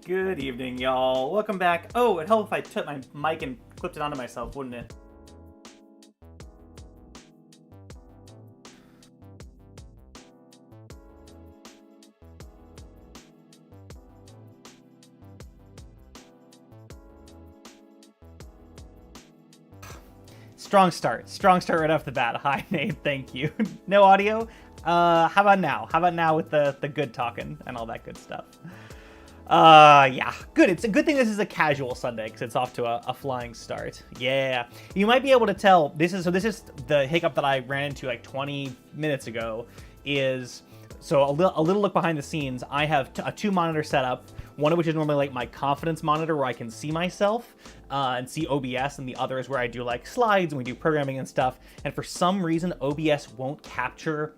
Good evening, y'all. Welcome back. Oh, it'd help if I took my mic and clipped it onto myself, wouldn't it? Strong start. Strong start right off the bat. Hi, Nate. Thank you. No audio? How about now? How about now with the good talking and all that good stuff? Yeah, good. It's a good thing this is a casual Sunday because it's off to a flying start. Yeah, you might be able to tell this is the hiccup that I ran into like 20 minutes ago. Is so a little look behind the scenes. I have a 2-monitor setup. One of which is normally like my confidence monitor where I can see myself and see OBS, and the other is where I do like slides and we do programming and stuff. And for some reason, OBS won't capture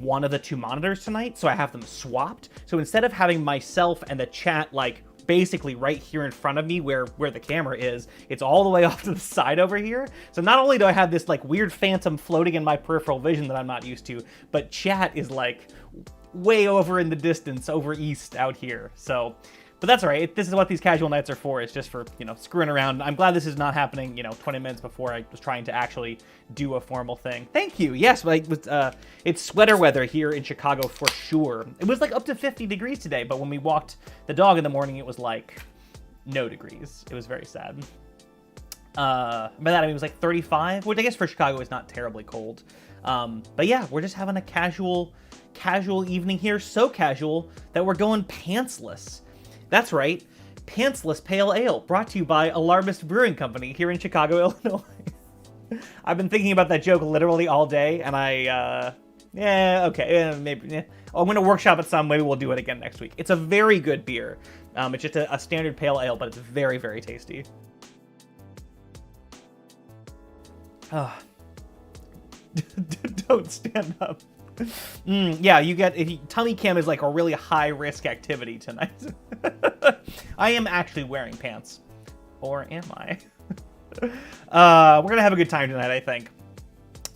one of the 2 monitors tonight, so I have them swapped. So instead of having myself and the chat like basically right here in front of me where the camera is, it's all the way off to the side over here. So not only do I have this like weird phantom floating in my peripheral vision that I'm not used to, but chat is like way over in the distance over east out here. But that's all right. This is what these casual nights are for. It's just for, screwing around. I'm glad this is not happening, 20 minutes before I was trying to actually do a formal thing. Thank you. Yes, it's sweater weather here in Chicago for sure. It was like up to 50 degrees today, but when we walked the dog in the morning, it was like no degrees. It was very sad. By that, I mean, it was like 35, which I guess for Chicago is not terribly cold. But yeah, we're just having a casual evening here. So casual that we're going pantsless. That's right, Pantsless Pale Ale, brought to you by Alarmist Brewing Company here in Chicago, Illinois. I've been thinking about that joke literally all day, and maybe. I'm going to workshop it some, maybe we'll do it again next week. It's a very good beer. It's just a standard pale ale, but it's very, very tasty. Don't stand up. Yeah, tummy cam is like a really high risk activity tonight. I am actually wearing pants, or am I? We're gonna have a good time tonight, I think.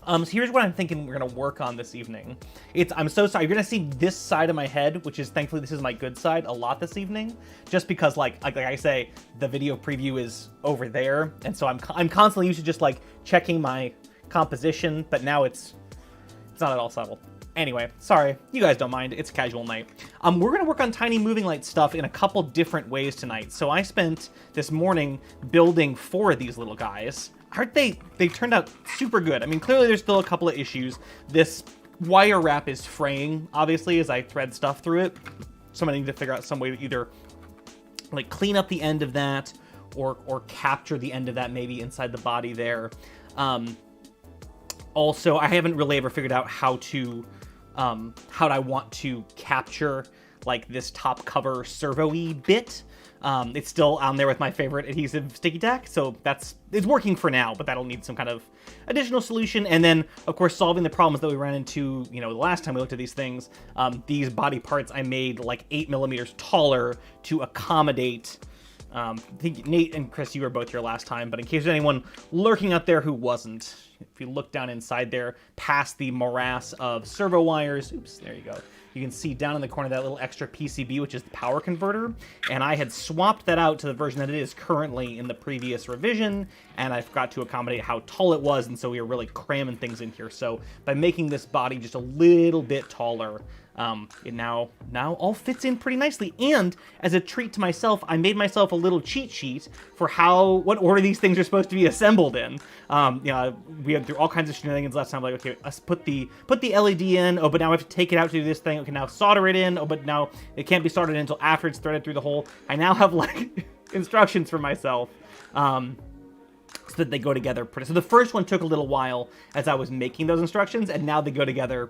So here's what I'm thinking we're gonna work on this evening. I'm so sorry. You're gonna see this side of my head, which is thankfully this is my good side, a lot this evening, just because like I say, the video preview is over there, and so I'm constantly used to just like checking my composition, but now it's not at all subtle. Anyway, sorry, you guys don't mind, it's a casual night. We're gonna work on tiny moving light stuff in a couple different ways tonight. So I spent this morning building 4 of these little guys. Aren't they turned out super good. I mean, clearly there's still a couple of issues. This wire wrap is fraying, obviously, as I thread stuff through it. So I need to figure out some way to either like clean up the end of that or capture the end of that maybe inside the body there. Also, I haven't really ever figured out how I want to capture like this top cover servo-y bit. It's still on there with my favorite adhesive sticky tack, so it's working for now, but that'll need some kind of additional solution. And then, of course, solving the problems that we ran into, the last time we looked at these things. These body parts I made like 8 millimeters taller to accommodate. I think Nate and Chris, you were both here last time, but in case there's anyone lurking out there who wasn't, if you look down inside there, past the morass of servo wires, oops, there you go. You can see down in the corner that little extra PCB, which is the power converter, and I had swapped that out to the version that it is currently in the previous revision, and I forgot to accommodate how tall it was, and so we were really cramming things in here. So by making this body just a little bit taller, it now all fits in pretty nicely. And as a treat to myself, I made myself a little cheat sheet for what order these things are supposed to be assembled in. We went through all kinds of shenanigans last time. Like, okay, let's put the LED in. Oh, but now I have to take it out to do this thing. Okay, now solder it in. Oh, but now it can't be soldered in until after it's threaded through the hole. I now have like instructions for myself. So that they go together so the first one took a little while as I was making those instructions, and now they go together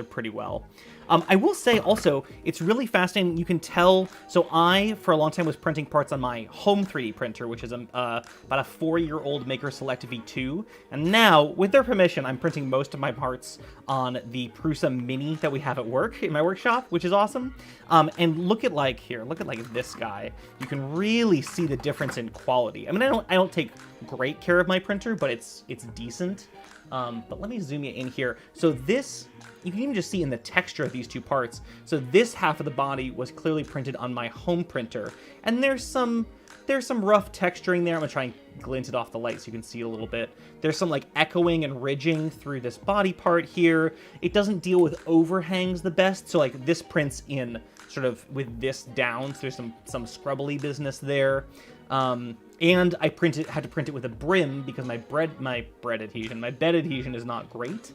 pretty well. I will say also, it's really fascinating. You can tell, so I, for a long time, was printing parts on my home 3D printer, which is about a 4-year-old Maker Select V2. And now, with their permission, I'm printing most of my parts on the Prusa Mini that we have at work, in my workshop, which is awesome. And look at this guy. You can really see the difference in quality. I mean, I don't take great care of my printer, but it's decent. But let me zoom you in here. So this, you can even just see in the texture of these these two parts. So this half of the body was clearly printed on my home printer, and there's some rough texturing there. I'm gonna try and glint it off the light so you can see it a little bit. There's some like echoing and ridging through this body part here. It doesn't deal with overhangs the best, so like this prints in sort of with this down, so there's some scrubbly business there. And I had to print it with a brim because my bed adhesion is not great.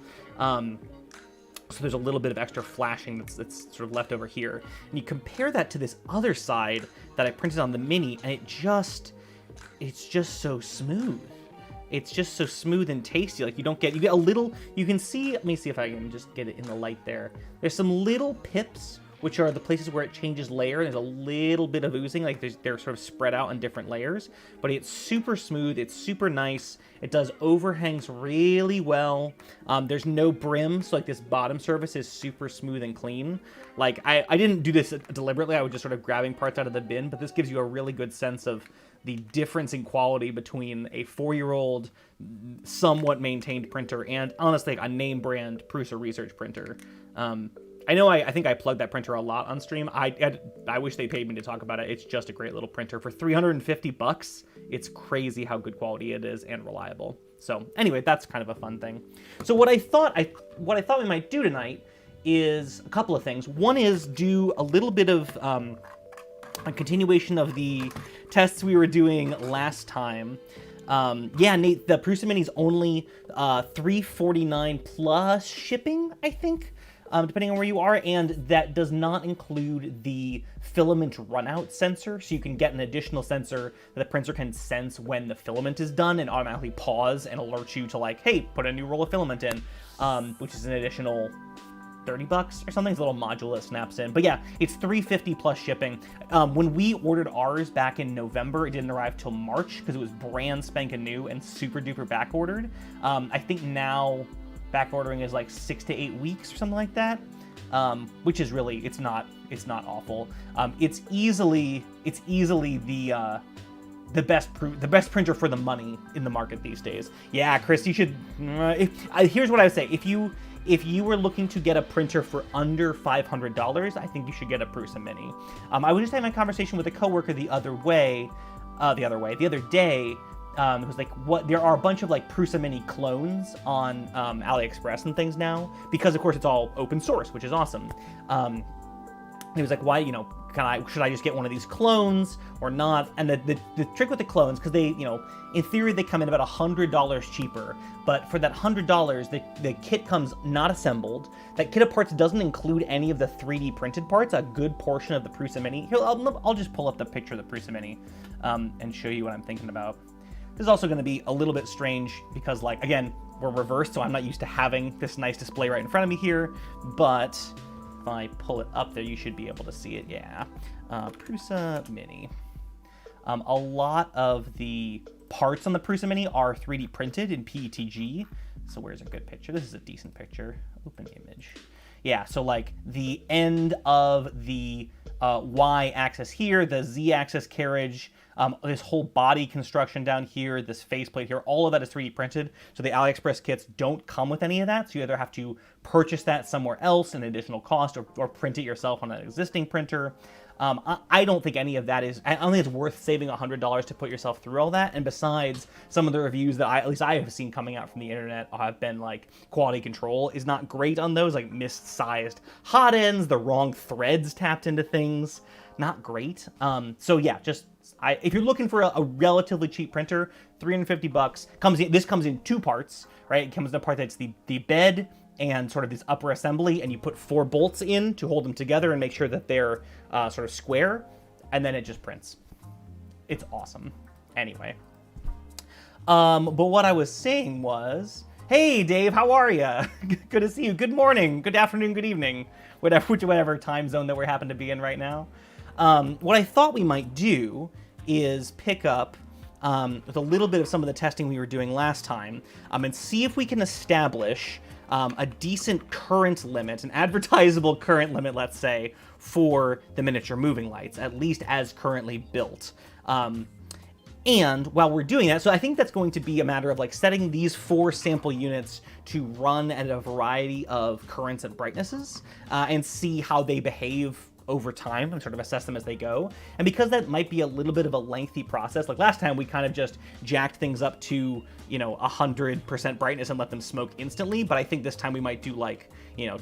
So there's a little bit of extra flashing that's sort of left over here. And you compare that to this other side that I printed on the Mini, and it's just so smooth. It's just so smooth and tasty. Like you get a little, you can see, let me see if I can just get it in the light there. There's some little pips, which are the places where it changes layer. There's a little bit of oozing, like they're sort of spread out in different layers, but it's super smooth, it's super nice. It does overhangs really well. There's no brim, so like this bottom surface is super smooth and clean. Like I didn't do this deliberately, I was just sort of grabbing parts out of the bin, but this gives you a really good sense of the difference in quality between a 4-year-old, somewhat maintained printer and honestly a name brand Prusa Research printer. I know I think I plugged that printer a lot on stream. I wish they paid me to talk about it. It's just a great little printer. For $350, it's crazy how good quality it is and reliable. So anyway, that's kind of a fun thing. So what I thought we might do tonight is a couple of things. One is do a little bit of a continuation of the tests we were doing last time. Yeah, Nate, the Prusa Mini's only $349 plus shipping, I think. Depending on where you are, and that does not include the filament runout sensor, so you can get an additional sensor that the printer can sense when the filament is done and automatically pause and alert you to like, hey, put a new roll of filament in, which is an additional $30 or something. It's a little module that snaps in. But yeah, it's $350 plus shipping. When we ordered ours back in November, it didn't arrive till March because it was brand spanking new and super duper back ordered. I think now back ordering is like 6 to 8 weeks or something like that, which is really, it's not awful. It's easily the best printer for the money in the market these days. Yeah, Chris, you should. Here's what I would say: if you were looking to get a printer for under $500, I think you should get a Prusa Mini. I was just having a conversation with a coworker the other day. It was like, there are a bunch of like Prusa Mini clones on AliExpress and things now, because of course it's all open source, which is awesome. And he was like, why, should I just get one of these clones or not? And the trick with the clones, because they, in theory they come in about $100 cheaper, but for that $100, the kit comes not assembled. That kit of parts doesn't include any of the 3D printed parts, a good portion of the Prusa Mini. Here, I'll just pull up the picture of the Prusa Mini and show you what I'm thinking about. This is also going to be a little bit strange because, like, again, we're reversed, so I'm not used to having this nice display right in front of me here, but if I pull it up there, you should be able to see it, yeah. Prusa Mini. A lot of the parts on the Prusa Mini are 3D printed in PETG, so where's a good picture? This is a decent picture. Open image. Yeah, so, like, the end of the Y-axis here, the Z-axis carriage, this whole body construction down here, this faceplate here, all of that is 3D printed. So the AliExpress kits don't come with any of that. So you either have to purchase that somewhere else, an additional cost, or print it yourself on an existing printer. I don't think any of that is, I don't think it's worth saving $100 to put yourself through all that. And besides, some of the reviews that at least I have seen coming out from the internet have been like, quality control is not great on those, like missized hot ends, the wrong threads tapped into things, not great. So yeah, if you're looking for a relatively cheap printer, $350 this comes in 2 parts, right? It comes in a part that's the bed and sort of this upper assembly, and you put 4 bolts in to hold them together and make sure that they're sort of square, and then it just prints. It's awesome. Anyway, but what I was saying was, hey Dave, how are you? Good to see you. Good morning, good afternoon, good evening, whatever time zone that we happen to be in right now. What I thought we might do is pick up with a little bit of some of the testing we were doing last time, and see if we can establish a decent current limit, an advertisable current limit, let's say, for the miniature moving lights, at least as currently built. And while we're doing that, so I think that's going to be a matter of like setting these 4 sample units to run at a variety of currents and brightnesses and see how they behave over time and sort of assess them as they go. And because that might be a little bit of a lengthy process, like last time we kind of just jacked things up to, 100% brightness and let them smoke instantly. But I think this time we might do like,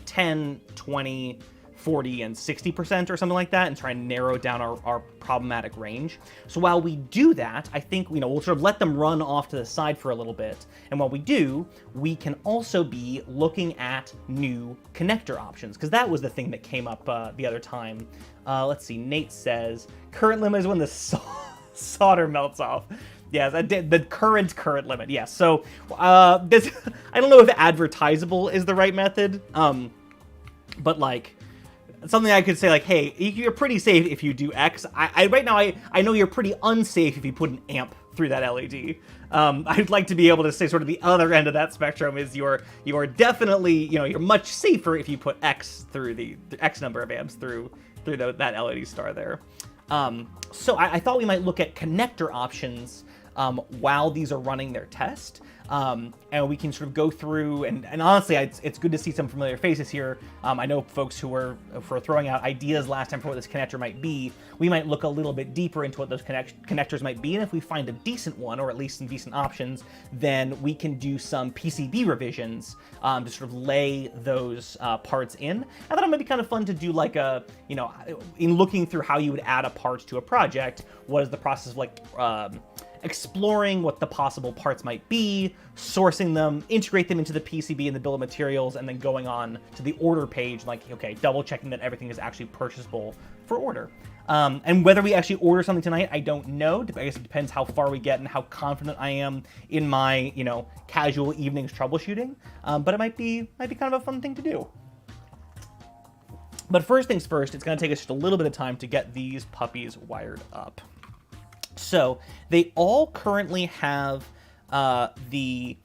10, 20, 40 and 60% or something like that and try and narrow down our problematic range. So while we do that, I think, we'll sort of let them run off to the side for a little bit. And while we do, we can also be looking at new connector options, because that was the thing that came up the other time. Let's see, Nate says, current limit is when the solder melts off. Yes, the current limit, yes. So this, I don't know if advertisable is the right method, but like, something I could say like, hey, you're pretty safe if you do X. Right now, I know you're pretty unsafe if you put an amp through that LED. I'd like to be able to say sort of the other end of that spectrum is you're definitely, you're much safer if you put X through the X number of amps through that LED star there. So I thought we might look at connector options while these are running their test. And we can sort of go through, and honestly, it's good to see some familiar faces here. I know folks who were throwing out ideas last time for what this connector might be. We might look a little bit deeper into what those connectors might be, and if we find a decent one, or at least some decent options, then we can do some PCB revisions to sort of lay those parts in. I thought it might be kind of fun to do like a, in looking through how you would add a part to a project, what is the process of like, exploring what the possible parts might be, sourcing them, integrate them into the PCB and the bill of materials, and then going on to the order page, like, okay, double checking that everything is actually purchasable for order. And whether we actually order something tonight, I don't know. I guess it depends how far we get and how confident I am in my, casual evenings troubleshooting. But it might be kind of a fun thing to do. But first things first, it's going to take us just a little bit of time to get these puppies wired up. So they all currently have the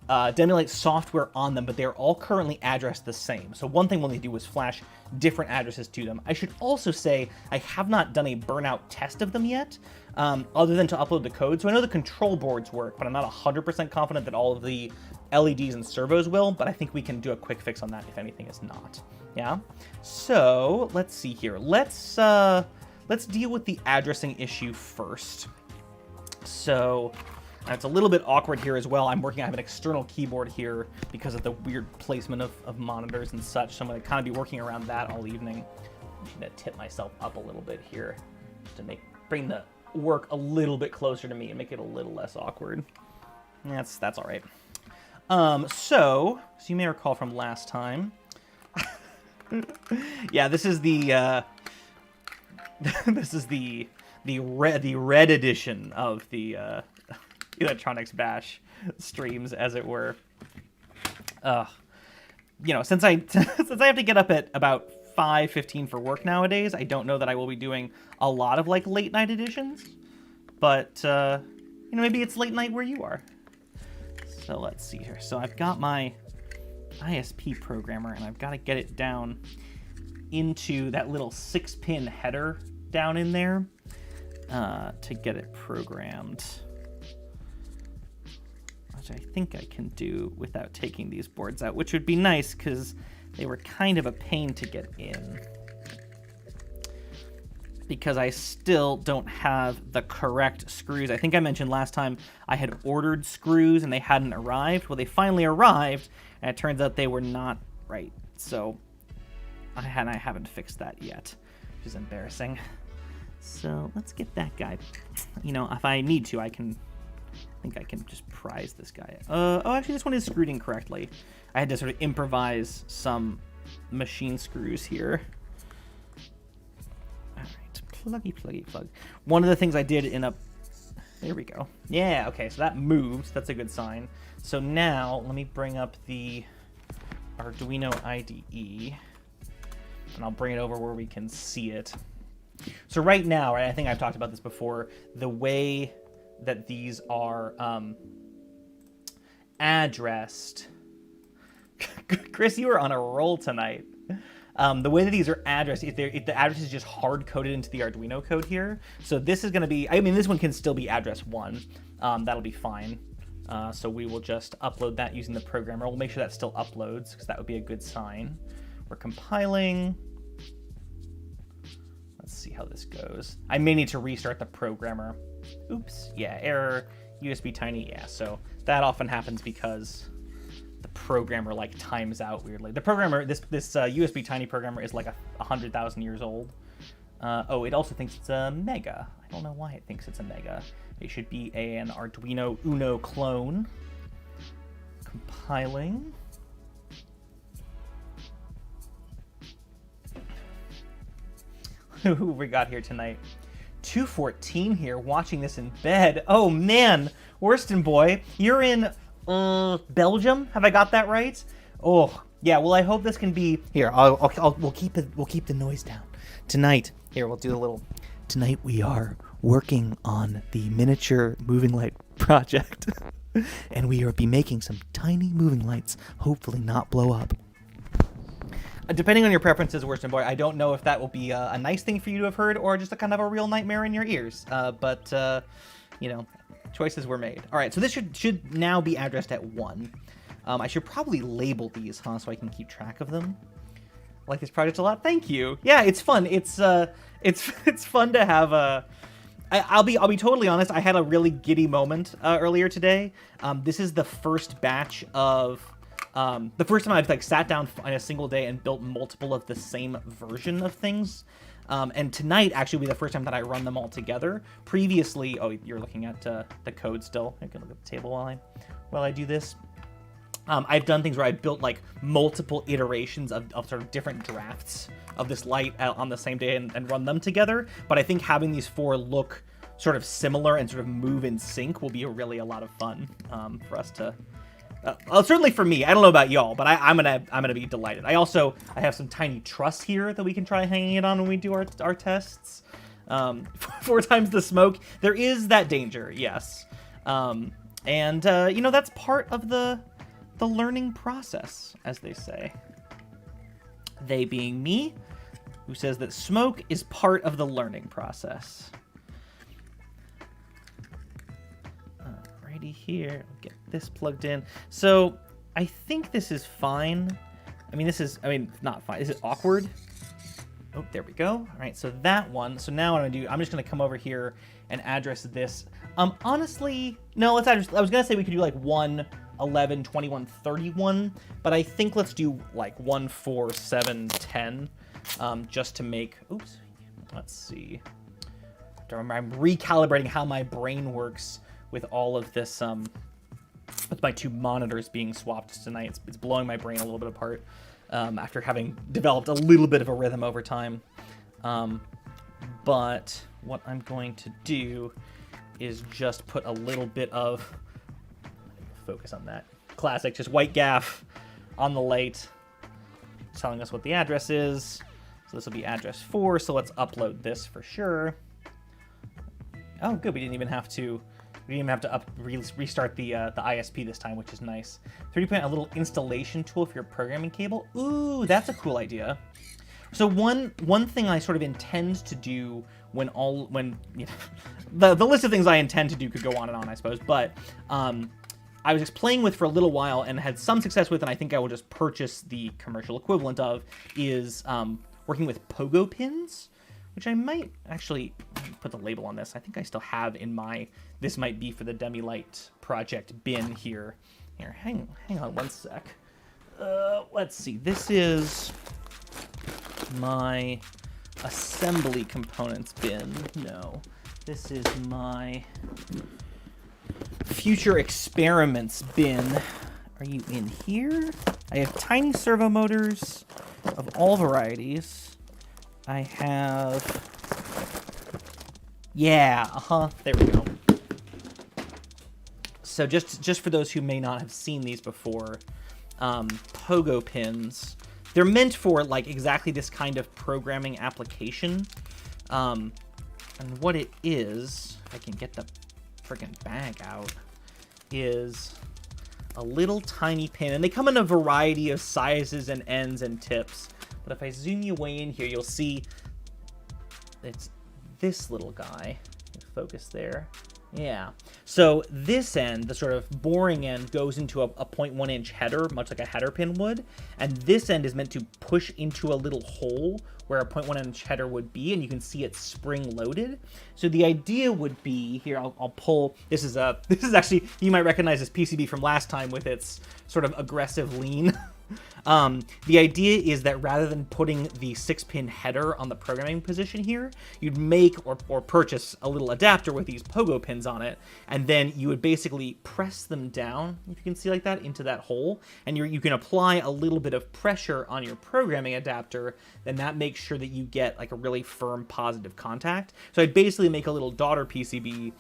Demilight software on them, but they're all currently addressed the same. So one thing we'll need to do is flash different addresses to them. I should also say I have not done a burnout test of them yet, other than to upload the code. So I know the control boards work, but I'm not 100% confident that all of the LEDs and servos will, but I think we can do a quick fix on that if anything is not. Yeah? So let's see here. Let's deal with the addressing issue first. So it's a little bit awkward here as well. I have an external keyboard here because of the weird placement of monitors and such. So I'm going to kind of be working around that all evening. I'm just going to tip myself up a little bit here to bring the work a little bit closer to me and make it a little less awkward. That's all right. So you may recall from last time. Yeah, this is the red edition of the Electronics Bash streams, as it were. Since I have to get up at about 5:15 for work nowadays, I don't know that I will be doing a lot of like late night editions, but maybe it's late night where you are. So let's see here. So I've got my ISP programmer, and I've got to get it down into that little 6-pin header down in there to get it programmed, which I think I can do without taking these boards out, which would be nice because they were kind of a pain to get in, because I still don't have the correct screws. I think I mentioned last time I had ordered screws and they hadn't arrived. Well, they finally arrived, and it turns out they were not right. So I haven't fixed that yet, which is embarrassing. So let's get that guy. If I need to, I think I can just prise this guy. Actually, this one is screwed incorrectly. I had to sort of improvise some machine screws here. All right, plug. One of the things I did there we go. Yeah, okay, so that moved. That's a good sign. So now, let me bring up the Arduino IDE, and I'll bring it over where we can see it. So right now, I think I've talked about this before, the way that these are addressed. Chris, you are on a roll tonight. The way that these are addressed, if the address is just hard coded into the Arduino code here, so this is going to be, I mean, this one can still be address 1. That'll be fine. So we will just upload that using the programmer. We'll make sure that still uploads because that would be a good sign. We're compiling. Let's see how this goes. I may need to restart the programmer. Oops, yeah, error, USB tiny, yeah. So that often happens because the programmer like times out weirdly. The programmer, this USB tiny programmer is like 100,000 years old. Oh, it also thinks it's a Mega. I don't know why it thinks it's a Mega. It should be an Arduino Uno clone. Compiling. Who we got here tonight? 214 here, watching this in bed. Oh man, Worston boy, you're in Belgium. Have I got that right? Oh yeah. Well, I hope this can be here. We'll keep the noise down tonight. Here, we'll do a little. Tonight we are working on the miniature moving light project, and we will be making some tiny moving lights. Hopefully, not blow up. Depending on your preferences, Worston boy, I don't know if that will be a nice thing for you to have heard or just a kind of a real nightmare in your ears. But you know, choices were made. All right, so this should now be addressed at 1. I should probably label these, huh, so I can keep track of them. I like this project a lot. Thank you. Yeah, it's fun. It's fun to have a. I'll be totally honest. I had a really giddy moment earlier today. This is the first batch of. The first time I've like sat down in a single day and built multiple of the same version of things. And tonight actually will be the first time that I run them all together. Previously, oh, you're looking at the code still. I can look at the table while I do this. I've done things where I built like multiple iterations of sort of different drafts of this light on the same day and run them together. But I think having these 4 look sort of similar and sort of move in sync will be really a lot of fun for us to. Certainly for me. I don't know about y'all, but I'm gonna be delighted. I have some tiny truss here that we can try hanging it on when we do our tests. 4 times the smoke. There is that danger, yes. And you know, that's part of the learning process, as they say. They being me, who says that smoke is part of the learning process. Here, I'll get this plugged in. So I think this is fine. Not fine. Is it awkward? Oh, there we go. All right, so that one. So now what I'm gonna do, I'm just gonna come over here and address this. Honestly, no, let's address. I was gonna say we could do like 1, 11, 21, 31, but I think let's do like 1, 4, 7, 10, just to make. Oops. Let's see. I'm recalibrating how my brain works with all of this, with my 2 monitors being swapped tonight. It's blowing my brain a little bit apart after having developed a little bit of a rhythm over time. But what I'm going to do is just put a little bit of, focus on that, classic, just white gaff on the light, telling us what the address is. So this will be address 4, so let's upload this for sure. Oh, good, we didn't even have to restart the ISP this time, which is nice. 3D Print, a little installation tool for your programming cable. Ooh, that's a cool idea. So one thing I sort of intend to do when you know, the list of things I intend to do could go on and on, I suppose. But I was just playing with for a little while and had some success with, and I think I will just purchase the commercial equivalent of, is working with pogo pins, which I might actually put the label on this. I think I still have in my, this might be for the Demilight project bin here. Here, hang on one sec. Let's see, this is my assembly components bin. No, this is my future experiments bin. Are you in here? I have tiny servo motors of all varieties. I have, yeah, there we go. So just for those who may not have seen these before, pogo pins, they're meant for like exactly this kind of programming application. And what it is, if I can get the freaking bag out, is a little tiny pin, and they come in a variety of sizes and ends and tips. But if I zoom you way in here, you'll see it's this little guy. Focus there. Yeah. So this end, the sort of boring end, goes into a 0.1 inch header, much like a header pin would. And this end is meant to push into a little hole where a 0.1 inch header would be, and you can see it's spring loaded. So the idea would be, here I'll pull, this is actually, you might recognize this PCB from last time with its sort of aggressive lean. The idea is that rather than putting the 6-pin header on the programming position here, you'd make or purchase a little adapter with these pogo pins on it, and then you would basically press them down, if you can see like that, into that hole, and you can apply a little bit of pressure on your programming adapter, then that makes sure that you get like a really firm positive contact. So I'd basically make a little daughter PCB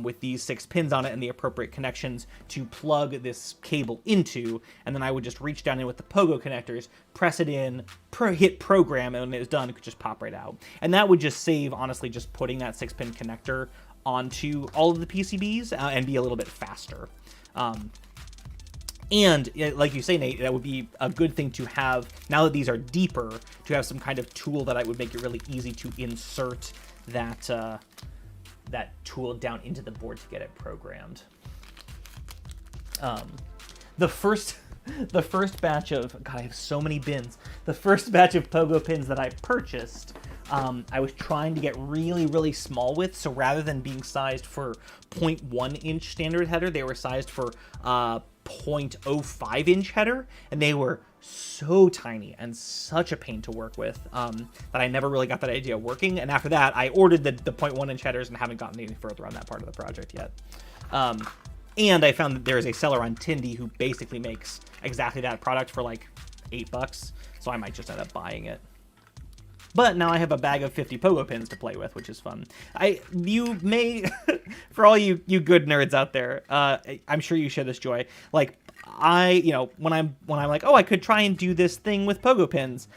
with these 6 pins on it and the appropriate connections to plug this cable into, and then I would just reach down in with the pogo connectors, press it in, hit program, and when it was done, it could just pop right out. And that would just save, honestly, just putting that 6-pin connector onto all of the PCBs and be a little bit faster. And like you say, Nate, that would be a good thing to have, now that these are deeper, to have some kind of tool that would make it really easy to insert that, that tool down into the board to get it programmed. The first batch of, God, I have so many bins. The first batch of pogo pins that I purchased, I was trying to get really, really small with. So rather than being sized for 0.1 inch standard header, they were sized for 0.05 inch header. And they were so tiny and such a pain to work with that I never really got that idea working. And after that, I ordered the 0.1 inch headers and haven't gotten any further on that part of the project yet. And I found that there is a seller on Tindy who basically makes exactly that product for like $8, so I might just end up buying it. But now I have a bag of 50 pogo pins to play with, which is fun. You may, for all you good nerds out there, I'm sure you share this joy. Like when I'm like, oh, I could try and do this thing with pogo pins.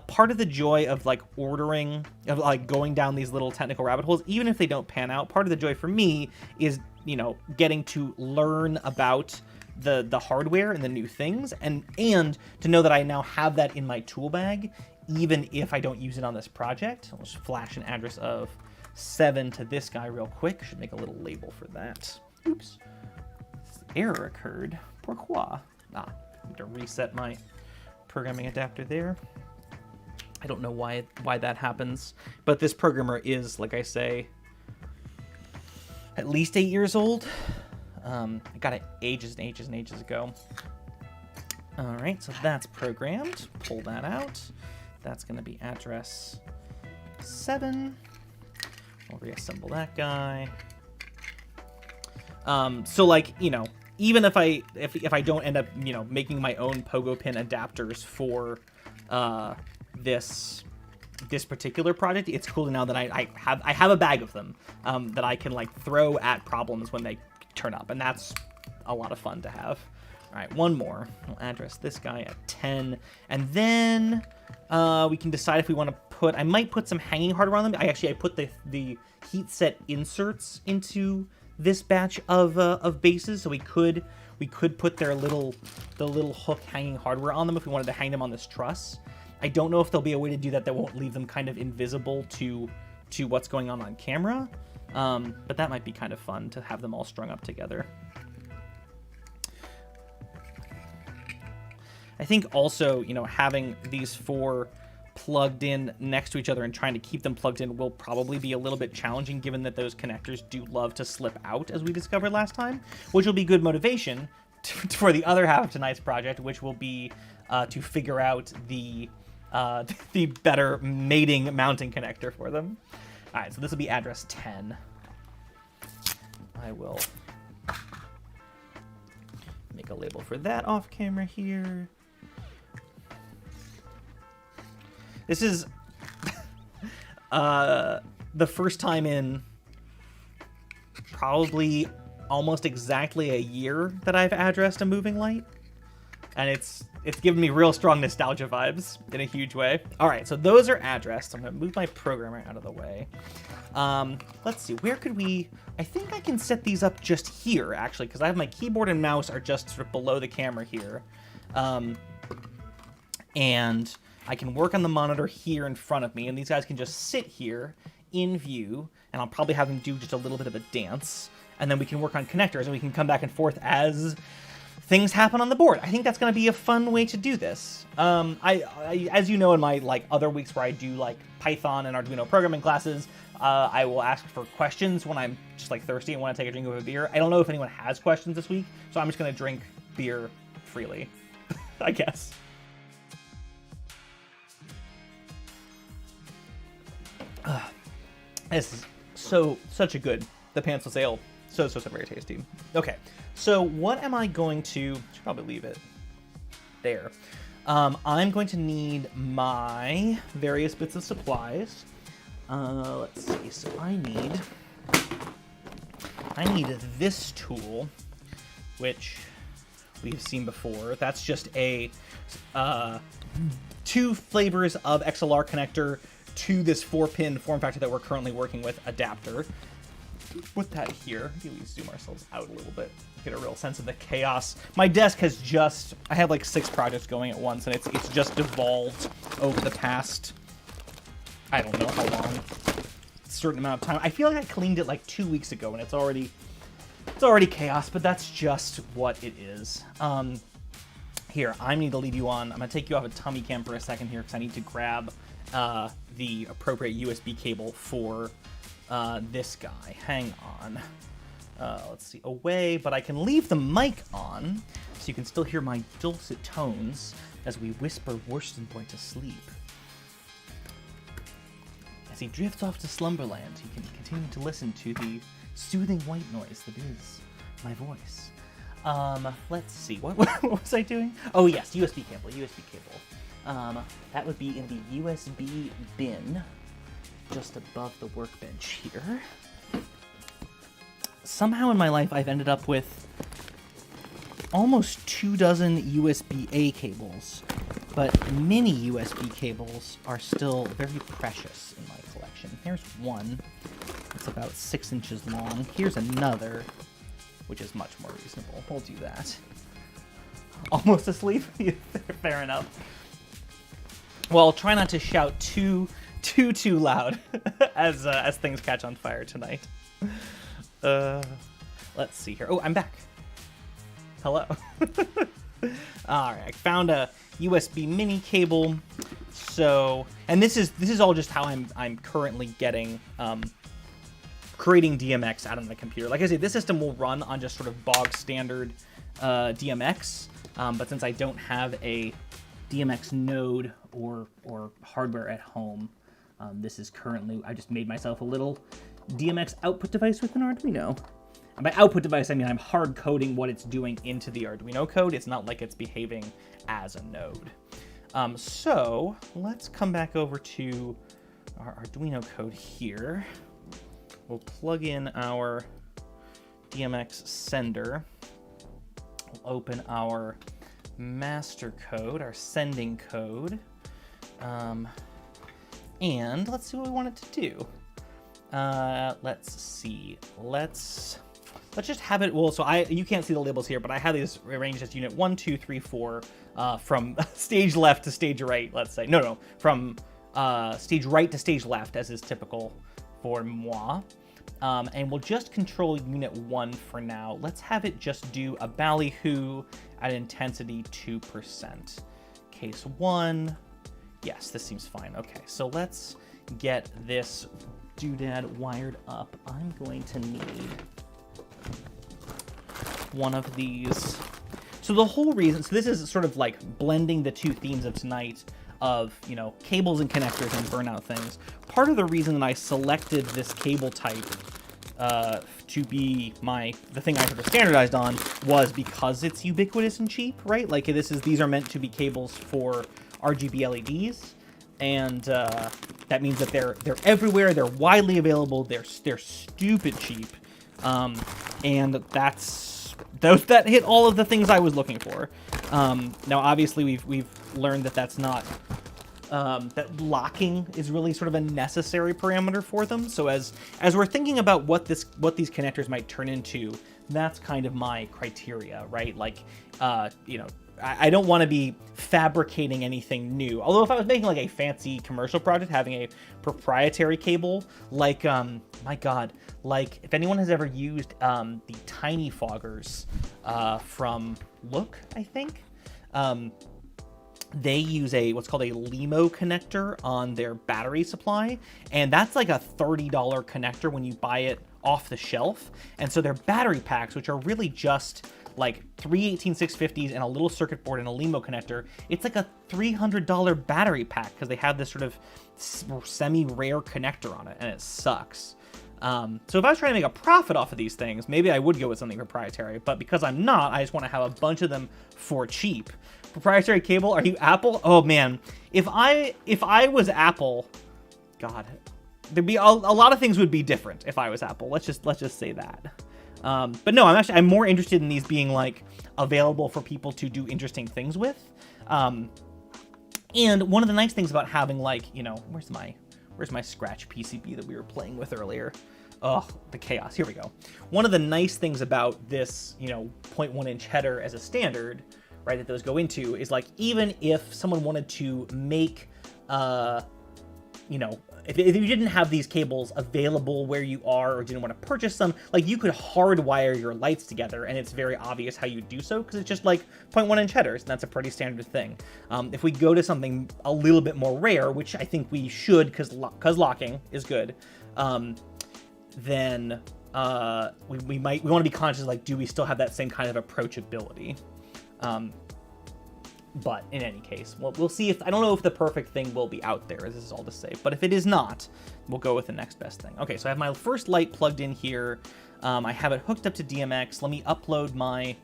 Part of the joy of like ordering, of like going down these little technical rabbit holes, even if they don't pan out, part of the joy for me is, getting to learn about the hardware and the new things, and to know that I now have that in my tool bag, even if I don't use it on this project. I'll just flash an address of 7 to this guy real quick. Should make a little label for that. Oops. Error occurred. Pourquoi? I need to reset my programming adapter there. I don't know why that happens, but this programmer is, like I say, at least 8 years old. I got it ages and ages and ages ago. All right, so that's programmed. Pull that out. That's going to be address 7. I'll reassemble that guy. So like, even if I don't end up, making my own pogo pin adapters for this particular project, it's cool to know that I have a bag of them that I can like throw at problems when they turn up, and that's a lot of fun to have. All right, one more. We'll address this guy at 10, and then we can decide if we want to put. I might put some hanging hardware on them. I put the heat set inserts into this batch of bases, so we could put the little hook hanging hardware on them if we wanted to hang them on this truss. I don't know if there'll be a way to do that won't leave them kind of invisible to what's going on camera, but that might be kind of fun to have them all strung up together. I think also, having these 4 plugged in next to each other and trying to keep them plugged in will probably be a little bit challenging, given that those connectors do love to slip out, as we discovered last time, which will be good motivation for the other half of tonight's project, which will be to figure out the better mating mounting connector for them. All right, so this will be address 10. I will make a label for that off camera here. This is the first time in probably almost exactly a year that I've addressed a moving light, and it's given me real strong nostalgia vibes in a huge way. All right, so those are addressed. I'm gonna move my programmer out of the way. Let's see, where could we? I think I can set these up just here, actually, because I have my keyboard and mouse are just sort of below the camera here, and I can work on the monitor here in front of me, and these guys can just sit here in view, and I'll probably have them do just a little bit of a dance, and then we can work on connectors, and we can come back and forth as things happen on the board. I think that's going to be a fun way to do this. I as you know, in my like other weeks where I do like Python and Arduino programming classes, I will ask for questions when I'm just like thirsty and want to take a drink of a beer. I don't know if anyone has questions this week, so I'm just going to drink beer freely, I guess. This is such a good, the Pantsless Ale, so very tasty. Okay, so what am I going to, should probably leave it there. I'm going to need my various bits of supplies. Let's see, so I need this tool, which we've seen before. That's just a 2 flavors of XLR connector to this 4-pin form factor that we're currently working with adapter. Put that here. Maybe we zoom ourselves out a little bit, get a real sense of the chaos. My desk has just, I have like 6 projects going at once, and it's just devolved over the past, I don't know how long, a certain amount of time. I feel like I cleaned it like 2 weeks ago, and it's already chaos, but that's just what it is. Here, I need to leave you on. I'm gonna take you off a tummy cam for a second here because I need to grab the appropriate USB cable for this guy. Hang on. Let's see, away, but I can leave the mic on so you can still hear my dulcet tones as we whisper Worston to sleep. As he drifts off to slumberland, he can continue to listen to the soothing white noise that is my voice. Let's see, what was I doing? Oh yes, USB cable. That would be in the USB bin just above the workbench here. Somehow in my life I've ended up with almost 24 USB-A cables, but mini USB cables are still very precious in my collection. Here's one. It's about 6 inches long. Here's another, which is much more reasonable. We'll do that. Almost asleep? Fair enough. Well, try not to shout too loud as things catch on fire tonight. Let's see here. Oh, I'm back. Hello. All right, I found a USB mini cable. So, and this is all just how I'm currently getting creating DMX out on the computer. Like I said, this system will run on just sort of bog standard DMX, but since I don't have a DMX node or hardware at home, this is currently, I just made myself a little DMX output device with an Arduino. And by output device, I mean I'm hard coding what it's doing into the Arduino code. It's not like it's behaving as a node. So let's come back over to our Arduino code here. We'll plug in our DMX sender. We'll open our master code, our sending code. And let's see what we want it to do. Let's see. Let's just have it. Well, so you can't see the labels here, but I have these arranged as unit 1, 2, 3, 4, from stage left to stage right. Let's say no, from stage right to stage left, as is typical for moi. And we'll just control unit 1 for now. Let's have it just do a ballyhoo at intensity 2%. Case 1. Yes, this seems fine. Okay, so let's get this doodad wired up. I'm going to need one of these. So the whole reason, so this is sort of like blending the two themes of tonight of, you know, cables and connectors and burnout things. Part of the reason that I selected this cable type to be the thing I sort of standardized on was because it's ubiquitous and cheap, right? Like these are meant to be cables for RGB LEDs, and that means that they're everywhere, they're widely available, they're stupid cheap, and that hit all of the things I was looking for. Now, obviously, we've learned that that's not that locking is really sort of a necessary parameter for them. So as we're thinking about what these connectors might turn into, that's kind of my criteria, right? Like, you know, I don't want to be fabricating anything new. Although if I was making like a fancy commercial project, having a proprietary cable, like, my God, like if anyone has ever used the tiny foggers from Look, I think, they use what's called a LEMO connector on their battery supply, and that's like a $30 connector when you buy it off the shelf. And so their battery packs, which are really just like 3 18650s and a little circuit board and a LEMO connector, it's like a $300 battery pack because they have this sort of semi-rare connector on it, and it sucks. So if I was trying to make a profit off of these things, maybe I would go with something proprietary, but because I'm not, I just want to have a bunch of them for cheap. Proprietary cable, are you Apple? Oh man, if I was Apple, God, there'd be a lot of things would be different if I was Apple. Let's just say that. But no, I'm more interested in these being like available for people to do interesting things with. And one of the nice things about having, like, you know, where's my scratch PCB that we were playing with earlier? Oh, the chaos. Here we go. One of the nice things about this, you know, 0.1-inch header as a standard, right, that those go into is, like, even if someone wanted to make, you know, if you didn't have these cables available where you are or didn't want to purchase them, like, you could hardwire your lights together, and it's very obvious how you do so because it's just like 0.1-inch headers, and that's a pretty standard thing. If we go to something a little bit more rare, which I think we should because locking is good, then we want to be conscious, like, do we still have that same kind of approachability? But in any case, we'll see if, I don't know if the perfect thing will be out there, as this is all to say, but if it is not, we'll go with the next best thing. Okay, so I have my first light plugged in here. I have it hooked up to DMX. Let me upload my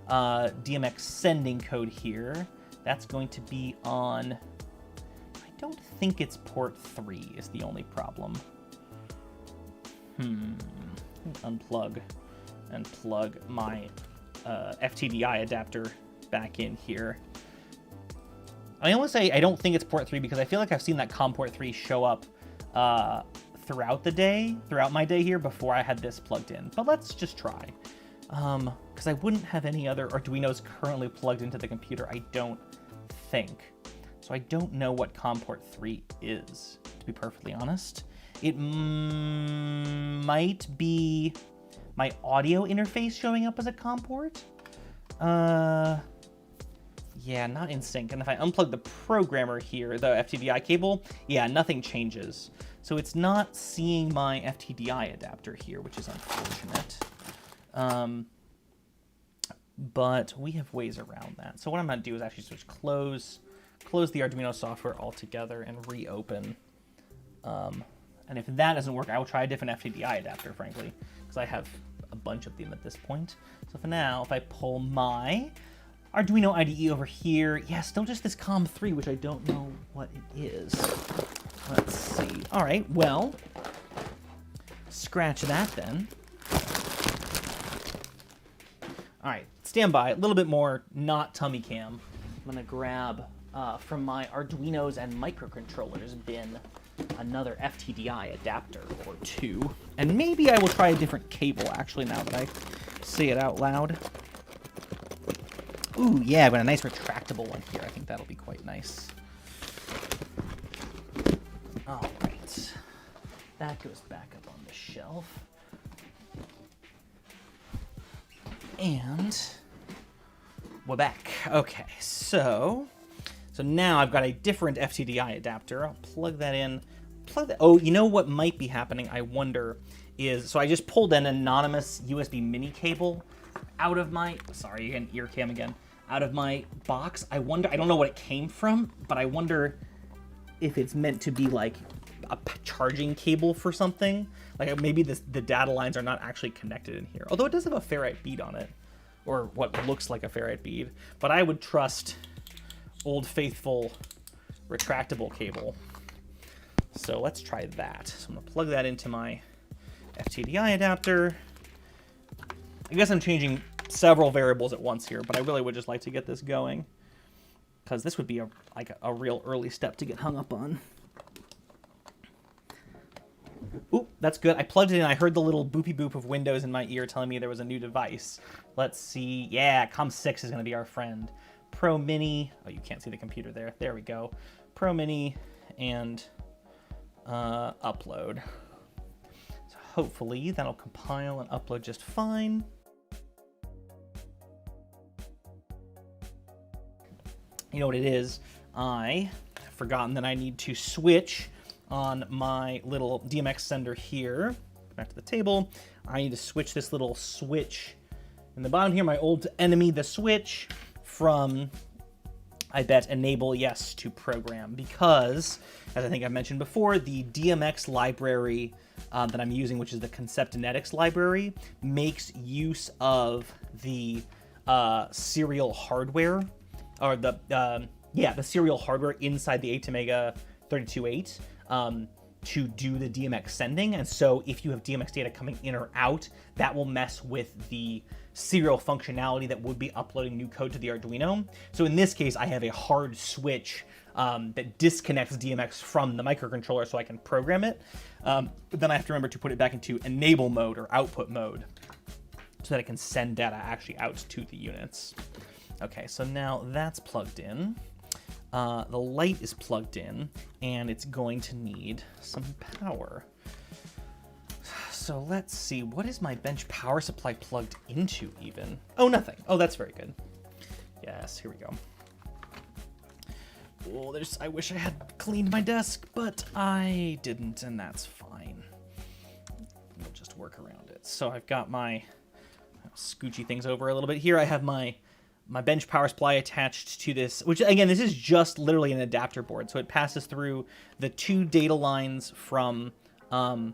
DMX sending code here. That's going to be on, I don't think it's port 3 is the only problem. Unplug and plug my FTDI adapter back in here. I almost say I don't think it's port 3 because I feel like I've seen that COM port 3 show up throughout my day here before I had this plugged in. But let's just try. Because I wouldn't have any other Arduinos currently plugged into the computer, I don't think. So I don't know what COM port 3 is, to be perfectly honest. It might be my audio interface showing up as a COM port. Yeah, not in sync. And if I unplug the programmer here, the FTDI cable, yeah, nothing changes. So it's not seeing my FTDI adapter here, which is unfortunate. But we have ways around that. So what I'm going to do is actually just close the Arduino software altogether and reopen. And if that doesn't work, I will try a different FTDI adapter, frankly, because I have a bunch of them at this point. So for now, if I pull my Arduino IDE over here, yeah, still just this COM3, which I don't know what it is. Let's see. All right, well, scratch that then. All right, stand by. A little bit more not tummy cam. I'm gonna grab from my Arduinos and microcontrollers bin another FTDI adapter or two, and maybe I will try a different cable. Actually, now that I say it out loud. Ooh, yeah, I've got a nice retractable one here. I think that'll be quite nice. All right. That goes back up on the shelf. And we're back. Okay, so now I've got a different FTDI adapter. I'll plug that in. Oh, you know what might be happening, I wonder, is, so I just pulled an anonymous USB mini cable out of my, sorry, you're getting ear cam again, out of my box. I wonder, I don't know what it came from, but I wonder if it's meant to be like a charging cable for something. Like maybe the data lines are not actually connected in here. Although it does have a ferrite bead on it, or what looks like a ferrite bead. But I would trust Old Faithful retractable cable. So let's try that. So I'm gonna plug that into my FTDI adapter. I guess I'm changing several variables at once here, but I really would just like to get this going because this would be a real early step to get hung up on. Ooh, that's good. I plugged it in. I heard the little boopy boop of Windows in my ear telling me there was a new device. Let's see. Yeah, COM6 is going to be our friend. Pro Mini. Oh, you can't see the computer there. There we go. Pro Mini and upload. So hopefully that'll compile and upload just fine. You know what it is? I have forgotten that I need to switch on my little DMX sender here. Back to the table. I need to switch this little switch in the bottom here, my old enemy, the switch, from, I bet, enable yes to program, because, as I think I mentioned before, the DMX library that I'm using, which is the Conceptinetics library, makes use of the serial hardware, or the serial hardware inside the 8-Omega 32.8 to do the DMX sending. And so if you have DMX data coming in or out, that will mess with the serial functionality that would be uploading new code to the Arduino. So in this case, I have a hard switch that disconnects DMX from the microcontroller so I can program it. But then I have to remember to put it back into enable mode or output mode so that it can send data actually out to the units. Okay, so now that's plugged in. The light is plugged in, and it's going to need some power. So let's see, what is my bench power supply plugged into even? Oh, nothing. Oh, that's very good. Yes, here we go. Oh, I wish I had cleaned my desk, but I didn't, and that's fine. We'll just work around it. So I've got my, I'll scoochy things over a little bit here. I have my bench power supply attached to this, which again, this is just literally an adapter board. So it passes through the 2 data lines from the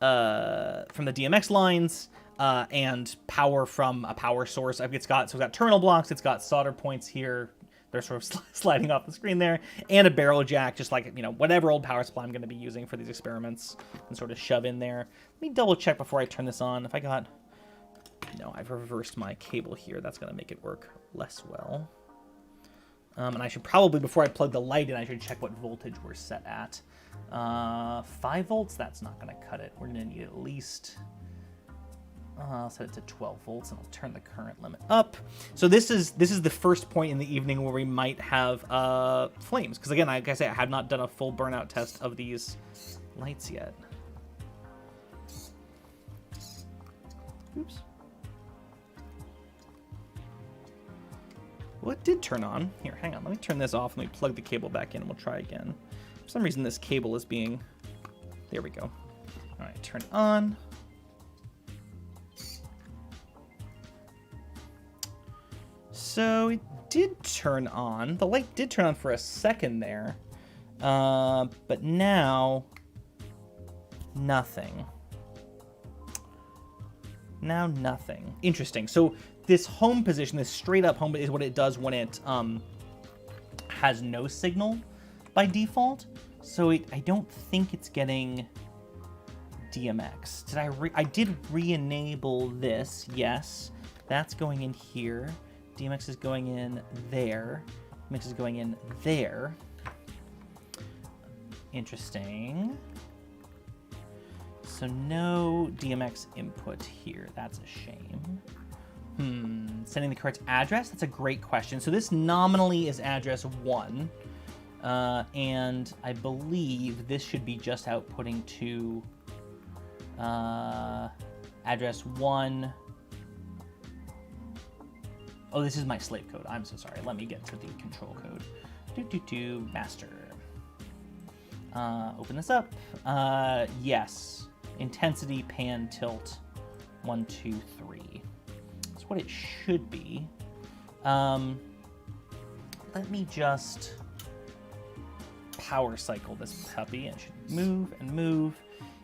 DMX lines and power from a power source. It's got terminal blocks, it's got solder points here. They're sort of sliding off the screen there, and a barrel jack, just like, you know, whatever old power supply I'm going to be using for these experiments, and sort of shove in there. Let me double check before I turn this on. If I got, no, I've reversed my cable here. That's going to make it work less well. And I should probably, before I plug the light in, I should check what voltage we're set at. 5 volts, that's not going to cut it. We're going to need at least, I'll set it to 12 volts, and I'll turn the current limit up. So this is the first point in the evening where we might have flames. Because again, like I say, I have not done a full burnout test of these lights yet. Oops. Well, it did turn on. Here, hang on. Let me turn this off. Let me plug the cable back in, and we'll try again. For some reason, this cable is being... There we go. All right, turn it on. So it did turn on. The light did turn on for a second there. But now, nothing. Now nothing. Interesting. So this home position, this straight up home, is what it does when it has no signal by default. So I don't think it's getting DMX. I did re-enable this, yes. That's going in here. DMX is going in there. DMX is going in there. Interesting. So no DMX input here. That's a shame. Sending the correct address? That's a great question. So this nominally is address 1. And I believe this should be just outputting to address 1. Oh, this is my slave code. I'm so sorry. Let me get to the control code. Master. Open this up. Yes. Intensity, pan, tilt. 1, 2, 3. That's what it should be. Let me just power cycle this puppy. It should move and move.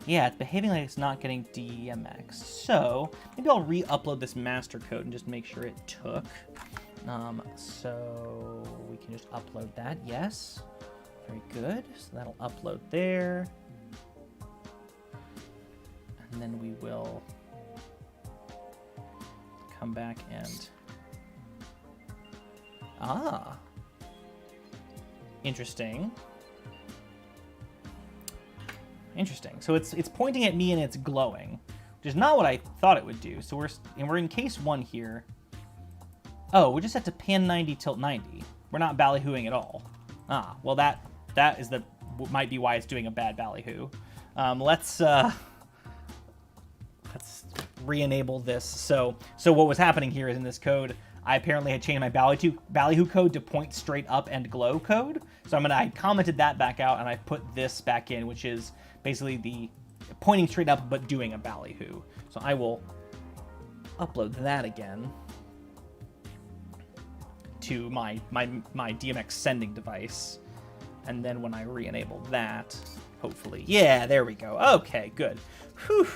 Yeah, it's behaving like it's not getting DMX. So maybe I'll re-upload this master code and just make sure it took. So we can just upload that. Yes. Very good. So that'll upload there. And then we will come back and... Ah. Interesting. Interesting. So it's pointing at me and it's glowing, which is not what I thought it would do. So we're in case 1 here. Oh, we just have to pan 90, tilt 90. We're not ballyhooing at all. Ah, well that is might be why it's doing a bad ballyhoo. Let's re-enable this. So what was happening here is in this code, I apparently had changed my ballyhoo code to point straight up and glow code. So I commented that back out and I put this back in, which is basically the pointing straight up but doing a ballyhoo. So I will upload that again to my DMX sending device. And then when I re-enable that, hopefully, yeah, there we go. Okay, good. Whew,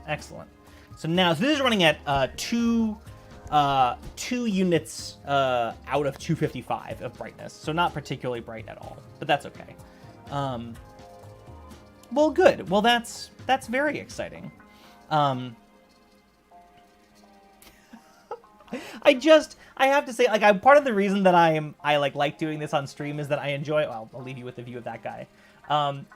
excellent. So now, this is running at 2 units out of 255 of brightness. So not particularly bright at all, but that's okay. Well, good. Well, that's very exciting. I have to say, like, part of the reason that I like doing this on stream is that I enjoy. Well, I'll leave you with the view of that guy.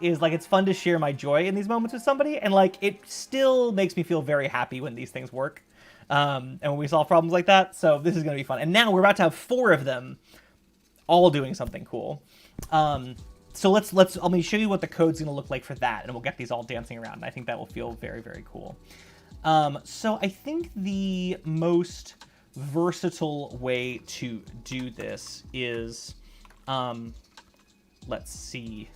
Is like it's fun to share my joy in these moments with somebody, and like it still makes me feel very happy when these things work, and when we solve problems like that. So this is gonna be fun. And now we're about to have 4 of them, all doing something cool. So let me show you what the code's gonna look like for that, and we'll get these all dancing around. And I think that will feel very, very cool. So I think the most versatile way to do this is, let's see,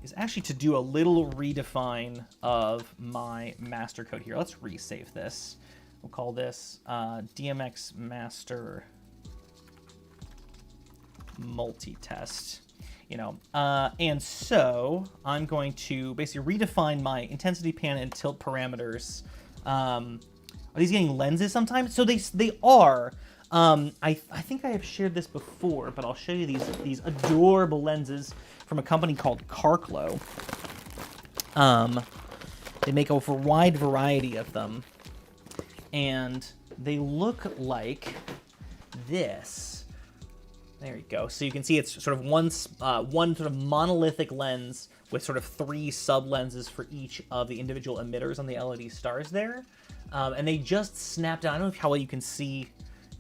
is actually to do a little redefine of my master code here. Let's resave this. We'll call this DMX master multi-test. And so I'm going to basically redefine my intensity pan and tilt parameters. Are these getting lenses sometimes? So they are. I think I have shared this before, but I'll show you these adorable lenses from a company called Carclo. They make a wide variety of them, and they look like this. There you go. So you can see it's sort of one sort of monolithic lens with sort of 3 sub lenses for each of the individual emitters on the LED stars there. And they just snapped down. I don't know how well you can see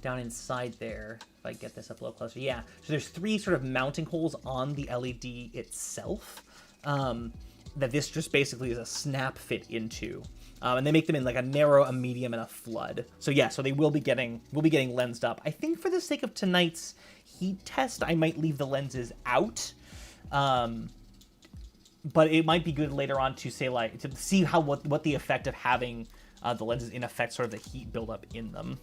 down inside there. If I get this up a little closer. Yeah. So there's 3 sort of mounting holes on the LED itself that this just basically is a snap fit into. And they make them in like a narrow, a medium, and a flood. So yeah, so they will be getting lensed up. I think for the sake of tonight's heat test, I might leave the lenses out. But it might be good later on to say to see what the effect of having the lenses in effect, sort of the heat buildup in them.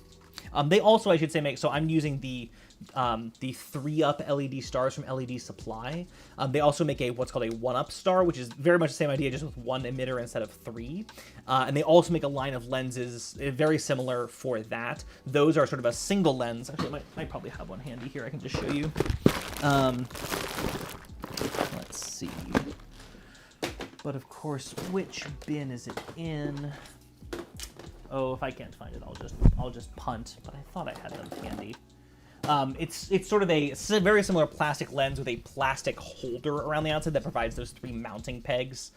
They also, I should say, so I'm using the 3-up LED stars from LED Supply. They also make what's called a 1-up star, which is very much the same idea, just with 1 emitter instead of 3. And they also make a line of lenses very similar for that. Those are sort of a single lens. Actually, I might probably have one handy here. I can just show you. Let's see. But of course, which bin is it in? Oh, if I can't find it, I'll just punt. But I thought I had them handy. It's sort of a very similar plastic lens with a plastic holder around the outside that provides those 3 mounting pegs,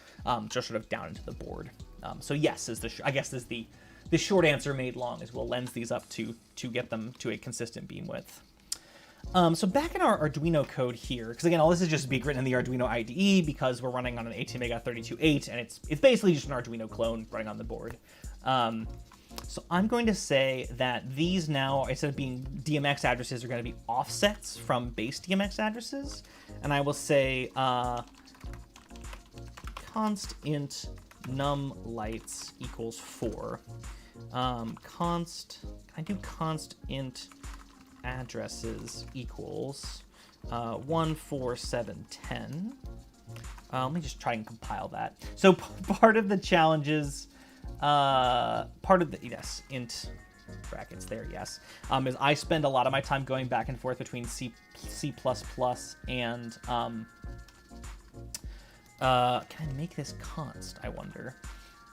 just sort of down into the board. So yes, I guess is the short answer made long, is we'll lens these up to get them to a consistent beam width. So back in our Arduino code here, because again, all this is just being written in the Arduino IDE because we're running on an ATmega32.8, and it's basically just an Arduino clone running on the board. So I'm going to say that these now, instead of being DMX addresses, are going to be offsets from base DMX addresses. And I will say const int num lights equals 4. Const int addresses equals 14710. Let me just try and compile that. So part of the challenges, int brackets there, yes, is I spend a lot of my time going back and forth between C++ and, can I make this const, I wonder?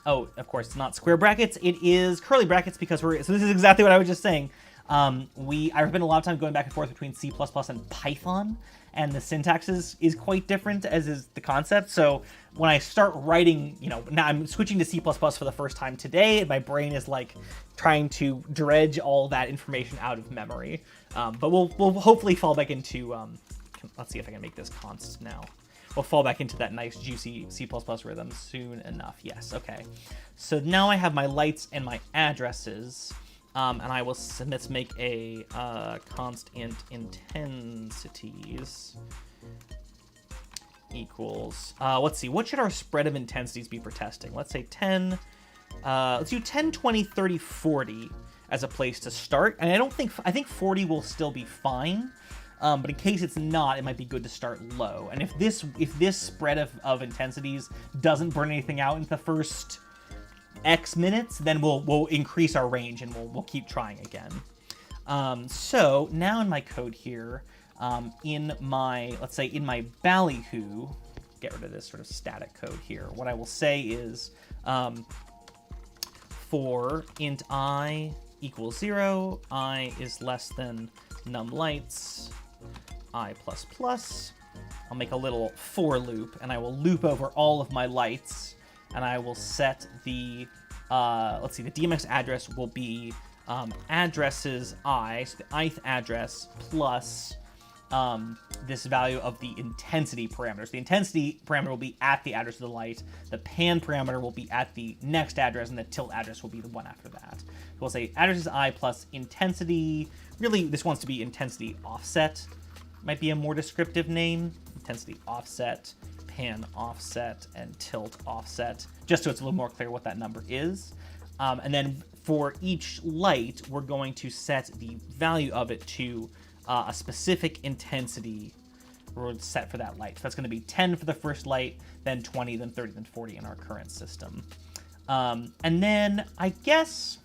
Oh, of course, it's not square brackets, it is curly brackets because so this is exactly what I was just saying. I spend a lot of time going back and forth between C++ and Python, and the syntax is quite different, as is the concept. So when I start writing, now I'm switching to C++ for the first time today, and my brain is like trying to dredge all that information out of memory. But we'll hopefully fall back into, let's see if I can make this const now. We'll fall back into that nice juicy C++ rhythm soon enough. Yes, okay. So now I have my lights and my addresses, and I will let's make a const int intensities equals, let's see, what should our spread of intensities be for testing? Let's say 10, let's do 10, 20, 30, 40 as a place to start. And I think 40 will still be fine. But in case it's not, it might be good to start low. And if this spread of intensities doesn't burn anything out in the first X minutes, then we'll increase our range and we'll keep trying again. So now in my code here, let's say in my ballyhoo, get rid of this sort of static code here. What I will say is for int I equals 0, I is less than numlights, I++. I'll make a little for loop, and I will loop over all of my lights, and I will set the, let's see, the DMX address will be addresses I, so the ith address plus this value of the intensity parameters. The intensity parameter will be at the address of the light, the pan parameter will be at the next address, and the tilt address will be the one after that. So we'll say addresses I plus intensity. Really, this wants to be intensity offset. Might be a more descriptive name. Intensity offset, pan offset, and tilt offset, just so it's a little more clear what that number is. And then for each light, we're going to set the value of it to a specific intensity we're set for that light. So that's going to be 10 for the first light, then 20, then 30, then 40 in our current system. And then I guess,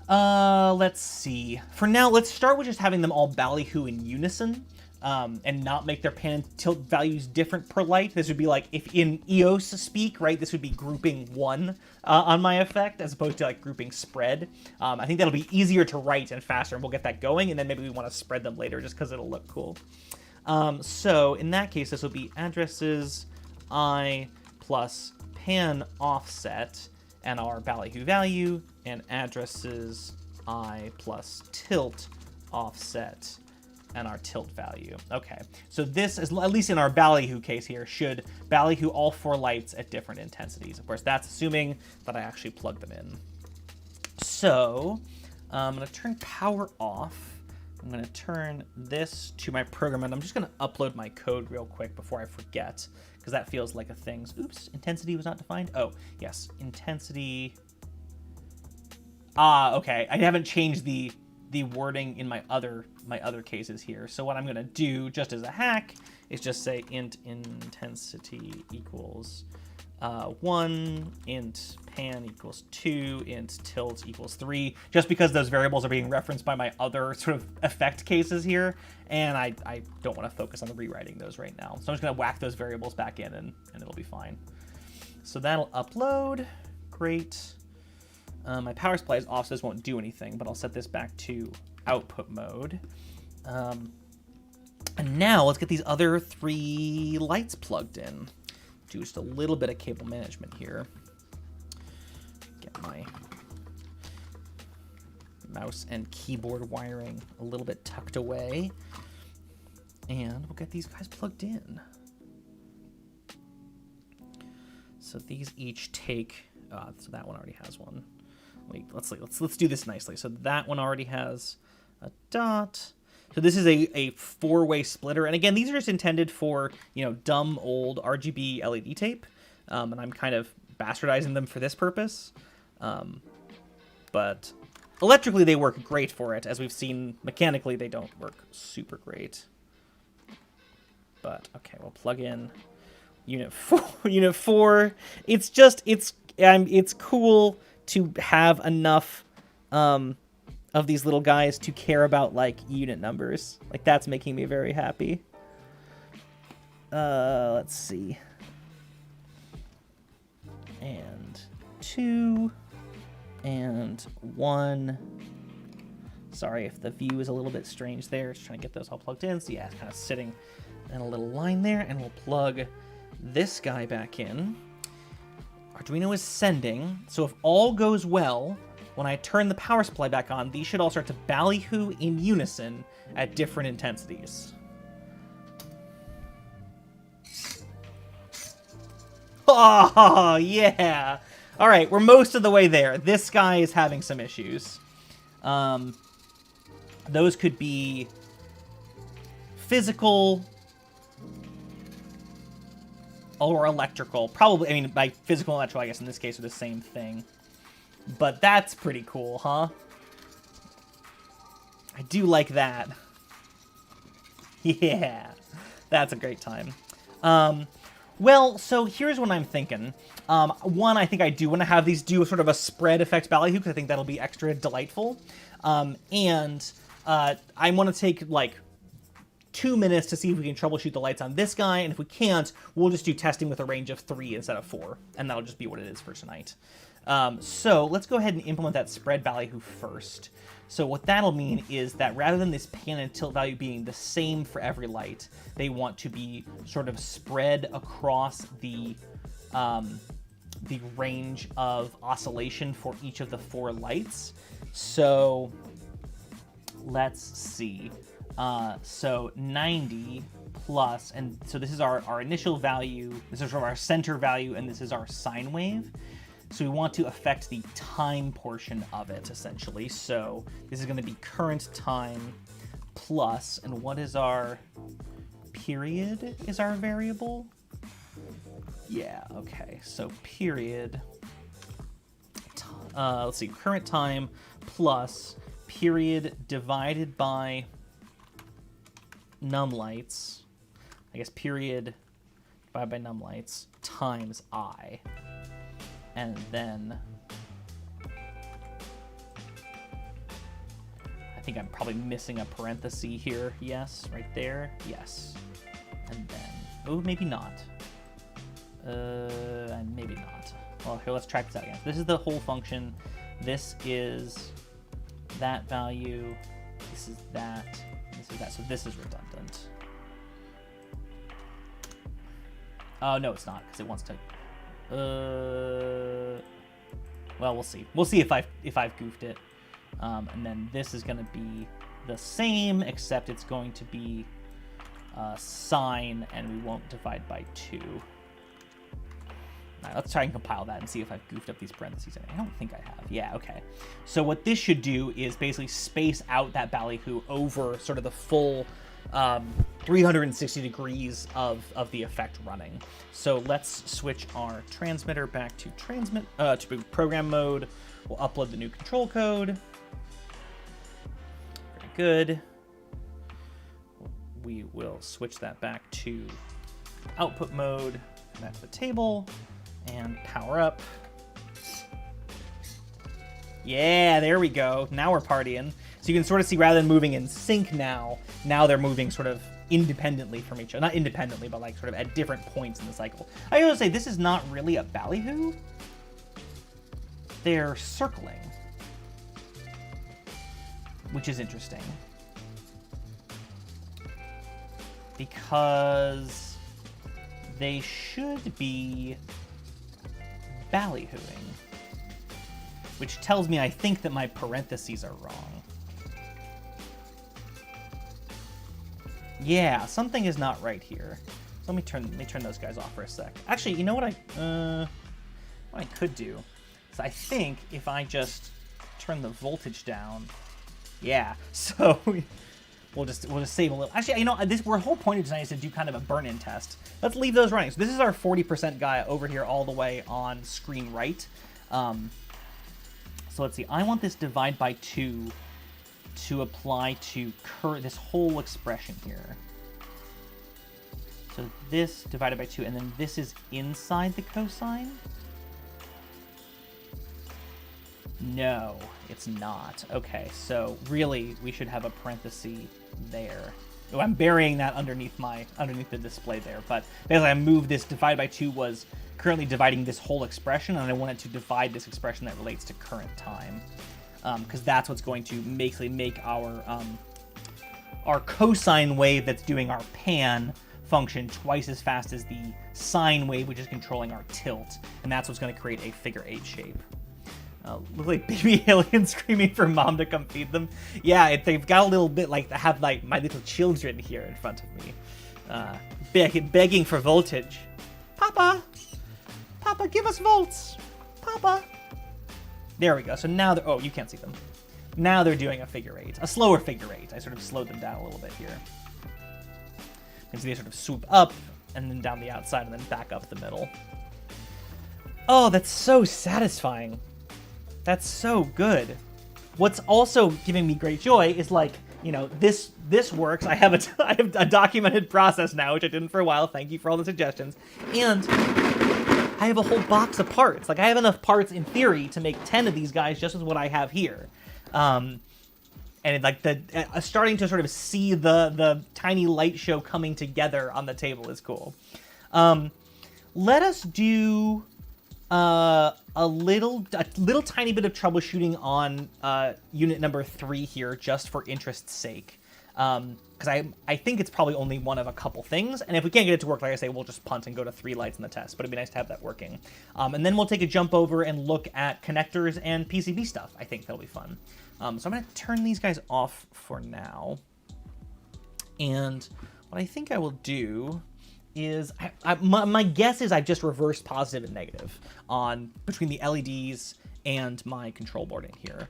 let's see. For now, let's start with just having them all ballyhoo in unison. And not make their pan and tilt values different per light. This would be like, if in EOS speak, right, this would be grouping 1 on my effect, as opposed to like grouping spread. I think that'll be easier to write and faster, and we'll get that going, and then maybe we want to spread them later just because it'll look cool. So in that case, this will be addresses I plus pan offset, and our ballyhoo value, and addresses I plus tilt offset, and our tilt value. Okay, so this is, at least in our ballyhoo case here, should ballyhoo all 4 lights at different intensities. Of course, that's assuming that I actually plug them in. So I'm going to turn power off. I'm going to turn this to my program, and I'm just going to upload my code real quick before I forget, because that feels like a thing. Oops, intensity was not defined. Oh, yes, intensity. Okay, I haven't changed the wording in my other cases here. So what I'm going to do, just as a hack, is just say int intensity equals 1, int pan equals 2, int tilt equals 3, just because those variables are being referenced by my other sort of effect cases here, and I don't want to focus on rewriting those right now. So I'm just going to whack those variables back in, and it'll be fine. So that'll upload. Great. My power supply is off, so this won't do anything, but I'll set this back to output mode. And now let's get these other 3 lights plugged in. Do just a little bit of cable management here. Get my mouse and keyboard wiring a little bit tucked away. And we'll get these guys plugged in. So these each take, so that one already has one. Wait, let's do this nicely. So that one already has a dot. So this is a 4-way splitter, and again, these are just intended for, dumb old RGB LED tape, and I'm kind of bastardizing them for this purpose. But electrically, they work great for it. As we've seen, mechanically, they don't work super great. But okay, we'll plug in unit 4. Unit 4. It's cool to have enough of these little guys to care about, like, unit numbers. Like, that's making me very happy. Let's see. And 2, and 1. Sorry if the view is a little bit strange there. Just trying to get those all plugged in. So yeah, it's kind of sitting in a little line there, and we'll plug this guy back in. Arduino is sending, so if all goes well, when I turn the power supply back on, these should all start to ballyhoo in unison at different intensities. Oh, yeah! Alright, we're most of the way there. This guy is having some issues. Those could be physical or electrical. Probably, I mean, by physical and electrical, I guess in this case are the same thing. But that's pretty cool, huh? I do like that. Yeah, that's a great time. Well, so here's what I'm thinking. One, I think I do want to have these do sort of a spread effect ballyhoo, because I think that'll be extra delightful. And I want to take, like, 2 minutes to see if we can troubleshoot the lights on this guy, and if we can't, we'll just do testing with a range of 3 instead of 4, and that'll just be what it is for tonight. So let's go ahead and implement that spread ballyhoo first. So what that'll mean is that rather than this pan and tilt value being the same for every light, they want to be sort of spread across the range of oscillation for each of the 4 lights. So let's see. So 90 plus, and so this is our initial value, this is sort of our center value, and this is our sine wave. So we want to affect the time portion of it, essentially. So this is going to be current time plus, and what is our period is our variable? Yeah, okay. So period, let's see, current time plus period divided by num lights. I guess period divided by num lights times I. And then I think I'm probably missing a parenthesis here. Yes, right there. Yes. And then, oh, maybe not. Maybe not. Well, here, let's track this out again. This is the whole function. This is that value. This is that. This is that. So this is redundant. Oh, no, it's not, because it wants to. Well, we'll see. We'll see if I've goofed it. And then this is going to be the same, except it's going to be sine, and we won't divide by 2. All right, let's try and compile that and see if I've goofed up these parentheses. I don't think I have. Yeah, okay. So what this should do is basically space out that ballyhoo over sort of the full 360 degrees of the effect running. So let's switch our transmitter back to to program mode. We'll upload the new control code. Very good. We will switch that back to output mode, back to the table, and power up. Yeah, there we go. Now we're partying. So you can sort of see, rather than moving in sync now they're moving sort of independently from each other. Not independently, but like sort of at different points in the cycle. I gotta say, this is not really a ballyhoo. They're circling, which is interesting. Because they should be ballyhooing. Which tells me I think that my parentheses are wrong. Yeah, something is not right here. So let me turn those guys off for a sec. Actually, you know what I could do? So I think if I just turn the voltage down, yeah. So we'll just save a little. Actually, you know, our whole point of design is to do kind of a burn-in test. Let's leave those running. So this is our 40% guy over here, all the way on screen right. So let's see. I want this divide by 2 to apply to this whole expression here. So this divided by 2, and then this is inside the cosine? No, it's not. Okay, so really we should have a parenthesis there. Oh, I'm burying that underneath the display there, but basically I moved this divide by 2 was currently dividing this whole expression, and I wanted to divide this expression that relates to current time. because that's what's going to basically make our cosine wave that's doing our pan function twice as fast as the sine wave, which is controlling our tilt, and that's what's going to create a figure 8 shape. Look like baby aliens screaming for mom to come feed them. Yeah, they've got a little bit like I have like my little children here in front of me, begging for voltage. Papa, give us volts, Papa. There we go. So now they're, oh, you can't see them. Now they're doing a figure 8, a slower figure 8. I sort of slowed them down a little bit here. And so they sort of swoop up and then down the outside and then back up the middle. Oh, that's so satisfying. That's so good. What's also giving me great joy is like, you know, this works. I have a documented process now, which I didn't for a while. Thank you for all the suggestions. And I have a whole box of parts. Like I have enough parts in theory to make 10 of these guys just as what I have here. And like starting to sort of see the tiny light show coming together on the table is cool. Let us do a little tiny bit of troubleshooting on unit number 3 here, just for interest's sake. Because I think it's probably only one of a couple things, and if we can't get it to work, like I say, we'll just punt and go to 3 lights in the test, but it'd be nice to have that working. And then we'll take a jump over and look at connectors and PCB stuff. I think that'll be fun. So I'm going to turn these guys off for now, and what I think I will do is, my guess is I've just reversed positive and negative on between the LEDs and my control board in here.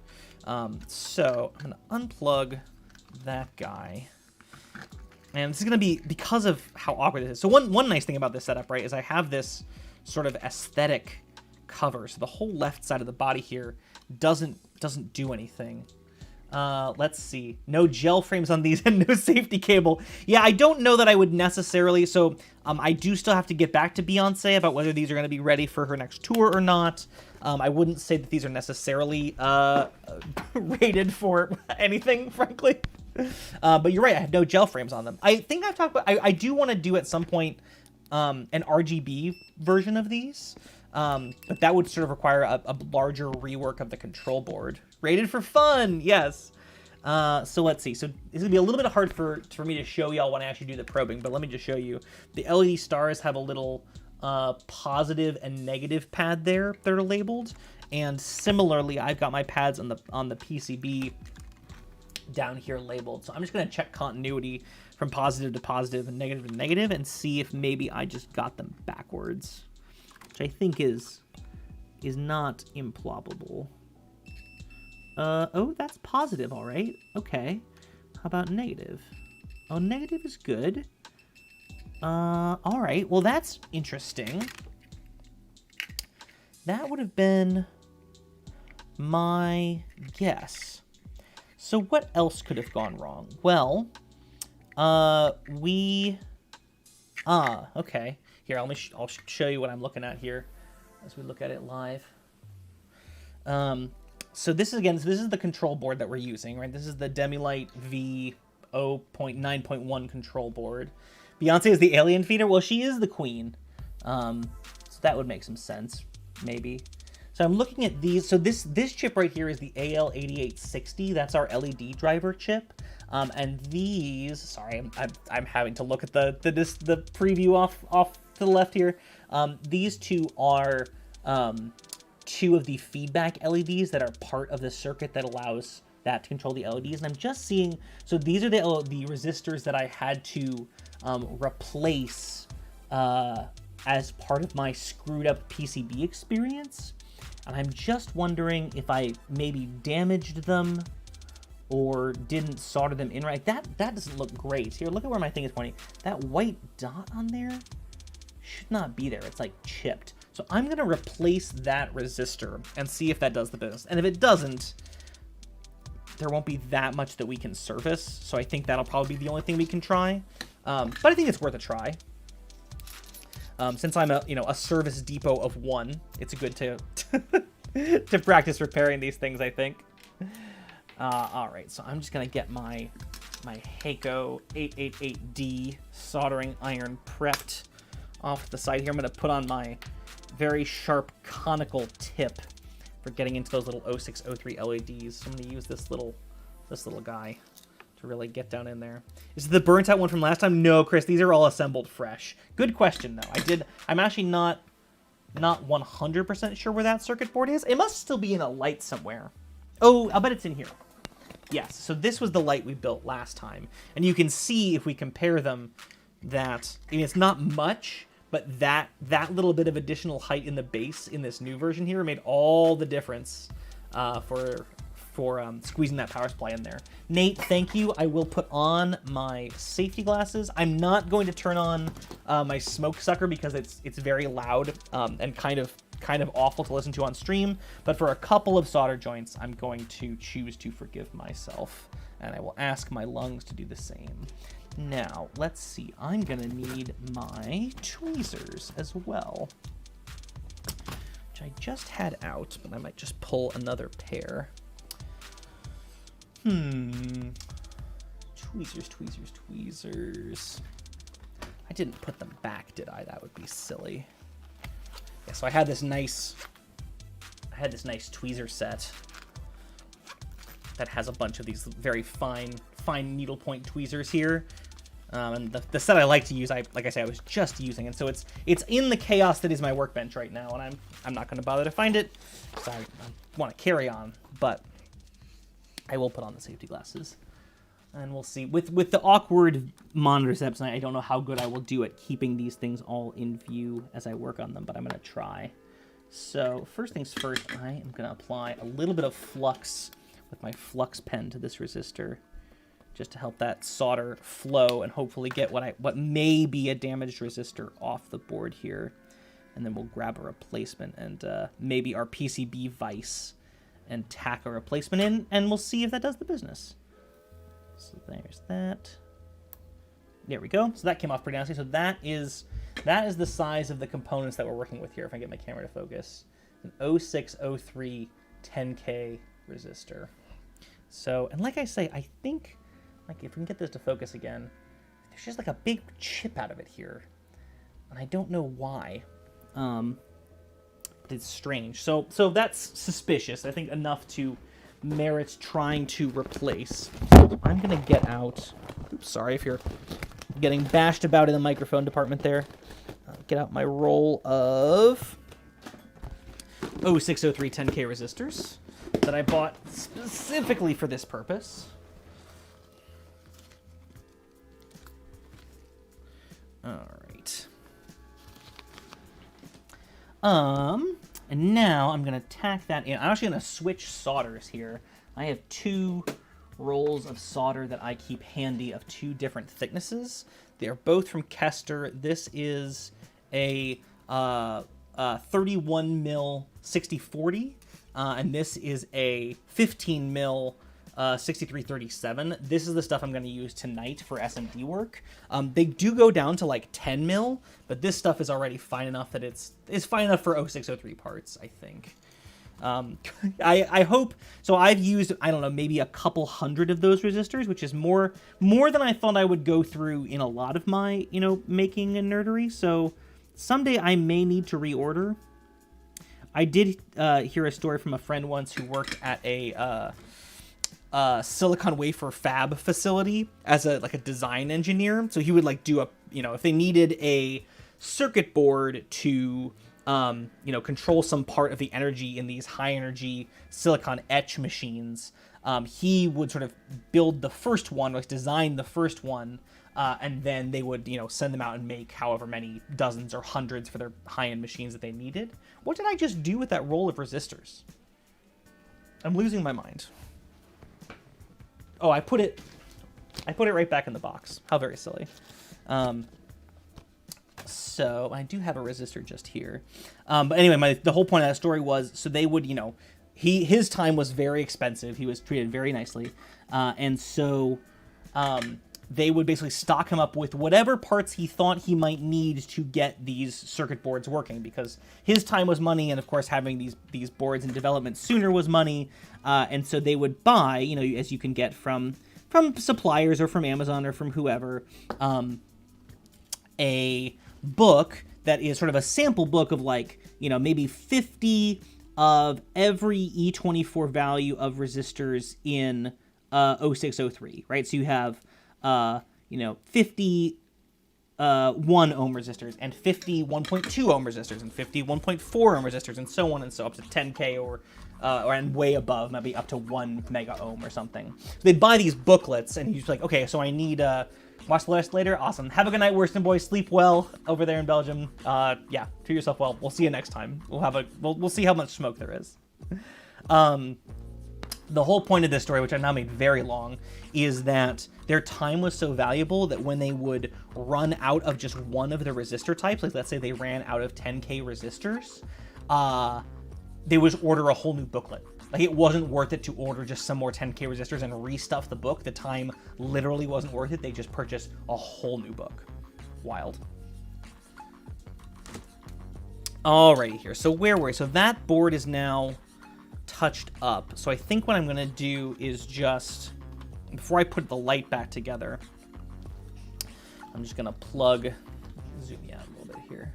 So I'm going to unplug that guy. And this is going to be because of how awkward this is. So one nice thing about this setup, right, is I have this sort of aesthetic cover. So the whole left side of the body here doesn't do anything. Let's see. No gel frames on these and no safety cable. Yeah, I don't know that I would necessarily. So I do still have to get back to Beyonce about whether these are going to be ready for her next tour or not. I wouldn't say that these are necessarily rated for anything, frankly. But you're right, I have no gel frames on them. I think I've talked about, I do want to do at some point an RGB version of these. But that would sort of require a larger rework of the control board. Rated for fun, yes. So let's see. So this is going to be a little bit hard for me to show y'all when I actually do the probing, but let me just show you. The LED stars have a little positive and negative pad there that are labeled. And similarly, I've got my pads on the PCB down here labeled. So I'm just going to check continuity from positive to positive and negative to negative and see if maybe I just got them backwards, which I think is not improbable. Oh, that's positive, all right. Okay. How about negative? Oh, negative is good. All right. Well, that's interesting. That would have been my guess. So what else could have gone wrong? Well, okay. Here, I'll show you what I'm looking at here as we look at it live. So this is the control board that we're using, right? This is the Demilight V0.9.1 control board. Beyonce is the alien feeder. Well, she is the queen. So that would make some sense, maybe. So I'm looking at these. So this chip right here is the AL8860. That's our LED driver chip. And these, sorry, I'm having to look at the preview off to the left here. These two are two of the feedback LEDs that are part of the circuit that allows that to control the LEDs. And I'm just seeing, so these are the resistors that I had to replace as part of my screwed up PCB experience. And I'm just wondering if I maybe damaged them or didn't solder them in right. That doesn't look great. Here, look at where my thing is pointing. That white dot on there should not be there. It's like chipped. So I'm going to replace that resistor and see if that does the business. And if it doesn't, there won't be that much that we can service. So I think that'll probably be the only thing we can try. But I think it's worth a try. Since I'm a service depot of one, it's good to to practice repairing these things, I think. All right, so I'm just gonna get my Heiko 888D soldering iron prepped off the side here. I'm gonna put on my very sharp conical tip for getting into those little 0603 LEDs. So I'm going to use this little guy to really get down in there. Is it the burnt out one from last time? No, Chris, these are all assembled fresh. Good question, though. I'm actually not 100% sure where that circuit board is. It must still be in a light somewhere. Oh, I'll bet it's in here. Yes, so this was the light we built last time. And you can see, if we compare them, that, I mean, it's not much, but that little bit of additional height in the base in this new version here made all the difference for squeezing that power supply in there. Nate, thank you. I will put on my safety glasses. I'm not going to turn on my smoke sucker because it's very loud and kind of awful to listen to on stream. But for a couple of solder joints, I'm going to choose to forgive myself, and I will ask my lungs to do the same. Now, let's see. I'm gonna need my tweezers as well, which I just had out, but I might just pull another pair. Tweezers. I didn't put them back, did I? That would be silly. Yeah, so I had this nice tweezer set that has a bunch of these very fine needlepoint tweezers here. And the set I like to use, like I say, I was just using, and so it's in the chaos that is my workbench right now, and I'm not going to bother to find it, because I want to carry on, but I will put on the safety glasses, and we'll see. With the awkward monitor setups, I don't know how good I will do at keeping these things all in view as I work on them, but I'm going to try. So first things first, I am going to apply a little bit of flux with my flux pen to this resistor, just to help that solder flow and hopefully get what may be a damaged resistor off the board here. And then we'll grab a replacement and maybe our PCB vise and tack a replacement in, and we'll see if that does the business. So there's that. There we go. So that came off pretty nicely. So that is the size of the components that we're working with here, if I get my camera to focus. An 0603 10K resistor. So, and like I say, I think, like, if we can get this to focus again, there's just like a big chip out of it here, and I don't know why. But it's strange. So that's suspicious. I think enough to merit trying to replace. I'm gonna get out. Oops, sorry if you're getting bashed about in the microphone department there. Get out my roll of 0603 10K resistors that I bought specifically for this purpose. All right. And now I'm going to tack that in. I'm actually going to switch solders here. I have two rolls of solder that I keep handy of two different thicknesses. They're both from Kester. This is a 31 mil 6040, and this is a 15 mil 6337. This is the stuff I'm going to use tonight for SMD work. They do go down to like 10 mil, but this stuff is already fine enough that it's fine enough for 0603 parts, I think. I hope so. I've used, I don't know, maybe a couple hundred of those resistors, which is more than I thought I would go through in a lot of my, making and nerdery. So someday I may need to reorder. I did hear a story from a friend once who worked at a silicon wafer fab facility as a design engineer. So he would do if they needed a circuit board to control some part of the energy in these high energy silicon etch machines, he would sort of build the first one, design the first one, and then they would send them out and make however many dozens or hundreds for their high-end machines that they needed. What did I just do with that roll of resistors? I'm losing my mind. Oh, I put it right back in the box. How very silly. So I do have a resistor just here. But anyway, the whole point of that story was, so they would, his time was very expensive. He was treated very nicely. And so they would basically stock him up with whatever parts he thought he might need to get these circuit boards working, because his time was money, and of course having these boards in development sooner was money. And so they would buy, as you can get from suppliers or from Amazon or from whoever, a book that is sort of a sample book of maybe 50 of every E24 value of resistors in 0603, right? So you have, 50 1 ohm resistors and 50 1.2 ohm resistors and 50 1.4 ohm resistors and so on and so up to 10K or and way above, maybe up to 1 mega ohm or something. So they'd buy these booklets and he's like, okay, so I need watch the list later. Awesome. Have a good night, Worston boys. Sleep well over there in Belgium. Yeah, treat yourself well. We'll see you next time. We'll see how much smoke there is. The whole point of this story, which I've now made very long, is that their time was so valuable that when they would run out of just one of the resistor types, like let's say they ran out of 10K resistors, they would order a whole new booklet. Like, it wasn't worth it to order just some more 10K resistors and restuff the book. The time literally wasn't worth it. They just purchased a whole new book. Wild. Alrighty here. So where were we? So that board is now touched up. So I think what I'm going to do is just, before I put the light back together, I'm just going to plug, zoom you out a little bit here.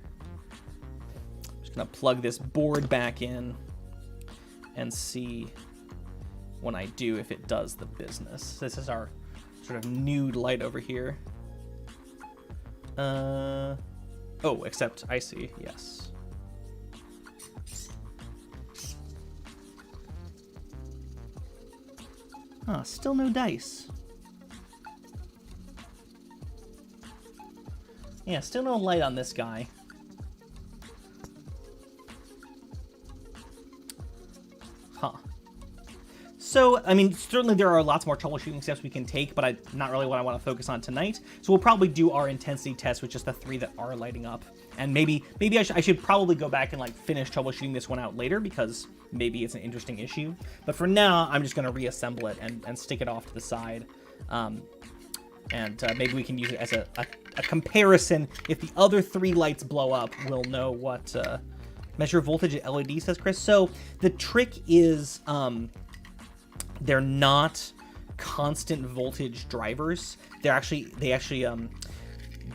I'm just going to plug this board back in and see when I do if it does the business. This is our sort of nude light over here. Oh, except I see, yes. Huh, still no dice. Yeah, still no light on this guy. Huh. So, I mean, certainly there are lots more troubleshooting steps we can take, but not really what I want to focus on tonight. So we'll probably do our intensity test with just the 3 that are lighting up. And maybe I should probably go back and, like, finish troubleshooting this one out later, because maybe it's an interesting issue. But for now, I'm just going to reassemble it and stick it off to the side. Maybe we can use it as a comparison. If the other 3 lights blow up, we'll know what... measure voltage at LED, says Chris. So the trick is they're not constant voltage drivers. They actually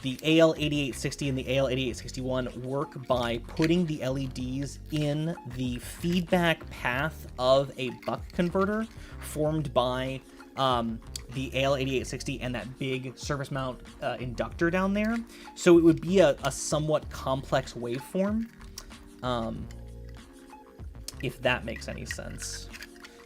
the AL8860 and the AL8861 work by putting the LEDs in the feedback path of a buck converter formed by the AL8860 and that big surface mount inductor down there. So it would be a somewhat complex waveform. If that makes any sense.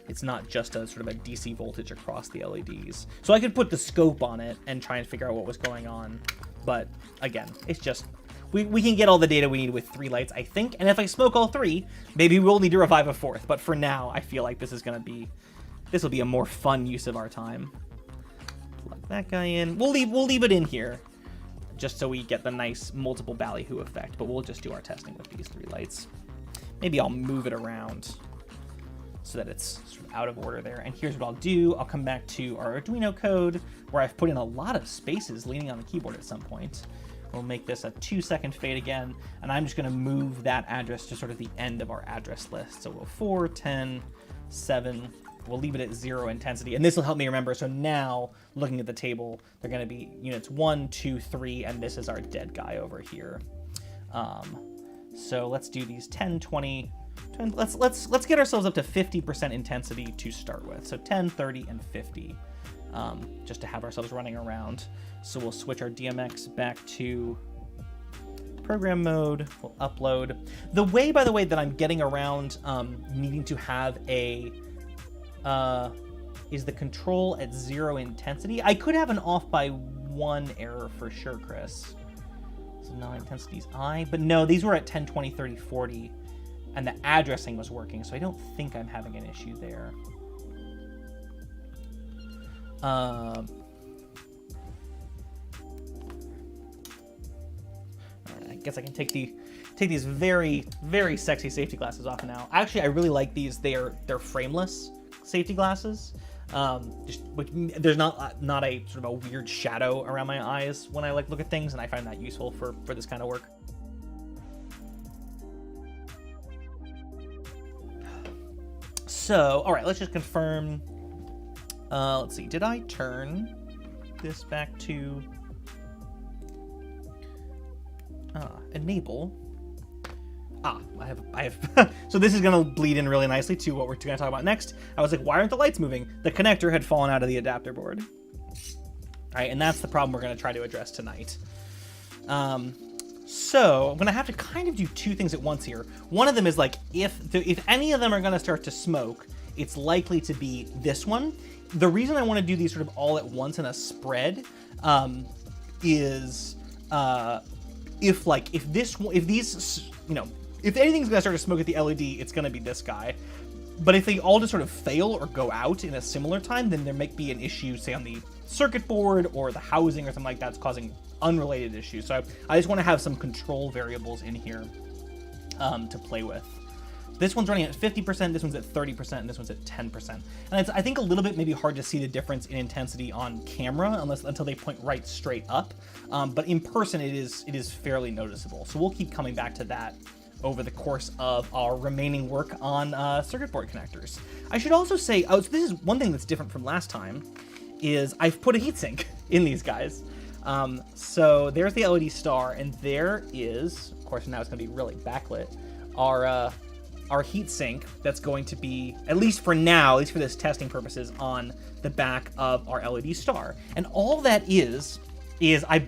It's not just a sort of a DC voltage across the LEDs. So I could put the scope on it and try and figure out what was going on. But again, it's just, we can get all the data we need with 3 lights, I think. And if I smoke all 3, maybe we'll need to revive a 4th. But for now, I feel like this will be a more fun use of our time. Plug that guy in. We'll leave it in here, just so we get the nice multiple ballyhoo effect, but we'll just do our testing with these 3 lights. Maybe I'll move it around so that it's sort of out of order there. And here's what I'll do. I'll come back to our Arduino code, where I've put in a lot of spaces leaning on the keyboard at some point. We'll make this a 2-second fade again, and I'm just gonna move that address to sort of the end of our address list. So we'll 4, 10, 7, we'll leave it at 0 intensity, and this will help me remember. So now, looking at the table, they're going to be units 1, 2, 3, and this is our dead guy over here. So let's do these 10, 20. Let's get ourselves up to 50% intensity to start with. So 10, 30, and 50, just to have ourselves running around. So we'll switch our DMX back to program mode. We'll upload. The way, by the way, that I'm getting around needing to have a is the control at 0 intensity. I could have an off by 1 error for sure, Chris. So 9 intensities I, but no, these were at 10, 20, 30, 40, and the addressing was working, so I don't think I'm having an issue there. All right, I guess I can take these very, very sexy safety glasses off now. Actually, I really like these. They're frameless safety glasses. There's not a sort of a weird shadow around my eyes when I look at things, and I find that useful for this kind of work. So, all right, let's just confirm. Let's see, did I turn this back to enable? I have, so this is going to bleed in really nicely to what we're going to talk about next. I was like, why aren't the lights moving? The connector had fallen out of the adapter board. All right, and that's the problem we're going to try to address tonight. So I'm going to have to kind of do two things at once here. One of them is like, if any of them are going to start to smoke, it's likely to be this one. The reason I want to do these sort of all at once in a spread is if anything's gonna start to smoke at the LED, it's gonna be this guy. But if they all just sort of fail or go out in a similar time, then there might be an issue, say on the circuit board or the housing or something like that's causing unrelated issues. So I just want to have some control variables in here to play with. This one's running at 50%, this one's at 30%, and this one's at 10%. And it's, I think, a little bit maybe hard to see the difference in intensity on camera until they point right straight up. But in person, it is fairly noticeable. So we'll keep coming back to that over the course of our remaining work on circuit board connectors. I should also say, so this is one thing that's different from last time, is I've put a heatsink in these guys. So there's the LED star, and there is, of course now it's going to be really backlit, our heatsink that's going to be, at least for now, at least for this testing purposes, on the back of our LED star. And all that is I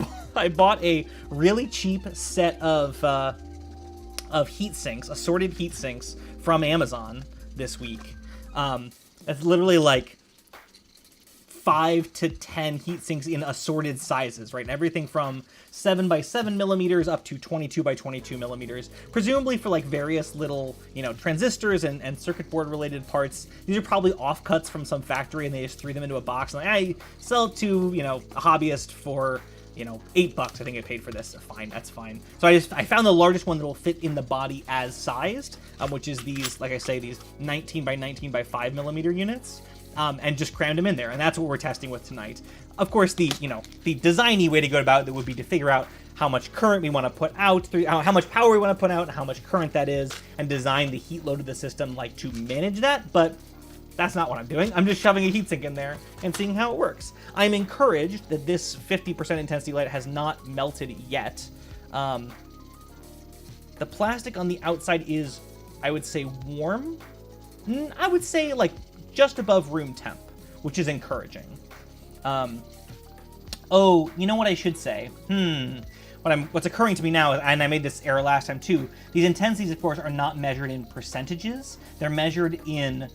bought a really cheap set of heat sinks, assorted heat sinks from Amazon this week. That's literally like 5 to 10 heat sinks in assorted sizes, right? And everything from 7 by 7 millimeters up to 22 by 22 millimeters, presumably for like various little, transistors and circuit board related parts. These are probably offcuts from some factory and they just threw them into a box and I sell it to, a hobbyist for, $8. I think I paid for this. Fine, that's fine. So I found the largest one that will fit in the body as sized, which is these, like I say, these 19 by 19 by 5 millimeter units. And just crammed them in there, and that's what we're testing with tonight. Of course, the designy way to go about it would be to figure out how much current we want to put out, how much power we want to put out, and how much current that is, and design the heat load of the system to manage that. But that's not what I'm doing. I'm just shoving a heatsink in there and seeing how it works. I'm encouraged that this 50% intensity light has not melted yet. The plastic on the outside is, I would say, warm. I would say just above room temp, which is encouraging. Oh, you know what I should say? What's occurring to me now, and I made this error last time too, these intensities, of course, are not measured in percentages. They're measured in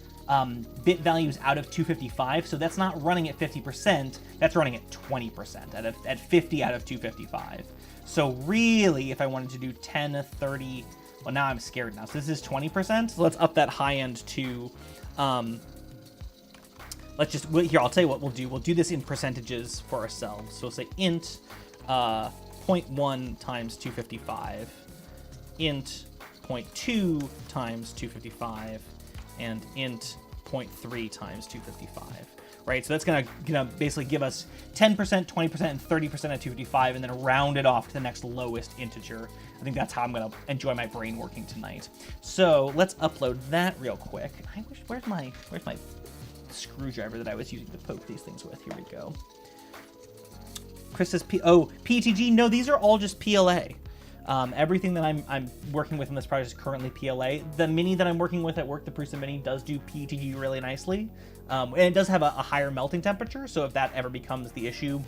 bit values out of 255, so that's not running at 50%, that's running at 20%, at 50 out of 255. So really, if I wanted to do 10, 30, well, now I'm scared now. So this is 20%, so let's up that high end to, here, I'll tell you what we'll do. We'll do this in percentages for ourselves. So we'll say int 0.1 times 255, int 0.2 times 255, and int 0.3 times 255, right? So that's gonna basically give us 10%, 20%, and 30% at 255, and then round it off to the next lowest integer. I think that's how I'm gonna enjoy my brain working tonight. So let's upload that real quick. Where's my screwdriver that I was using to poke these things with? Here we go. Chris says, PTG. No, these are all just PLA. Everything that I'm working with in this project is currently PLA. The Mini that I'm working with at work, the Prusa Mini, does do PETG really nicely. And it does have a higher melting temperature, so if that ever becomes the issue,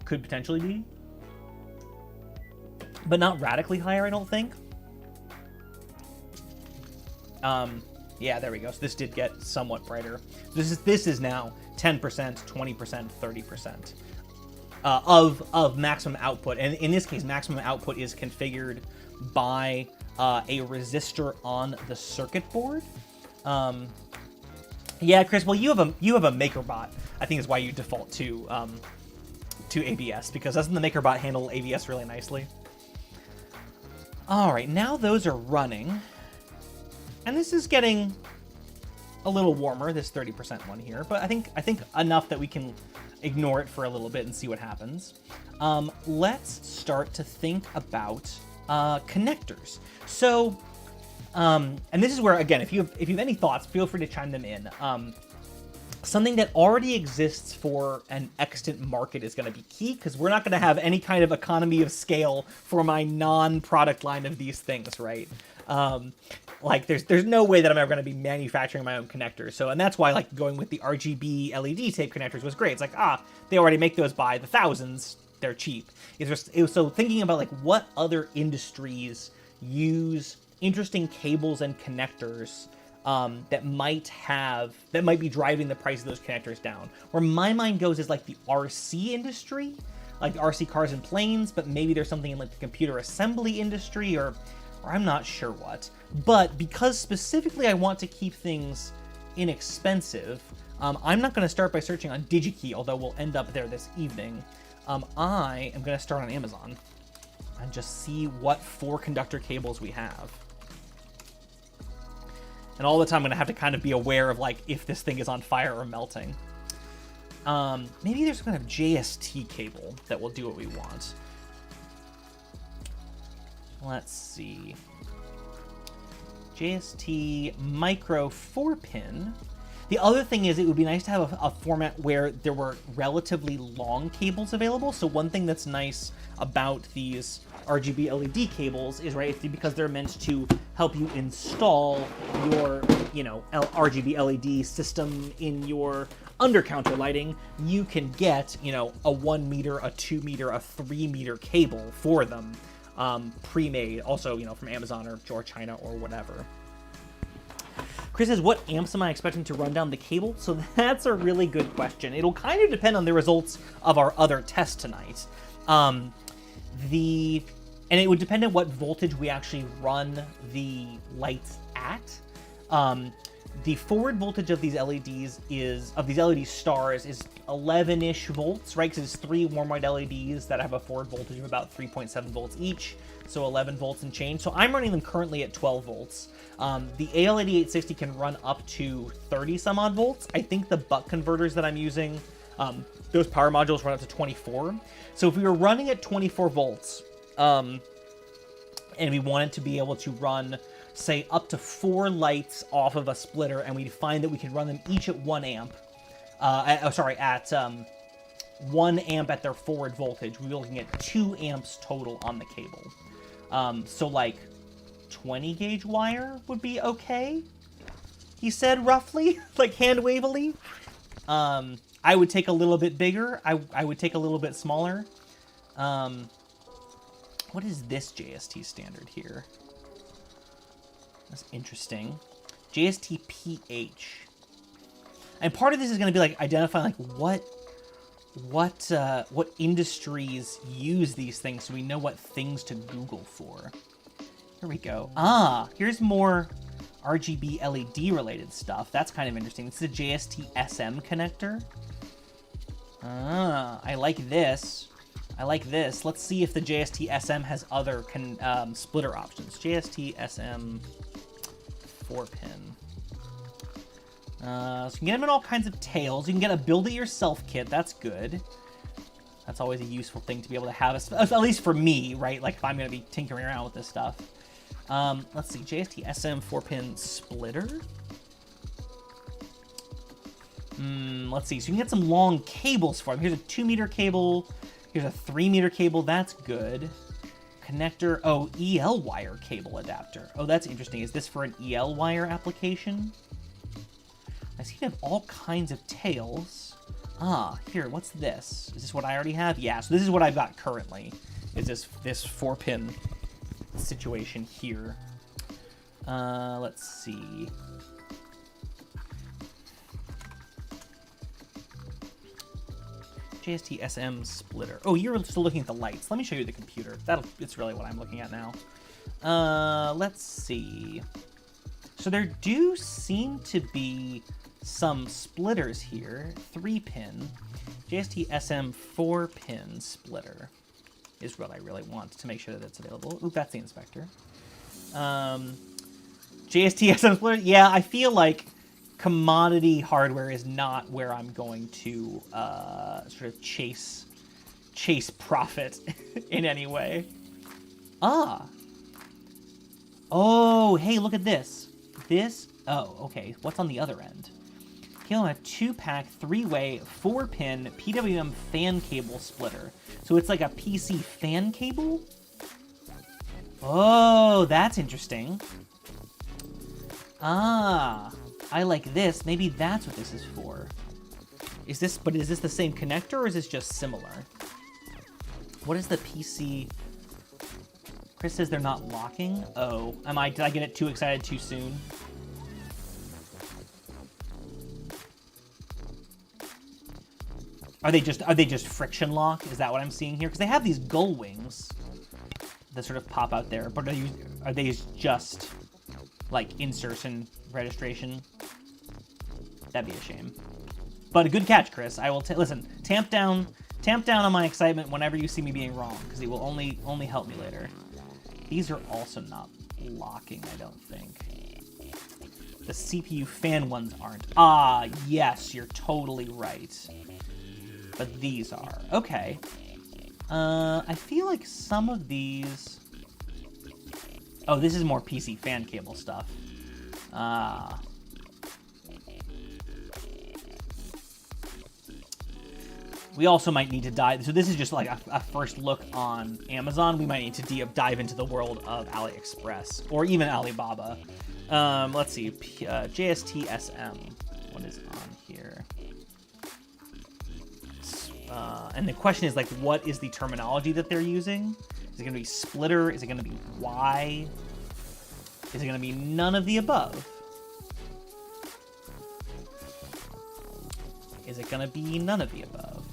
could potentially be. But not radically higher, I don't think. Yeah, there we go. So this did get somewhat brighter. This is now 10%, 20%, 30%. Of maximum output, and in this case, maximum output is configured by a resistor on the circuit board. Yeah, Chris. Well, you have a MakerBot. I think is why you default to ABS, because doesn't the MakerBot handle ABS really nicely? All right, now those are running, and this is getting a little warmer. This 30% one here, but I think enough that we can ignore it for a little bit and see what happens. Let's start to think about connectors. So, and this is where, again, if you have any thoughts, feel free to chime them in. Something that already exists for an extant market is going to be key, because we're not going to have any kind of economy of scale for my non-product line of these things, right? Like there's no way that I'm ever going to be manufacturing my own connectors. So, and that's why like going with the RGB LED tape connectors was great. It's like, they already make those by the thousands. They're cheap. So thinking about like what other industries use interesting cables and connectors that might be driving the price of those connectors down. Where my mind goes is like the RC industry, like the RC cars and planes, but maybe there's something in like the computer assembly industry or I'm not sure what. But because specifically I want to keep things inexpensive, I'm not going to start by searching on DigiKey, although we'll end up there this evening. I am going to start on Amazon and just see what 4 conductor cables we have. And all the time I'm going to have to kind of be aware of like if this thing is on fire or melting. Maybe there's kind of JST cable that will do what we want. Let's see. JST micro 4-pin. The other thing is it would be nice to have a format where there were relatively long cables available. So one thing that's nice about these RGB LED cables is, right, because they're meant to help you install your, RGB LED system in your under-counter lighting, you can get, a 1 meter, a 2 meter, a 3 meter cable for them, pre-made, also, from Amazon or China or whatever. Chris says, what amps am I expecting to run down the cable? So that's a really good question. It'll kind of depend on the results of our other test tonight. And it would depend on what voltage we actually run the lights at. The forward voltage of these LEDs of these LED stars is 11-ish volts, right? Because it's 3 warm white LEDs that have a forward voltage of about 3.7 volts each, so 11 volts and change. So I'm running them currently at 12 volts. The ALED 860 can run up to 30 some odd volts. I think the buck converters that I'm using, those power modules run up to 24. So if we were running at 24 volts, and we wanted to be able to run, say, up to 4 lights off of a splitter, and we find that we can run them each at 1 amp, at 1 amp at their forward voltage, we'd be looking at 2 amps total on the cable. So like 20 gauge wire would be okay, he said, roughly, like hand-wavily. I would take a little bit bigger. I would take a little bit smaller. What is this JST standard here? That's interesting. JST PH. And part of this is going to be like identifying like what industries use these things so we know what things to Google for. Here we go. Here's more RGB LED related stuff. That's kind of interesting. This is a JST SM connector. I like this. Let's see if the JST SM has other splitter options. JST SM 4-pin. So you can get them in all kinds of tails. You can get a build-it-yourself kit. That's good. That's always a useful thing to be able to have, at least for me, right? Like if I'm going to be tinkering around with this stuff. Let's see. JST SM 4-pin splitter. Let's see. So you can get some long cables for them. Here's a 2-meter cable. Here's a 3-meter cable. That's good. Connector. Oh, EL wire cable adapter. Oh, that's interesting. Is this for an EL wire application? I see you have all kinds of tails. Here, what's this? Is this what I already have? Yeah, so this is what I've got currently. Is this 4-pin situation here. Let's see. JST SM splitter. Oh, you're still looking at the lights. Let me show you the computer. It's really what I'm looking at now. Let's see. So there do seem to be some splitters here. 3-pin. JST SM 4-pin splitter is what I really want to make sure that it's available. Oop, that's the inspector. JST SM splitter. Yeah, I feel like commodity hardware is not where I'm going to sort of chase profit in any way. Oh, hey, look at this. Oh, okay. What's on the other end? Here on a 2-pack, 3-way, 4-pin PWM fan cable splitter. So it's like a PC fan cable? Oh, that's interesting. Ah, I like this. Maybe that's what this is for. Is this the same connector, or is this just similar? What is the PC? Chris says they're not locking. Oh, did I get it too excited too soon? Are they just friction lock? Is that what I'm seeing here? Because they have these gull wings that sort of pop out there, but are they just like insertion registration? That'd be a shame. But a good catch, Chris. I will listen. Tamp down on my excitement whenever you see me being wrong, because it will only help me later. These are also not locking, I don't think. The CPU fan ones aren't. Ah, yes, you're totally right. But these are. Okay. I feel like some of these... Oh, this is more PC fan cable stuff. We also might need to dive... So this is just like a first look on Amazon. We might need to dive into the world of AliExpress. Or even Alibaba. Let's see. JST SM. What is on here? And the question is, like, what is the terminology that they're using? Is it going to be splitter? Is it going to be Y? Is it going to be none of the above? Is it going to be none of the above?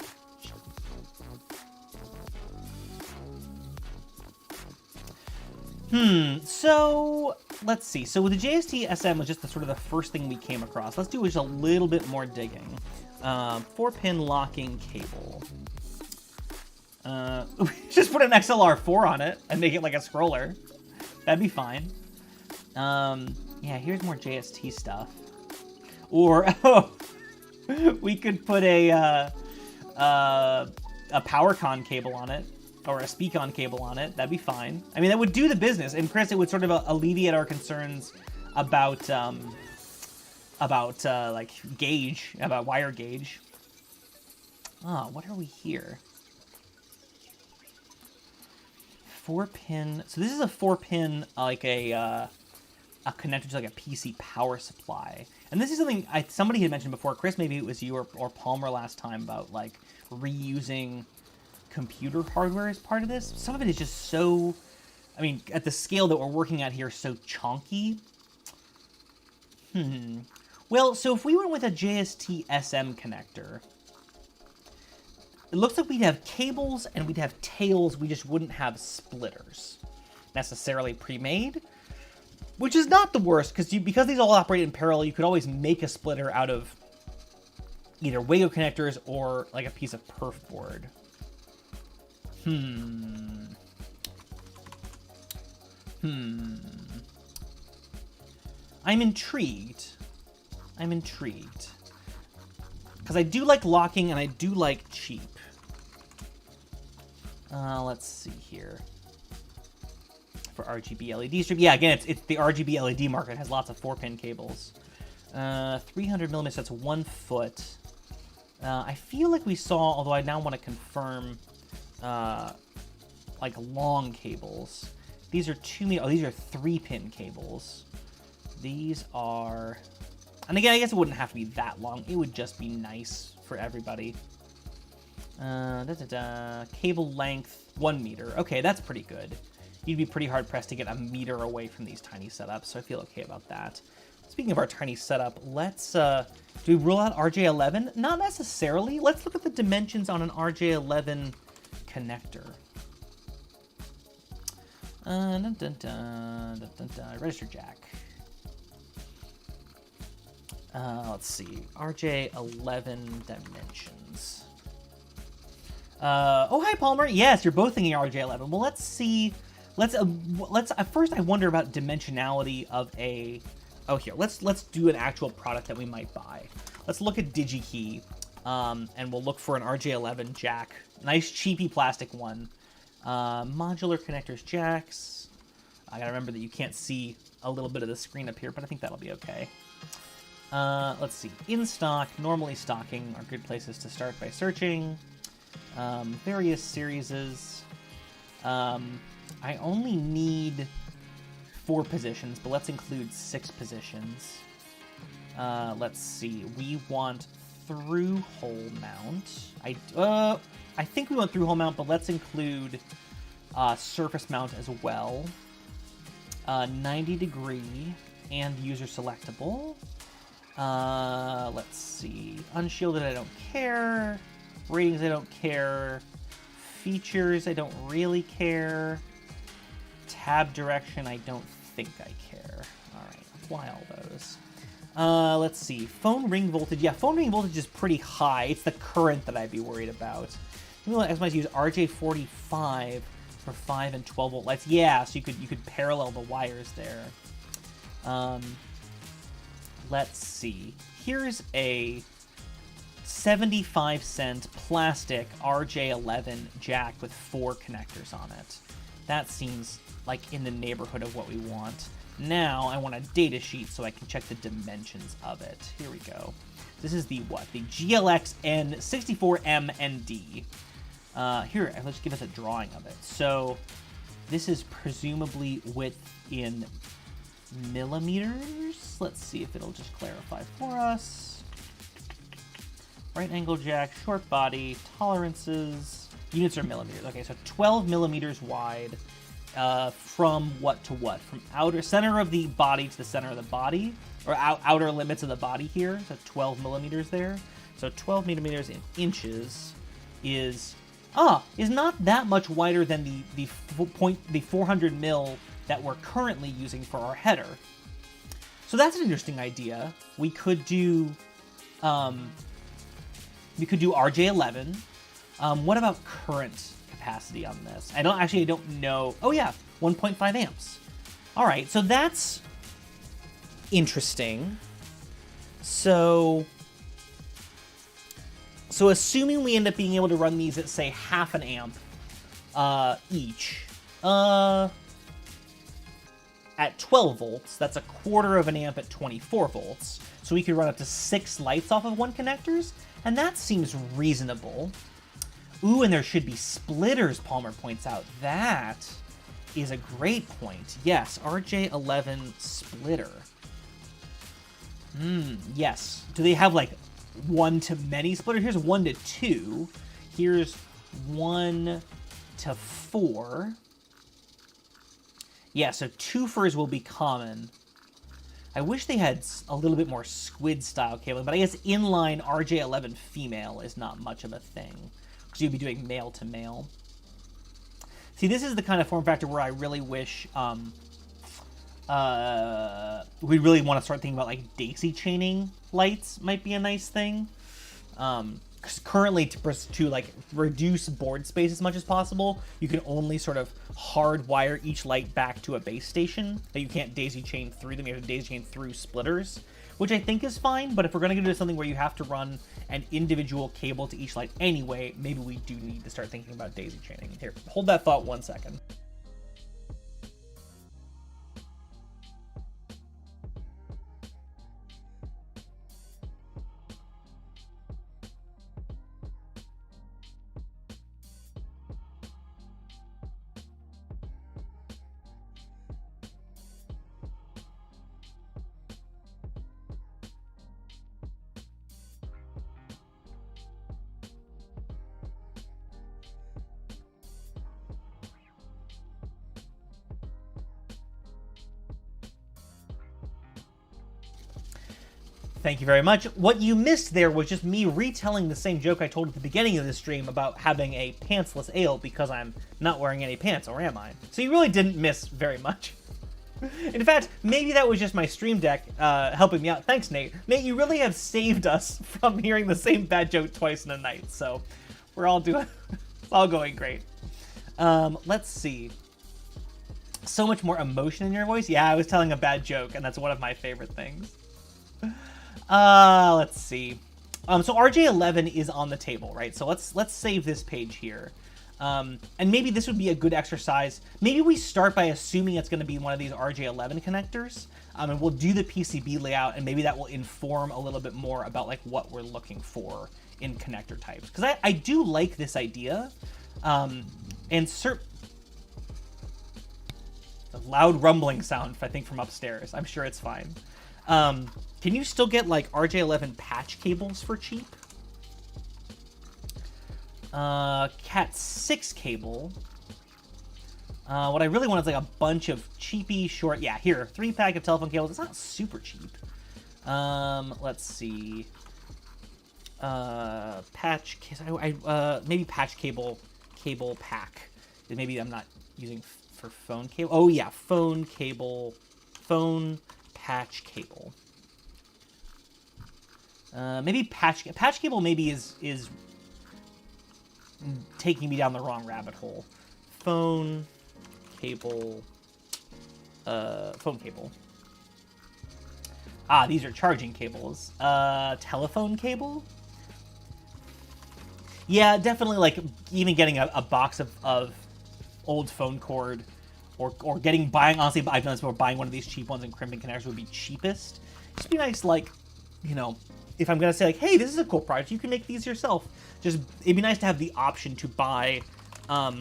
So let's see. So with the JST SM was just the first thing we came across. Let's do just a little bit more digging. 4-pin locking cable. Just put an XLR4 on it and make it like a scroller. That'd be fine. Yeah, here's more JST stuff. Or we could put a PowerCon cable on it, or a Speakon cable on it. That'd be fine. I mean, that would do the business. And Chris, it would sort of alleviate our concerns about like gauge, about wire gauge. Oh, what are we here? 4-pin. So this is a 4-pin, like a connector to like a PC power supply. And this is something somebody had mentioned before. Chris, maybe it was you or Palmer last time, about like reusing computer hardware as part of this. Some of it is just so, I mean, at the scale that we're working at here, so chonky. Well, so if we went with a JST SM connector, it looks like we'd have cables and we'd have tails. We just wouldn't have splitters necessarily pre-made, which is not the worst, because these all operate in parallel. You could always make a splitter out of either Wago connectors or like a piece of perf board. I'm intrigued. Because I do like locking and I do like cheap. Let's see here. For RGB LED strip. Yeah, again, it's the RGB LED market has lots of 4-pin cables. 300 millimeters, that's 1 foot. I feel like we saw, although I now want to confirm, like long cables. These are 2 meters. Oh, these are 3-pin cables. These are, and again, I guess it wouldn't have to be that long. It would just be nice for everybody. Cable length 1 meter. Okay, that's pretty good. You'd be pretty hard pressed to get a meter away from these tiny setups, so I feel okay about that. Speaking of our tiny setup, let's, do we rule out RJ11? Not necessarily. Let's look at the dimensions on an RJ11 connector. Register jack. Let's see. RJ11 dimensions. Oh, hi, Palmer. Yes, you're both thinking RJ11. Well, let's see. Let's at first I wonder about dimensionality of a, oh, here, let's do an actual product that we might buy. Let's look at DigiKey, and we'll look for an RJ11 jack. Nice cheapy plastic one. Modular connectors, jacks. I gotta remember that you can't see a little bit of the screen up here, but I think that'll be okay. Let's see. In stock, normally stocking are good places to start by searching. Various serieses. I only need 4 positions, but let's include 6 positions. Let's see. We want through hole mount. I think we want through hole mount, but let's include surface mount as well. 90 degree and user selectable. Let's see. Unshielded, I don't care. Ratings, I don't care. Features, I don't really care. Tab direction, I don't think I care. All right, apply all those. Let's see. Phone ring voltage. Yeah, phone ring voltage is pretty high. It's the current that I'd be worried about. I'm going to use RJ45 for 5 and 12 volt lights. Yeah, so you could parallel the wires there. Let's see. Here's a 75-cent plastic RJ11 jack with 4 connectors on it. That seems like in the neighborhood of what we want. Now I want a data sheet so I can check the dimensions of it. Here we go. This is the what? The GLX N64MND. Here, let's give us a drawing of it. So this is presumably width in millimeters. Let's see if it'll just clarify for us. Right angle jack, short body, tolerances. Units are millimeters. Okay, so 12 millimeters wide. From what to what? From outer center of the body to the center of the body, or outer limits of the body here. So 12 millimeters there. So 12 millimeters in inches is not that much wider than the 400 mil that we're currently using for our header. So that's an interesting idea. We could do RJ11. What about current capacity on this? I don't know. Oh yeah, 1.5 amps. All right, so that's interesting. So assuming we end up being able to run these at say half an amp each, at 12 volts, that's a quarter of an amp at 24 volts. So we could run up to 6 lights off of one connectors, and that seems reasonable. Ooh, and there should be splitters, Palmer points out. That is a great point. Yes, RJ11 splitter. Yes. Do they have, like, 1 to many splitters? Here's 1 to 2. Here's 1 to 4. Yeah, so twofers will be common. I wish they had a little bit more squid-style cabling, but I guess inline RJ11 female is not much of a thing, because you'd be doing male to male. See, this is the kind of form factor where I really wish we really want to start thinking about, like, daisy chaining lights might be a nice thing. Because currently, to like reduce board space as much as possible, you can only sort of hardwire each light back to a base station. That you can't daisy chain through them. You have to daisy chain through splitters, which I think is fine. But if we're going to get into something where you have to run an individual cable to each light anyway, maybe we do need to start thinking about daisy chaining. Here, hold that thought 1 second. Thank you very much. What you missed there was just me retelling the same joke I told at the beginning of the stream about having a pantsless ale because I'm not wearing any pants, or am I? So you really didn't miss very much. In fact, maybe that was just my stream deck helping me out. Thanks, Nate. Nate, you really have saved us from hearing the same bad joke twice in a night, so we're all doing... it's all going great. Let's see. So much more emotion in your voice? Yeah, I was telling a bad joke, and that's one of my favorite things. Let's see. So RJ11 is on the table, right? So let's save this page here. And maybe this would be a good exercise. Maybe we start by assuming it's going to be one of these RJ11 connectors, and we'll do the PCB layout, and maybe that will inform a little bit more about like what we're looking for in connector types. Because I do like this idea, and loud rumbling sound, I think, from upstairs. I'm sure it's fine. Can you still get, like, RJ11 patch cables for cheap? Cat 6 cable. What I really want is, like, a bunch of cheapy short... Yeah, here, 3-pack of telephone cables. It's not super cheap. Let's see. Patch... maybe patch cable pack. Maybe I'm not using for phone cable. Oh, yeah, phone cable... Phone patch cable. Maybe patch cable maybe is taking me down the wrong rabbit hole. Phone cable. Phone cable. Ah, these are charging cables. Telephone cable? Yeah, definitely, like, even getting a box of old phone cord or buying, honestly, I've done this before, buying one of these cheap ones in crimping connectors would be cheapest. Just be nice, like, you know, if I'm going to say, like, hey, this is a cool project, you can make these yourself. Just, it'd be nice to have the option to buy a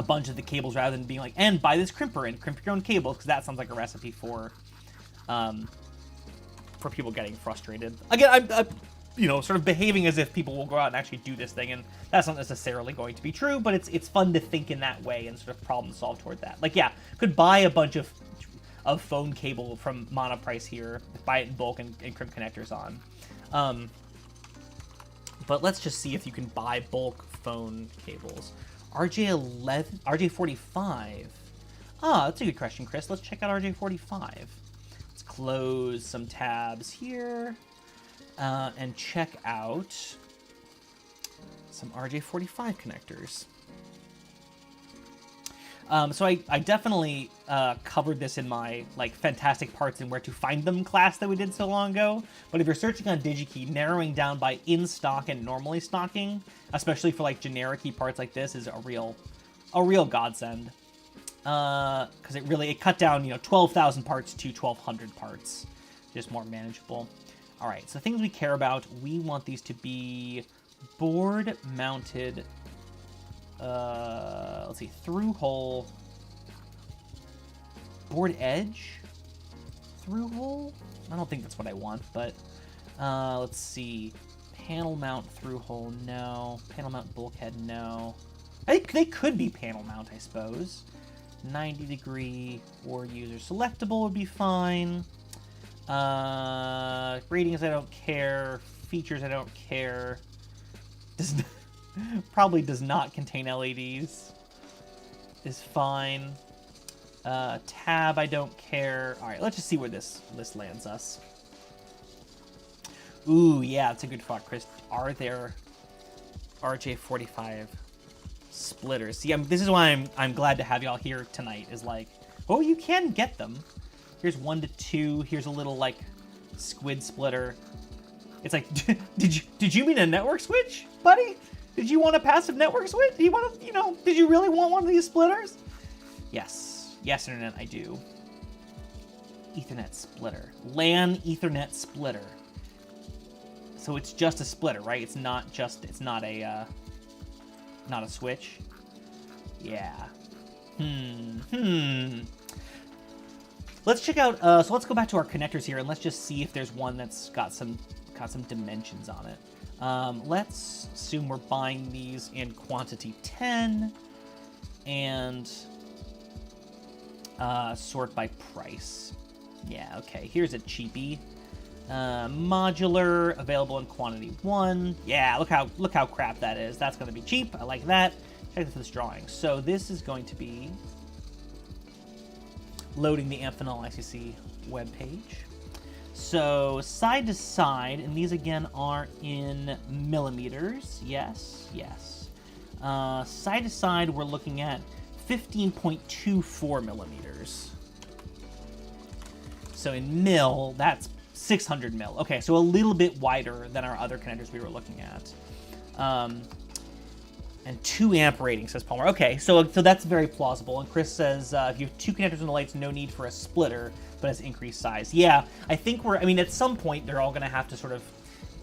bunch of the cables rather than being like, and buy this crimper and crimp your own cables, because that sounds like a recipe for people getting frustrated. Again, I'm you know, sort of behaving as if people will go out and actually do this thing, and that's not necessarily going to be true, but it's fun to think in that way and sort of problem solve toward that. Like, yeah, could buy a bunch of phone cable from Monoprice here, buy it in bulk and crimp connectors on. But let's just see if you can buy bulk phone cables. RJ11, RJ45. Ah, that's a good question, Chris. Let's check out RJ45. Let's close some tabs here. And check out some RJ45 connectors. So I definitely covered this in my, like, fantastic parts and where to find them class that we did so long ago. But if you're searching on DigiKey, narrowing down by in stock and normally stocking, especially for, like, generic-y parts like this, is a real godsend. Because it cut down, you know, 12,000 parts to 1,200 parts, just more manageable. All right, so things we care about, we want these to be board-mounted, let's see, through-hole, board edge, through-hole? I don't think that's what I want, but let's see, panel mount through-hole, no, panel mount bulkhead, no. They could be panel mount, I suppose. 90-degree or user selectable would be fine. Ratings, I don't care. Features, I don't care. Probably does not contain LEDs. Is fine. Tab, I don't care. All right, let's just see where this list lands us. Ooh, yeah, it's a good thought, Chris. Are there RJ45 splitters? See, this is why I'm glad to have y'all here tonight. Is like, oh, you can get them. Here's 1 to 2. Here's a little, like, squid splitter. It's like, did you mean a network switch, buddy? Did you want a passive network switch? Do you want to, you know, did you really want one of these splitters? Yes. Yes, Internet, I do. Ethernet splitter. LAN Ethernet splitter. So it's just a splitter, right? It's not a switch. Yeah. Let's check out, so let's go back to our connectors here, and let's just see if there's one that's got some dimensions on it. Let's assume we're buying these in quantity 10, and sort by price. Yeah, okay, here's a cheapie. Modular, available in quantity 1. Yeah, look how crap that is. That's going to be cheap. I like that. Check this drawing. So this is going to be loading the Amphenol ICC webpage. So side to side, and these again are in millimeters. Yes, yes. Side to side, we're looking at 15.24 millimeters. So in mil, that's 600 mil. Okay, so a little bit wider than our other connectors we were looking at. And 2 amp rating, says Palmer. Okay, so that's very plausible. And Chris says, if you have 2 connectors in the lights, no need for a splitter, but has increased size. Yeah, I think at some point, they're all going to have to sort of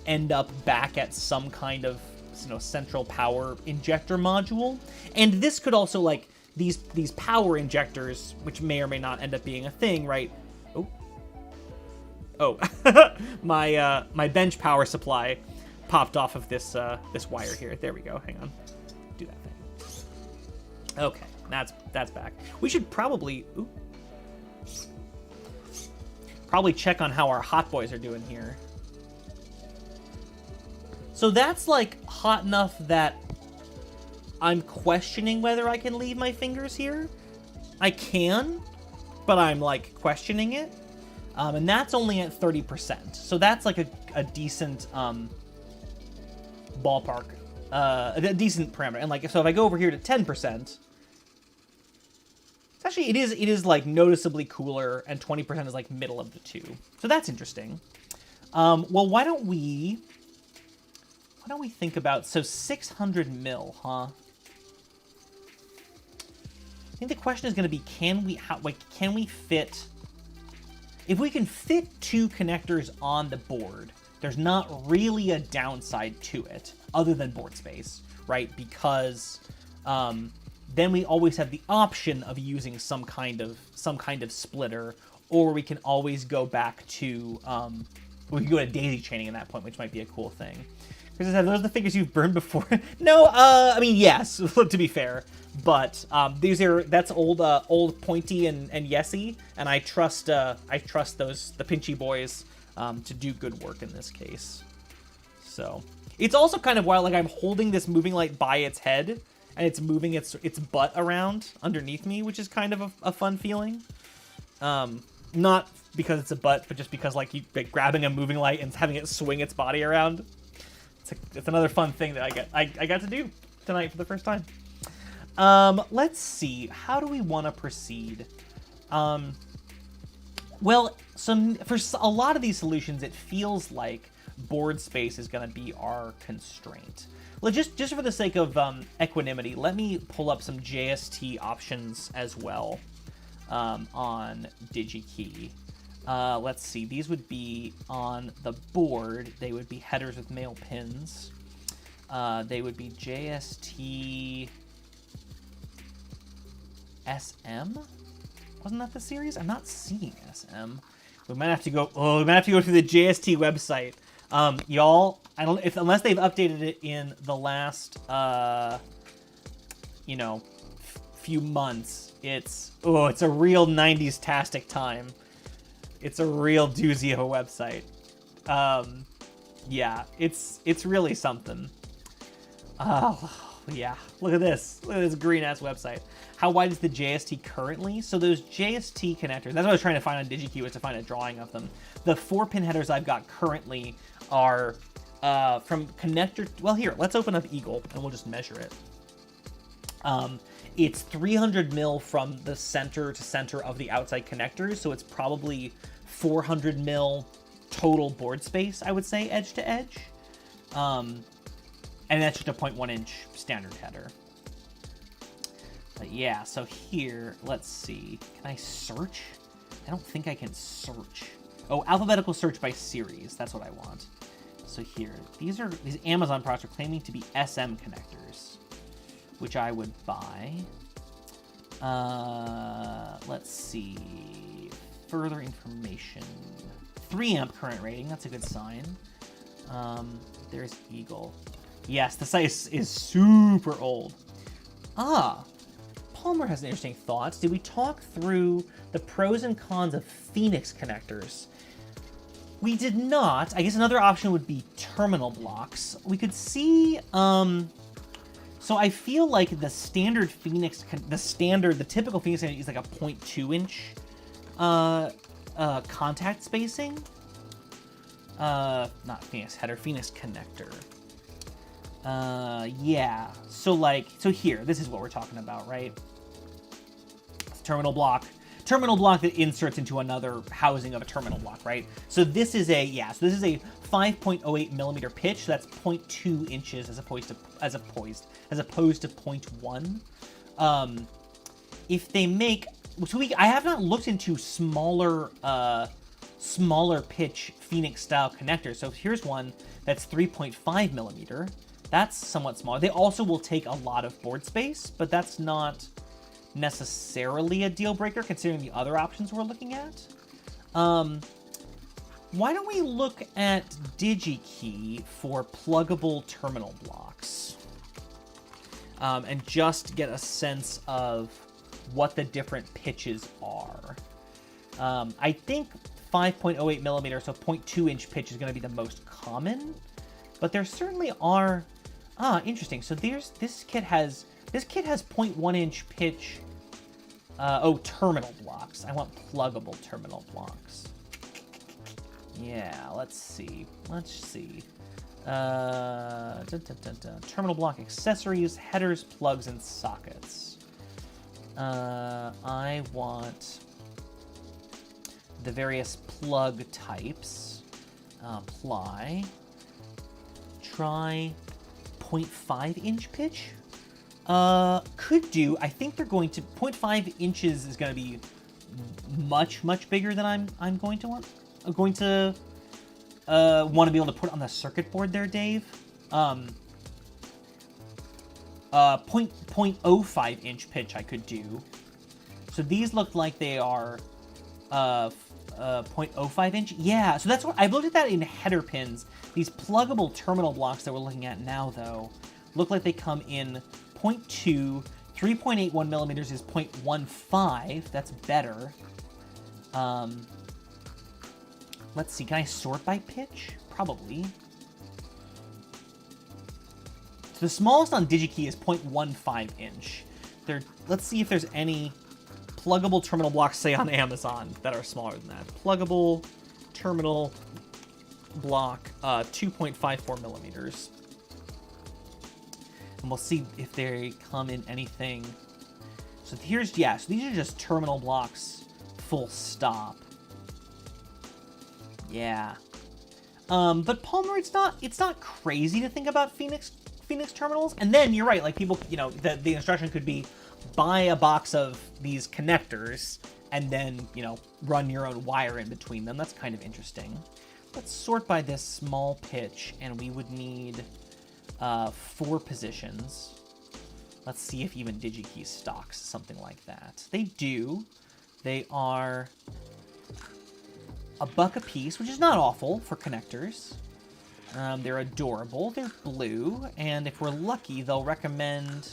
end up back at some kind of, you know, central power injector module. And this could also, like, these power injectors, which may or may not end up being a thing, right? Oh, my bench power supply popped off of this this wire here. There we go. Hang on, do that thing. Okay, that's back. We should probably check on how our hot boys are doing here. So that's like hot enough that I'm questioning whether I can leave my fingers here. I can, but I'm like questioning it. And that's only at 30%. So that's like a decent ballpark, a decent parameter. And like, so if I go over here to 10%, it's actually, it is like noticeably cooler, and 20% is like middle of the two. So that's interesting. Well, why don't we think about, so 600 mil, huh? I think the question is going to be, can we fit, if we can fit 2 connectors on the board, there's not really a downside to it other than board space, right? Because then we always have the option of using some kind of splitter, or we can always go back to we can go to daisy chaining at that point, which might be a cool thing. Chris said, those are the figures you've burned before. No, I mean, yes, to be fair, but that's old Pointy and Yesy, and I trust the Pinchy boys to do good work in this case. So it's also kind of wild, like I'm holding this moving light by its head, and it's moving its butt around underneath me, which is kind of a fun feeling. Not because it's a butt, but just because like grabbing a moving light and having it swing its body around. It's another fun thing that I got to do tonight for the first time. Let's see. How do we want to proceed? Well, for a lot of these solutions, it feels like board space is going to be our constraint. Well, just for the sake of equanimity, let me pull up some JST options as well on DigiKey. Let's see, these would be on the board. They would be headers with male pins. They would be JST SM? Wasn't that the series? I'm not seeing SM. We might have to go through the JST website. Y'all, unless they've updated it in the last few months, it's a real 90s-tastic time. It's a real doozy of a website. Yeah, it's really something. Oh, yeah. Look at this. Look at this green-ass website. How wide is the JST currently? So those JST connectors, that's what I was trying to find on DigiKey, was to find a drawing of them. The 4-pin headers I've got currently are from connector... Well, here, let's open up Eagle, and we'll just measure it. It's 300 mil from the center to center of the outside connectors, so it's probably 400 mil total board space, I would say, edge to edge. And that's just a 0.1 inch standard header. But yeah, so here, let's see. Can I search? I don't think I can search. Oh, alphabetical search by series. That's what I want. So here, these Amazon products are claiming to be SM connectors, which I would buy. Let's see. Further information. 3 amp current rating. That's a good sign. There's Eagle. Yes, the site is super old. Palmer has an interesting thought. Did we talk through the pros and cons of Phoenix connectors? We did not. I guess another option would be terminal blocks. We could see... So I feel like the standard Phoenix, the typical Phoenix is like a 0.2 inch contact spacing. Not Phoenix header, Phoenix connector. Yeah. So here, this is what we're talking about, right? Terminal block that inserts into another housing of a terminal block, right? So this is a 5.08 millimeter pitch. So that's 0.2 inches as opposed to 0.1. If they make, I have not looked into smaller pitch Phoenix style connectors. So here's one that's 3.5 millimeter. That's somewhat smaller. They also will take a lot of board space, but that's not necessarily a deal breaker considering the other options we're looking at. Why don't we look at DigiKey for pluggable terminal blocks? And just get a sense of what the different pitches are. I think 5.08 millimeter, so 0.2 inch pitch is going to be the most common, but there certainly are. Interesting. So this kit has 0.1 inch pitch. Terminal blocks. I want pluggable terminal blocks. Yeah, let's see. Terminal block accessories, headers, plugs, and sockets. I want the various plug types. Ply. Try 0.5 inch pitch. Could do. I think they're going to 0.5 inches is going to be much bigger than I'm going to want. I'm going to want to be able to put on the circuit board there, Dave. 0.05 inch pitch I could do. So these look like they are 0.05 inch. Yeah, so that's what I've looked at that in header pins. These pluggable terminal blocks that we're looking at now, though, look like they come in 0.2, 3.81 millimeters is 0.15. That's better. Let's see. Can I sort by pitch? Probably. So the smallest on DigiKey is 0.15 inch. Let's see if there's any pluggable terminal blocks, say on Amazon, that are smaller than that. Pluggable terminal block, 2.54 millimeters. And we'll see if they come in anything. So so these are just terminal blocks, full stop. Yeah. But Palmer, it's not crazy to think about Phoenix terminals. And then you're right, like people, the instruction could be buy a box of these connectors and then, run your own wire in between them. That's kind of interesting. Let's sort by this small pitch, and we would need 4 positions. Let's see if even DigiKey stocks something like that. They do. They are $1 a piece, which is not awful for connectors. They're adorable. They're blue, and if we're lucky, they'll recommend,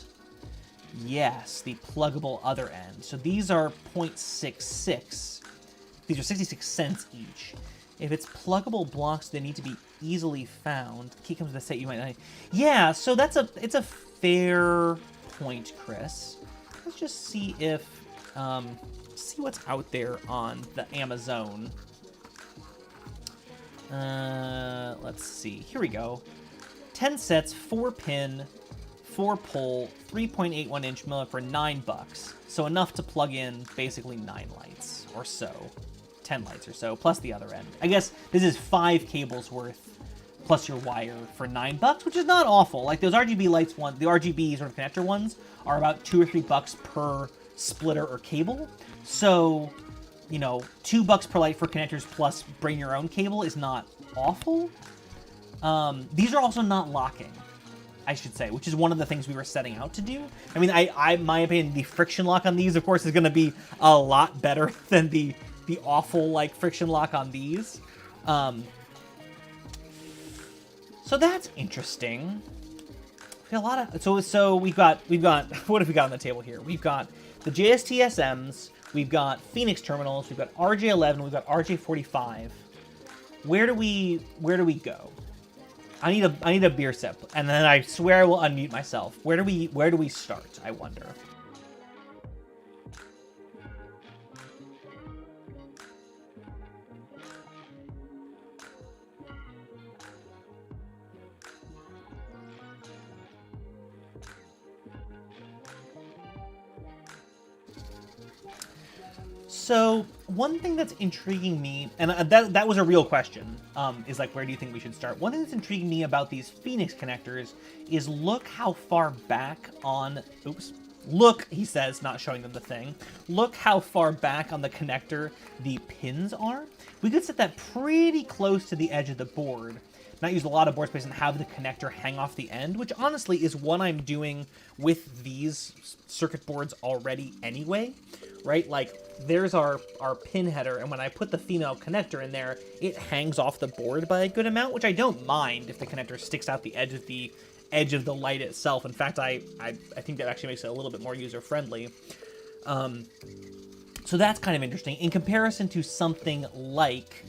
yes, the pluggable other end. So these are 0.66. These are 66 cents each. If it's pluggable blocks, they need to be easily found. The key comes with a set you might not. Yeah, so it's a fair point, Chris. Let's just see if see what's out there on the Amazon. Let's see. Here we go. 10 sets, 4 pin, 4 pole, 3.81 inch millimeter for $9. So enough to plug in basically 9 lights or so. 10 lights or so, plus the other end. I guess this is 5 cables worth, plus your wire for $9, which is not awful. Like those RGB lights the RGB sort of connector ones are about $2 or $3 per splitter or cable. So, $2 per light for connectors plus bring your own cable is not awful. These are also not locking, I should say, which is one of the things we were setting out to do. I mean, my opinion, the friction lock on these, of course, is going to be a lot better than the awful friction lock on these. So that's interesting. We got a lot of so we've got what have we got on the table here? We've got the JSTSMs, we've got Phoenix terminals, we've got RJ11, we've got RJ45. Where do we go? I need a beer sip, and then I swear I will unmute myself. Where do we start? I wonder. So one thing that's intriguing me, and that was a real question, is where do you think we should start? One thing that's intriguing me about these Phoenix connectors is look how far back on, look, he says, not showing them the thing. Look how far back on the connector the pins are. We could set that pretty close to the edge of the board, not use a lot of board space and have the connector hang off the end, which honestly is what I'm doing with these circuit boards already anyway, right? Like, there's our pin header, and when I put the female connector in there, it hangs off the board by a good amount, which I don't mind if the connector sticks out the edge of the light itself. In fact, I think that actually makes it a little bit more user-friendly. So that's kind of interesting. In comparison to something like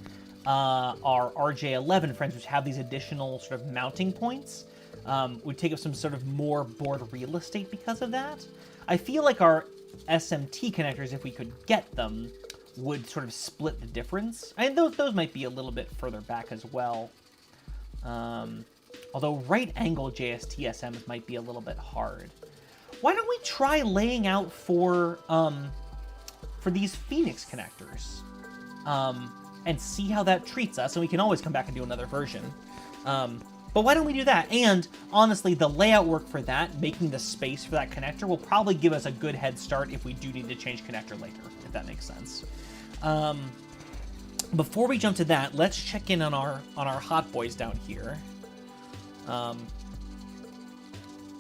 our RJ11 friends, which have these additional sort of mounting points, would take up some sort of more board real estate because of that. I feel like our SMT connectors, if we could get them, would sort of split the difference. And those might be a little bit further back as well. Although right angle JST-SMs might be a little bit hard. Why don't we try laying out for these Phoenix connectors and see how that treats us? And we can always come back and do another version. But why don't we do that? And honestly, the layout work for that, making the space for that connector, will probably give us a good head start if we do need to change connector later, if that makes sense. Before we jump to that, let's check in on our hot boys down here.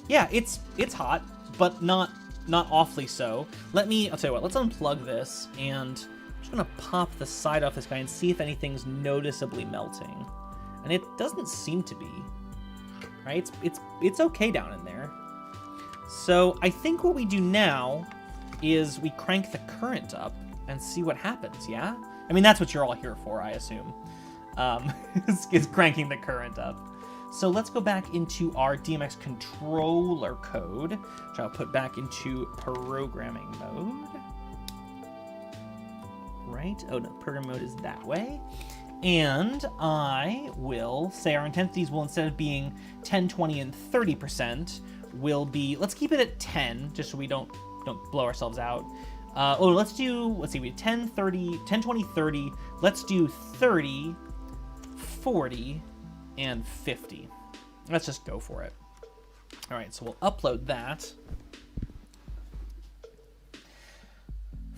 Yeah, it's hot, but not awfully so. I'll tell you what, let's unplug this, and I'm just gonna pop the side off this guy and see if anything's noticeably melting. And it doesn't seem to be, right? It's okay down in there. So I think what we do now is we crank the current up and see what happens, yeah? I mean, that's what you're all here for, I assume, is cranking the current up. So let's go back into our DMX controller code, which I'll put back into programming mode. Right? Oh, no, program mode is that way. And I will say our intensities will, instead of being 10, 20, and 30%, will be, let's keep it at 10, just so we don't blow ourselves out. Let's see, we have 10, 30, 10, 20, 30. Let's do 30, 40, and 50. Let's just go for it. All right, so we'll upload that.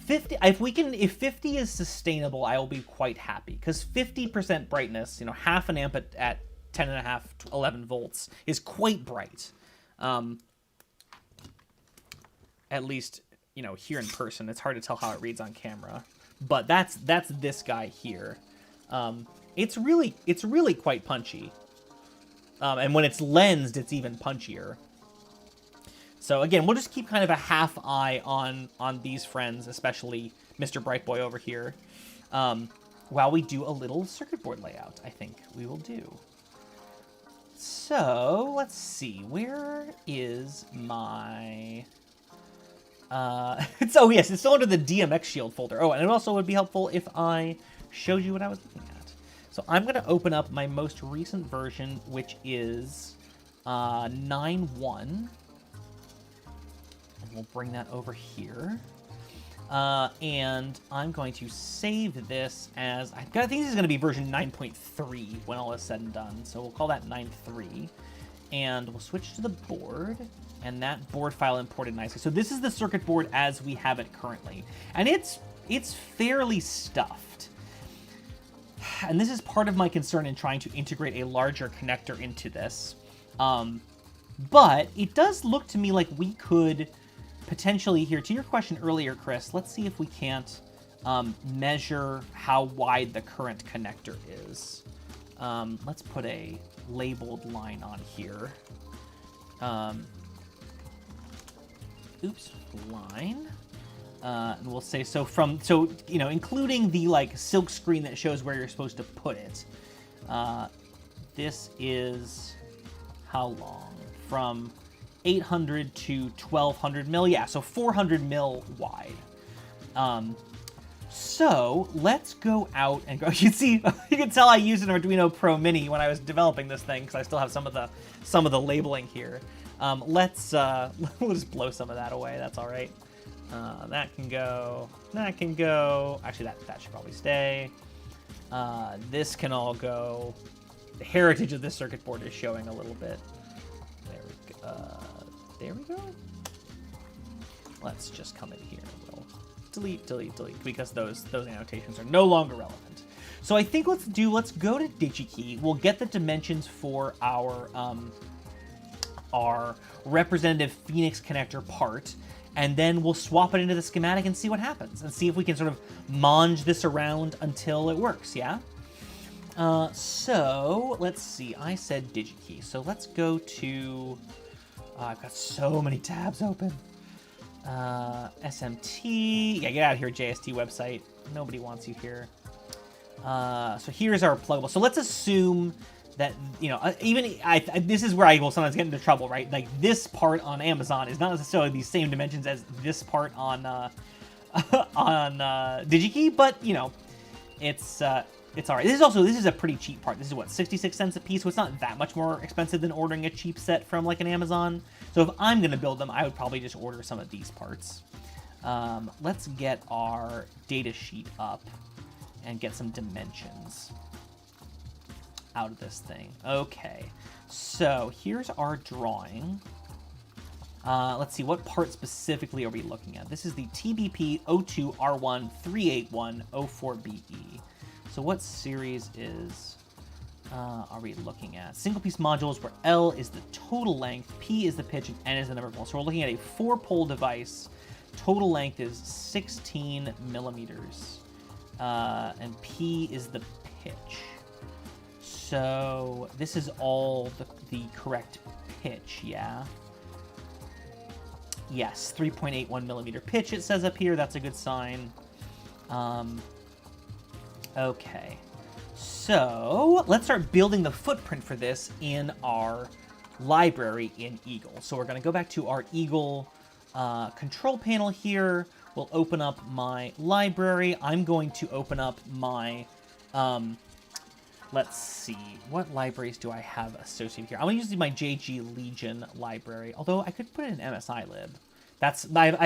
50, if 50 is sustainable, I will be quite happy, because 50% brightness, half an amp at 10.5 to 11 volts is quite bright. At least, here in person. It's hard to tell how it reads on camera, but that's this guy here. It's really quite punchy. And when it's lensed, it's even punchier. So again, we'll just keep kind of a half eye on these friends, especially Mr. Bright Boy over here, while we do a little circuit board layout, I think we will do. So let's see, where is my... oh yes, it's still under the DMX Shield folder. Oh, and it also would be helpful if I showed you what I was looking at. So I'm going to open up my most recent version, which is 9.1. We'll bring that over here. And I'm going to save this as... I think this is going to be version 9.3 when all is said and done. So we'll call that 9.3. And we'll switch to the board. And that board file imported nicely. So this is the circuit board as we have it currently. And it's fairly stuffed. And this is part of my concern in trying to integrate a larger connector into this. But it does look to me like we could... potentially here, to your question earlier, Chris, let's see if we can't measure how wide the current connector is. Let's put a labeled line on here. Line. And we'll say, including the silk screen that shows where you're supposed to put it. This is how long? From 800 to 1200 mil, yeah, so 400 mil wide. So let's go out and go. You can tell I used an Arduino Pro Mini when I was developing this thing, because I still have some of the labeling here. We'll just blow some of that away. That's all right. That can go. That can go. Actually, that should probably stay. This can all go. The heritage of this circuit board is showing a little bit. There we go. There we go. Let's just come in here and we'll delete, because those annotations are no longer relevant. So I think let's go to DigiKey. We'll get the dimensions for our representative Phoenix connector part, and then we'll swap it into the schematic and see what happens, and see if we can sort of mange this around until it works, yeah? So, let's see. I said DigiKey, so let's go to... I've got so many tabs open. SMT... Yeah, get out of here, JST website. Nobody wants you here. So here's our pluggable. So let's assume that, you know, this is where I will sometimes get into trouble, right? Like, this part on Amazon is not necessarily the same dimensions as this part on DigiKey, but, you know, it's all right. This is a pretty cheap part. This is, what, 66 cents a piece, so it's not that much more expensive than ordering a cheap set from, like, an Amazon. So if I'm going to build them, I would probably just order some of these parts. Let's get our data sheet up and get some dimensions out of this thing. Okay, so here's our drawing. Let's see, what part specifically are we looking at? This is the TBP 02R138104BE. So what series are we looking at? Single piece modules where L is the total length, P is the pitch, and N is the number of poles. So we're looking at a 4-pole device. Total length is 16 millimeters. And P is the pitch. So this is all the correct pitch, yeah? Yes, 3.81 millimeter pitch, it says up here. That's a good sign. Okay. So let's start building the footprint for this in our library in Eagle. So we're going to go back to our Eagle control panel here. We'll open up my library. I'm going to open up my, let's see, what libraries do I have associated here? I'm going to use my JG Legion library, although I could put it in MSI lib. I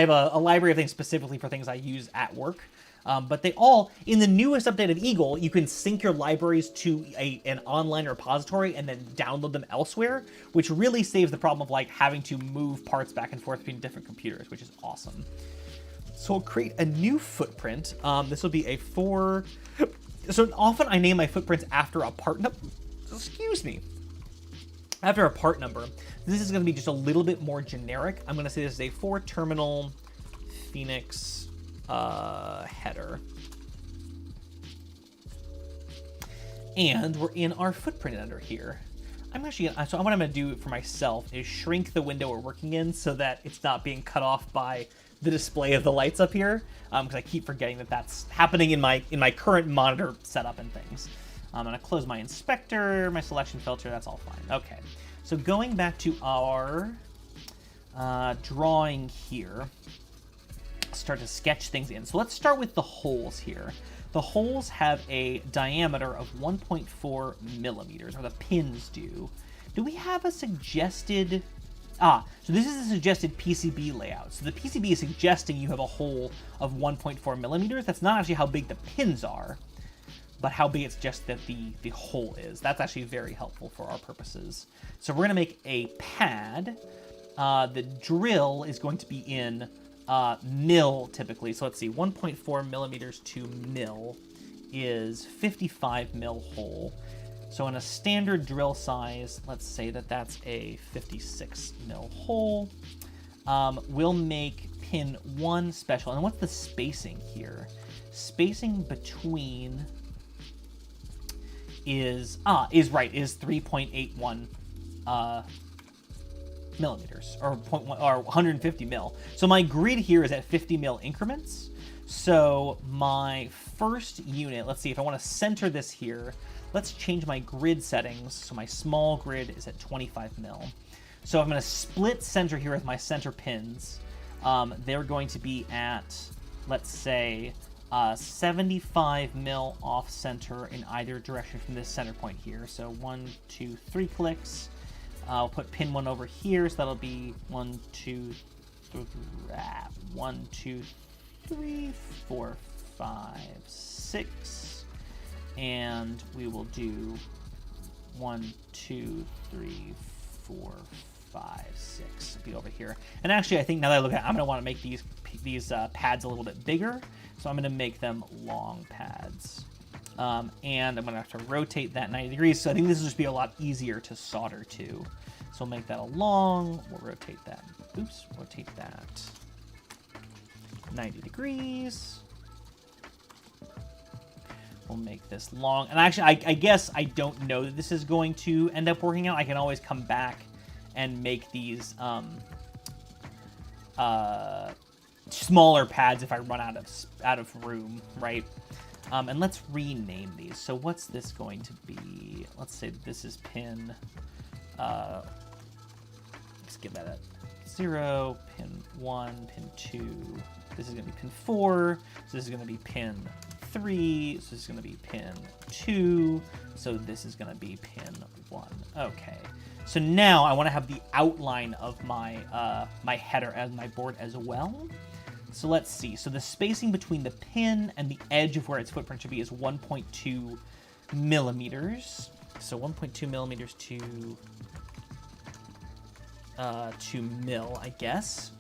have a library of things specifically for things I use at work. But they all, in the newest update of Eagle, you can sync your libraries to an online repository and then download them elsewhere, which really saves the problem of like having to move parts back and forth between different computers, which is awesome. So we'll create a new footprint. This will be a 4... So often I name my footprints after a part number. Excuse me. After a part number. This is going to be just a little bit more generic. I'm going to say this is a 4-terminal Phoenix header. And we're in our footprint editor here. I'm actually gonna, so what I'm going to do for myself is shrink the window we're working in so that it's not being cut off by the display of the lights up here, because I keep forgetting that that's happening in my current monitor setup and things. I'm going to close my inspector, my selection filter, that's all fine. Okay, so going back to our drawing here, start to sketch things in. So let's start with the holes here. The holes have a diameter of 1.4 millimeters, or the pins do. Do we have a suggested... so this is a suggested PCB layout. So the PCB is suggesting you have a hole of 1.4 millimeters. That's not actually how big the pins are, but how big it's just that the hole is. That's actually very helpful for our purposes. So we're going to make a pad. The drill is going to be in mil typically. So let's see, 1.4 millimeters to mil is 55 mil hole. So in a standard drill size, let's say that that's a 56 mil hole. We'll make pin 1 special. And what's the spacing here? Spacing between is 3.81 millimeters, or 0.1, or 150 mil. So my grid here is at 50 mil increments. So my first unit, let's see if I want to center this here. Let's change my grid settings. So my small grid is at 25 mil. So I'm going to split center here with my center pins. They're going to be at, let's say, 75 mil off center in either direction from this center point here. So 1, 2, 3 clicks. I'll put pin 1 over here, so that'll be 1, 2, 3, 4, 5, 6. And we will do 1, 2, 3, 4, 5, 6. Be over here. And actually, I think now that I look at it, I'm going to want to make these pads a little bit bigger. So I'm going to make them long pads. And I'm going to have to rotate that 90 degrees. So I think this will just be a lot easier to solder to. So we'll make that a long. We'll rotate that. Oops, rotate that 90 degrees. We'll make this long. And actually, I guess I don't know that this is going to end up working out. I can always come back and make these smaller pads if I run out of room, right? And let's rename these. So what's this going to be? Let's say this is pin. Let's give that a 0, pin 1, pin 2. This is going to be pin 4. So this is going to be pin 3. So this is going to be pin 2. So this is going to be pin 1. Okay. So now I want to have the outline of my my header as my board as well. So let's see. So the spacing between the pin and the edge of where its footprint should be is 1.2 millimeters. So 1.2 millimeters to mil, I guess,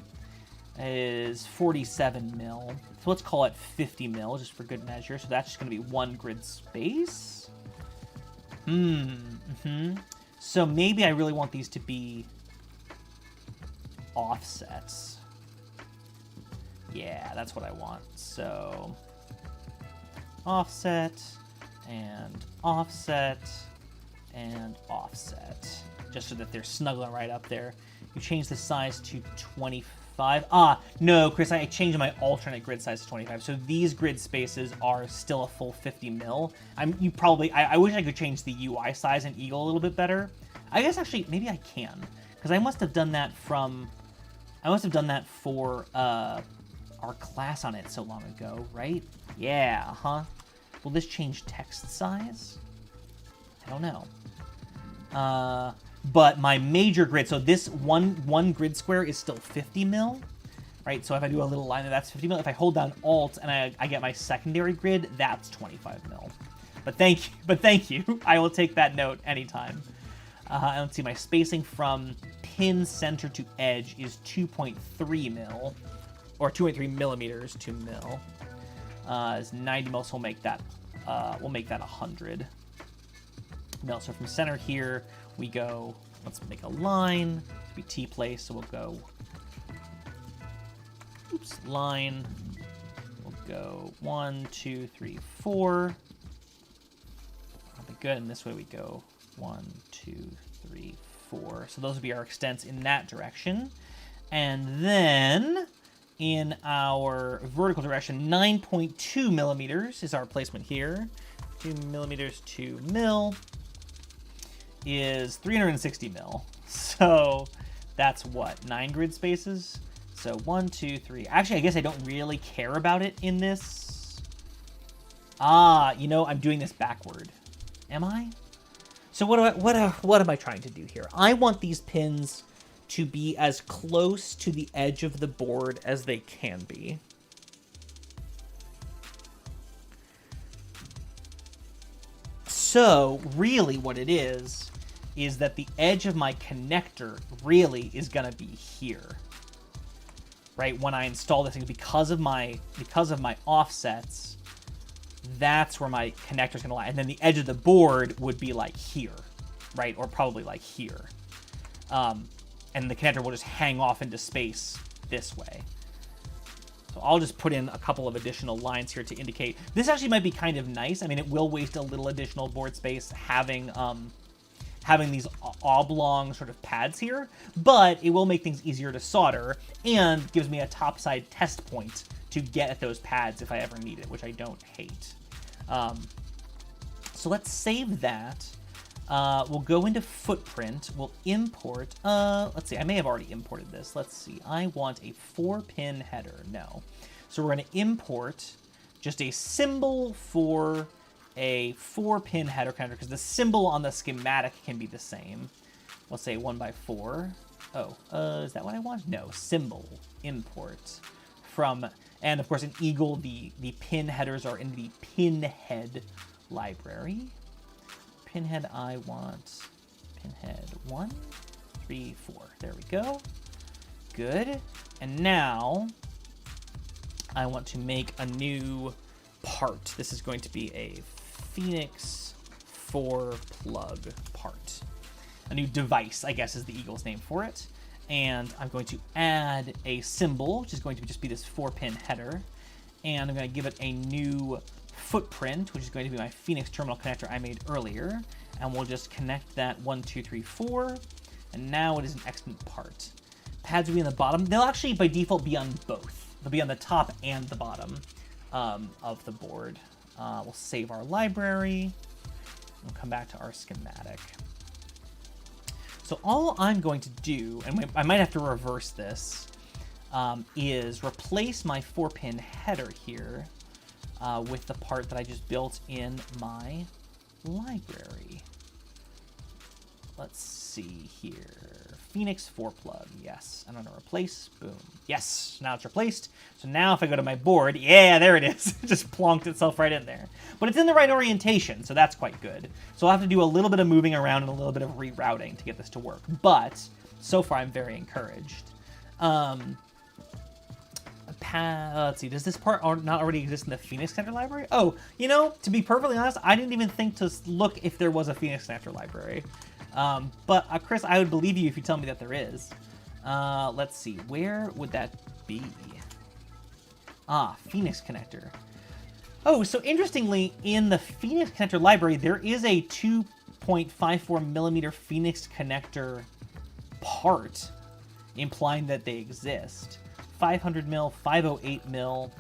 is 47 mil. So let's call it 50 mil just for good measure. So that's just going to be 1 grid space. So maybe I really want these to be offsets. Yeah, that's what I want. So offset and offset and offset, just so that they're snuggling right up there. You change the size to 25. No, Chris, I changed my alternate grid size to 25. So these grid spaces are still a full 50 mil. I wish I could change the UI size in Eagle a little bit better. I guess actually, maybe I can, because I must have done that for our class on it so long ago, right? Yeah, huh? Will this change text size? I don't know. But my major grid, so this one grid square is still 50 mil, right? So if I do a little line there, that's 50 mil. If I hold down Alt and I get my secondary grid, that's 25 mil. But thank you. I will take that note anytime. And let's see, my spacing from pin center to edge is 2.3 mil, or 2.3 millimeters to mil. Is 90 mil, so we'll make that 100 mil. So from center here, we go, let's make a line to be T-place, so we'll go, line, we'll go 1, 2, 3, 4. That'll be good, and this way we go 1, 2, 3, 4. So those would be our extents in that direction. And then in our vertical direction, 9.2 millimeters is our placement here. 2 millimeters to mil is 360 mil. So that's what, 9 grid spaces? So 1, 2, 3. Actually, I guess I don't really care about it in this. I'm doing this backward. Am I? So what am I trying to do here? I want these pins to be as close to the edge of the board as they can be. So really what it is that the edge of my connector really is gonna be here, right? When I install this thing, because of my offsets, that's where my connector's gonna lie. And then the edge of the board would be like here, right? Or probably like here. And the connector will just hang off into space this way. So I'll just put in a couple of additional lines here to indicate. This actually might be kind of nice. I mean, it will waste a little additional board space having these oblong sort of pads here, but it will make things easier to solder and gives me a topside test point to get at those pads if I ever need it, which I don't hate. So let's save that. We'll go into footprint. We'll import. Let's see. I may have already imported this. Let's see. I want a 4-pin header. No. So we're going to import just a symbol for a 4-pin header connector, because the symbol on the schematic can be the same. Let's say 1x4. Oh, is that what I want? No. Symbol import from, and of course in Eagle the pin headers are in the pinhead library. Pinhead, I want pinhead 1, 3, 4. There we go. Good. And now I want to make a new part. This is going to be a Phoenix 4 plug part. A new device, I guess, is the Eagle's name for it. And I'm going to add a symbol, which is going to just be this 4-pin header. And I'm going to give it a new footprint, which is going to be my Phoenix terminal connector I made earlier. And we'll just connect that 1, 2, 3, 4. And now it is an extant part. Pads will be on the bottom. They'll actually, by default, be on both. They'll be on the top and the bottom of the board. We'll save our library. We'll come back to our schematic. So all I'm going to do, and I might have to reverse this, is replace my 4-pin header here with the part that I just built in my library. Let's see here. Phoenix 4 plug, yes. I'm gonna replace, boom. Yes, now it's replaced. So now if I go to my board, yeah, there it is. It just plonked itself right in there. But it's in the right orientation, so that's quite good. So I'll have to do a little bit of moving around and a little bit of rerouting to get this to work. But so far I'm very encouraged. Let's see, does this part not already exist in the Phoenix Connector library? Oh, you know, to be perfectly honest, I didn't even think to look if there was a Phoenix Connector library. But Chris, I would believe you if you tell me that there is. Let's see, where would that be? Ah, Phoenix Connector. Oh, so interestingly, in the Phoenix Connector library, there is a 2.54 millimeter Phoenix Connector part, implying that they exist. 500 mil, 508 mil,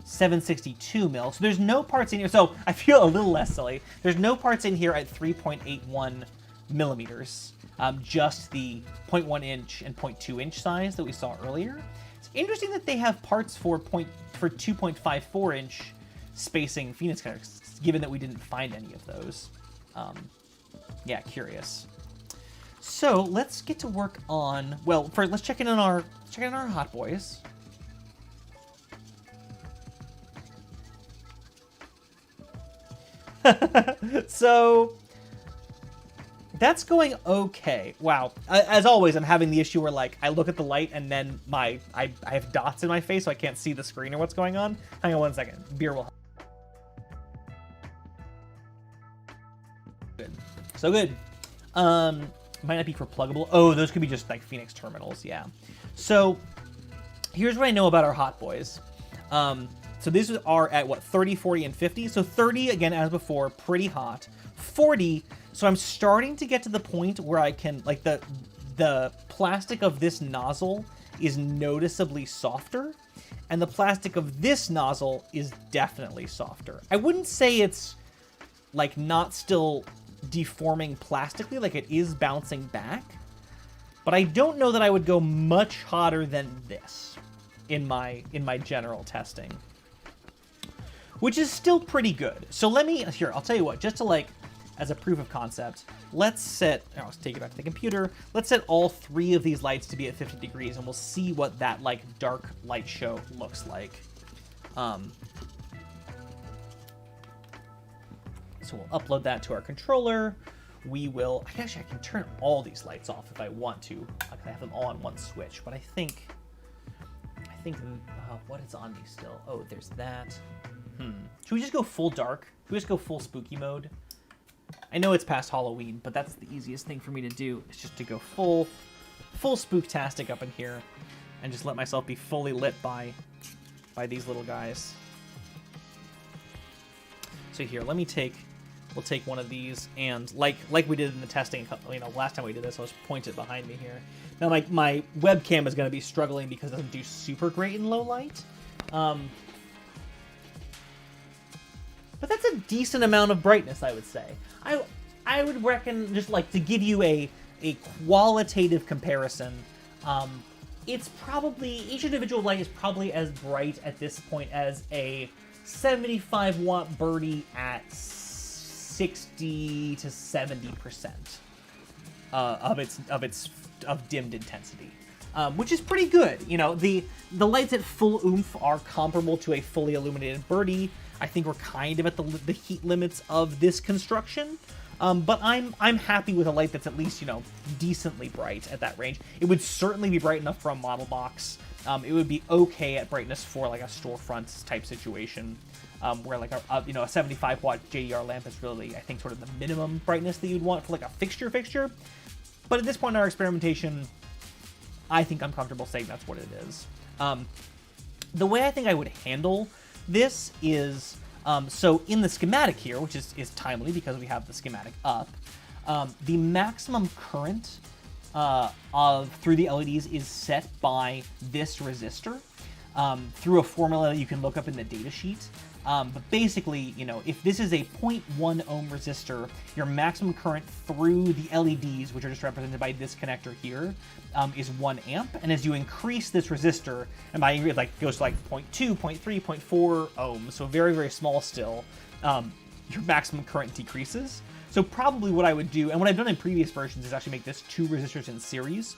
762 mil. So there's no parts in here. So I feel a little less silly. There's no parts in here at 3.81 millimeters. Just the 0.1 inch and 0.2 inch size that we saw earlier. It's interesting that they have parts for 2.54 inch spacing Phoenix Connectors, given that we didn't find any of those. Yeah, curious. So let's get to work on, well, first let's check in on our hot boys. So that's going okay. Wow. As always, I'm having the issue where, like, I look at the light and then I have dots in my face, so I can't see the screen or what's going on. Hang on one second. Beer will help. Good. So good. Might not be for pluggable. Oh, those could be just like Phoenix terminals. Yeah. So here's what I know about our hot boys. So these are at what, 30, 40, and 50. So 30, again, as before, pretty hot. 40, so I'm starting to get to the point where I can, like, the plastic of this nozzle is noticeably softer, and the plastic of this nozzle is definitely softer. I wouldn't say it's, like, not still deforming plastically, like it is bouncing back, but I don't know that I would go much hotter than this in my general testing, which is still pretty good. So let me, here, I'll tell you what, just to, like, as a proof of concept, let's set, I'll take it back to the computer, let's set all 3 of these lights to be at 50 degrees, and we'll see what that, like, dark light show looks like. So we'll upload that to our controller. We will, actually I can turn all these lights off if I want to. I can have them all on one switch, but I think, what is on these still? Oh, there's that. Should we just go full dark? Should we just go full spooky mode? I know it's past Halloween, but that's the easiest thing for me to do, is just to go full spooktastic up in here and just let myself be fully lit by these little guys. So here, we'll take one of these, and like we did in the testing, you know, last time we did this, I'll just point it behind me here. Now my webcam is going to be struggling because it doesn't do super great in low light. But that's a decent amount of brightness, I would say. I would reckon, just like to give you a qualitative comparison, it's probably, each individual light is probably as bright at this point as a 75 watt birdie at 60 to 70% of dimmed intensity, which is pretty good. You know, the lights at full oomph are comparable to a fully illuminated birdie. I think we're kind of at the heat limits of this construction, but I'm happy with a light that's at least, you know, decently bright at that range. It would certainly be bright enough for a model box. It would be okay at brightness for like a storefront type situation. where like a 75 watt JDR lamp is really, I think, sort of the minimum brightness that you'd want for like a fixture. But at this point in our experimentation, I think I'm comfortable saying that's what it is. The way I think I would handle this is, so in the schematic here, which is timely because we have the schematic up, the maximum current through the LEDs is set by this resistor through a formula you can look up in the data sheet. But basically, if this is a 0.1 ohm resistor, your maximum current through the LEDs, which are just represented by this connector here, is 1 amp. And as you increase this resistor, and by it like goes to like 0.2, 0.3, 0.4 ohms, so very, very small still, your maximum current decreases. So probably what I would do, and what I've done in previous versions, is actually make this 2 resistors in series,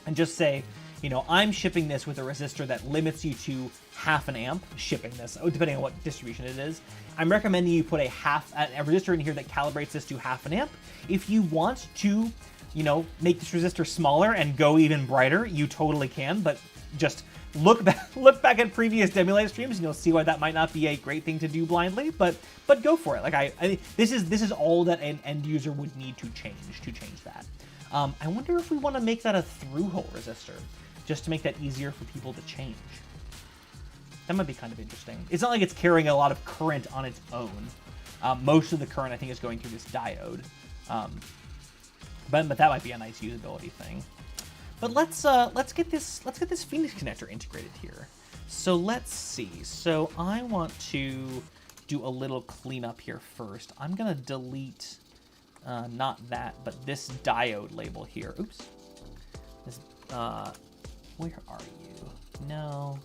and just say, I'm shipping this with a resistor that limits you to half an amp, shipping this, depending on what distribution it is. I'm recommending you put a resistor in here that calibrates this to half an amp. If you want to, make this resistor smaller and go even brighter, you totally can, but just look back at previous Demilight streams and you'll see why that might not be a great thing to do blindly, but go for it. Like I this is all that an end user would need to change that. I wonder if we want to make that a through-hole resistor, just to make that easier for people to change. That might be kind of interesting. It's not like it's carrying a lot of current on its own. Most of the current, I think, is going through this diode. But that might be a nice usability thing. But let's get this Phoenix connector integrated here. So let's see. So I want to do a little cleanup here first. I'm gonna delete not that, but this diode label here. Oops. This, where are you? No.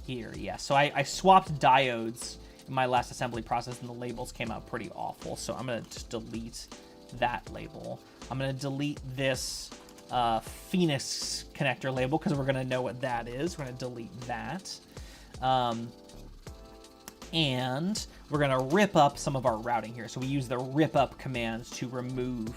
Here, yeah. So I swapped diodes in my last assembly process, and the labels came out pretty awful. So I'm gonna just delete that label. I'm gonna delete this Phoenix connector label because we're gonna know what that is. We're gonna delete that. And we're gonna rip up some of our routing here. So we use the rip up command to remove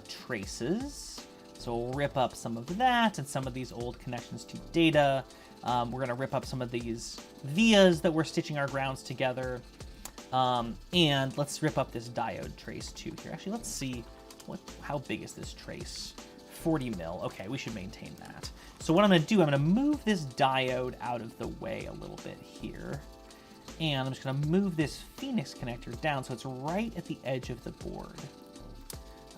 traces. So we'll rip up some of that and some of these old connections to data. We're gonna rip up some of these vias that we're stitching our grounds together. And let's rip up this diode trace too here. Actually, let's see how big is this trace? 40 mil. Okay, we should maintain that. So what I'm gonna do, I'm gonna move this diode out of the way a little bit here. And I'm just gonna move this Phoenix connector down so it's right at the edge of the board.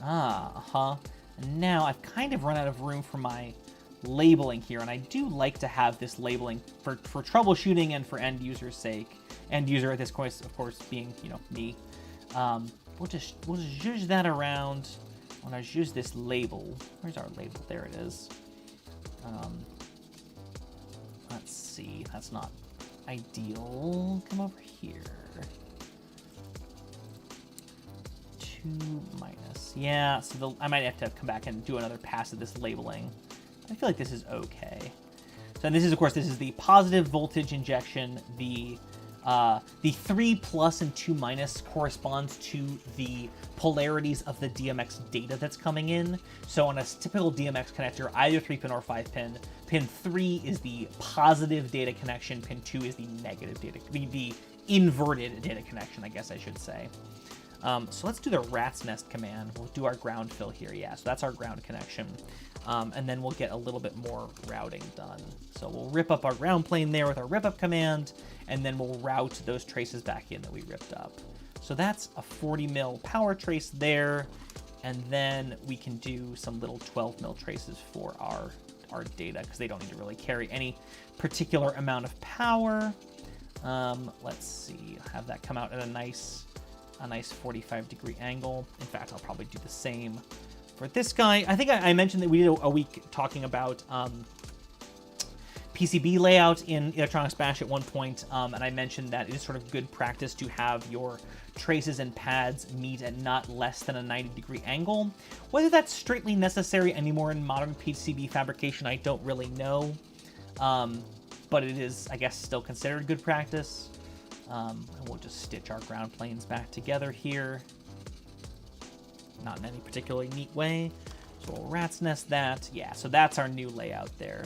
And now I've kind of run out of room for my labeling here, and I do like to have this labeling for troubleshooting and for end user's sake. End user at this point, of course, being me. We'll just zhuzh that around. When I use this label, where's our label? There it is. Let's see. That's not ideal. Come over here. 2 minus. Yeah. So I might have to come back and do another pass of this labeling. I feel like this is okay. So this is, of course, the positive voltage injection. The 3 plus and 2 minus corresponds to the polarities of the DMX data that's coming in. So on a typical DMX connector, either 3-pin or 5-pin, pin 3 is the positive data connection, pin 2 is the negative data, the inverted data connection, I guess I should say. So let's do the rat's nest command. We'll do our ground fill here. Yeah, so that's our ground connection. And then we'll get a little bit more routing done. So we'll rip up our ground plane there with our rip up command, and then we'll route those traces back in that we ripped up. So that's a 40 mil power trace there, and then we can do some little 12 mil traces for our data because they don't need to really carry any particular amount of power. Let's see, have that come out at a nice 45-degree angle. In fact, I'll probably do the same for this guy. I think I mentioned that we did a week talking about PCB layout in Electronics Bash at one point, and I mentioned that it is sort of good practice to have your traces and pads meet at not less than a 90-degree angle. Whether that's strictly necessary anymore in modern PCB fabrication, I don't really know, but it is, I guess, still considered good practice. And we'll just stitch our ground planes back together here. Not in any particularly neat way. So we'll rat's nest that. Yeah, so that's our new layout there.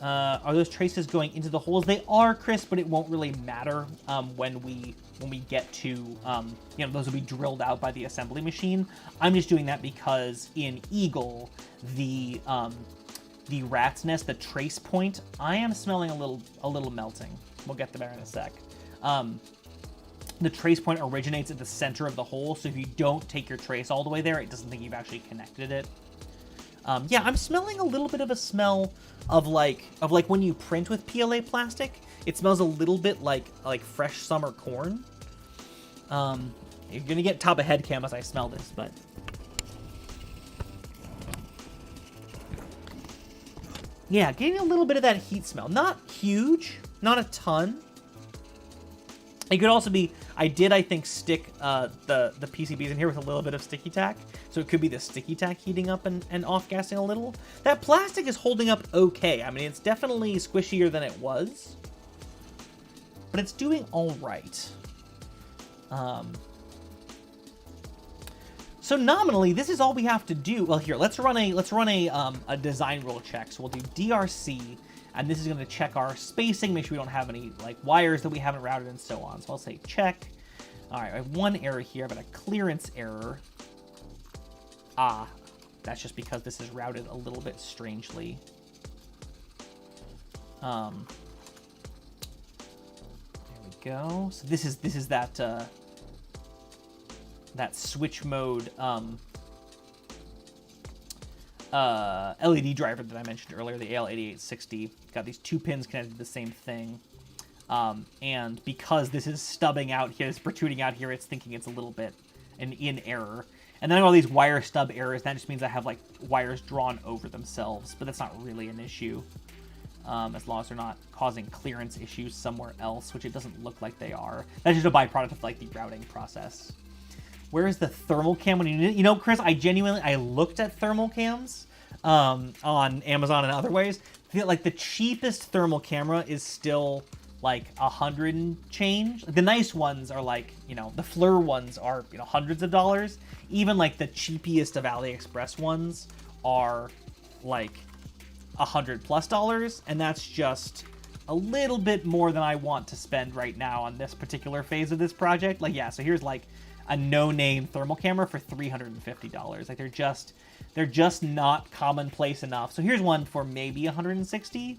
Are those traces going into the holes? They are, Chris, but it won't really matter when we get to, you know, those will be drilled out by the assembly machine. I'm just doing that because in Eagle, the rat's nest, the trace point, I am smelling a little melting. We'll get there in a sec. The trace point originates at the center of the hole, so if you don't take your trace all the way there, it doesn't think you've actually connected it. Yeah, I'm smelling a little bit of a smell of like when you print with PLA plastic. It smells a little bit like fresh summer corn. You're gonna get top of head cam as I smell this, but yeah, getting a little bit of that heat smell. Not huge, not a ton. It could also be, I think, stick the PCBs in here with a little bit of sticky tack. So it could be the sticky tack heating up and off-gassing a little. That plastic is holding up okay. I mean, it's definitely squishier than it was, but it's doing all right. So nominally, this is all we have to do. Well, here, let's run a design rule check. So we'll do DRC. And this is going to check our spacing, make sure we don't have any like wires that we haven't routed and so on. So I'll say check. All right, I have one error here. I've got a clearance error. Ah, that's just because this is routed a little bit strangely. There we go. So this is that that switch mode LED driver that I mentioned earlier, the AL8860. Got these two pins connected to the same thing. And because this is stubbing out here, it's protruding out here, it's thinking it's a little bit in error. And then I have all these wire stub errors. That just means I have like wires drawn over themselves, but that's not really an issue. As long as they're not causing clearance issues somewhere else, which it doesn't look like they are. That's just a byproduct of like the routing process. Where is the thermal cam when you need it? You know, Chris, I looked at thermal cams on Amazon and other ways. I feel like the cheapest thermal camera is still like 100 and change. The nice ones are like, you know, the FLIR ones are, you know, hundreds of dollars. Even like the cheapest of AliExpress ones are like $100+, and that's just a little bit more than I want to spend right now on this particular phase of this project. Like, yeah, so here's like a no-name thermal camera for $350. Like they're just not commonplace enough. So here's one for maybe 160.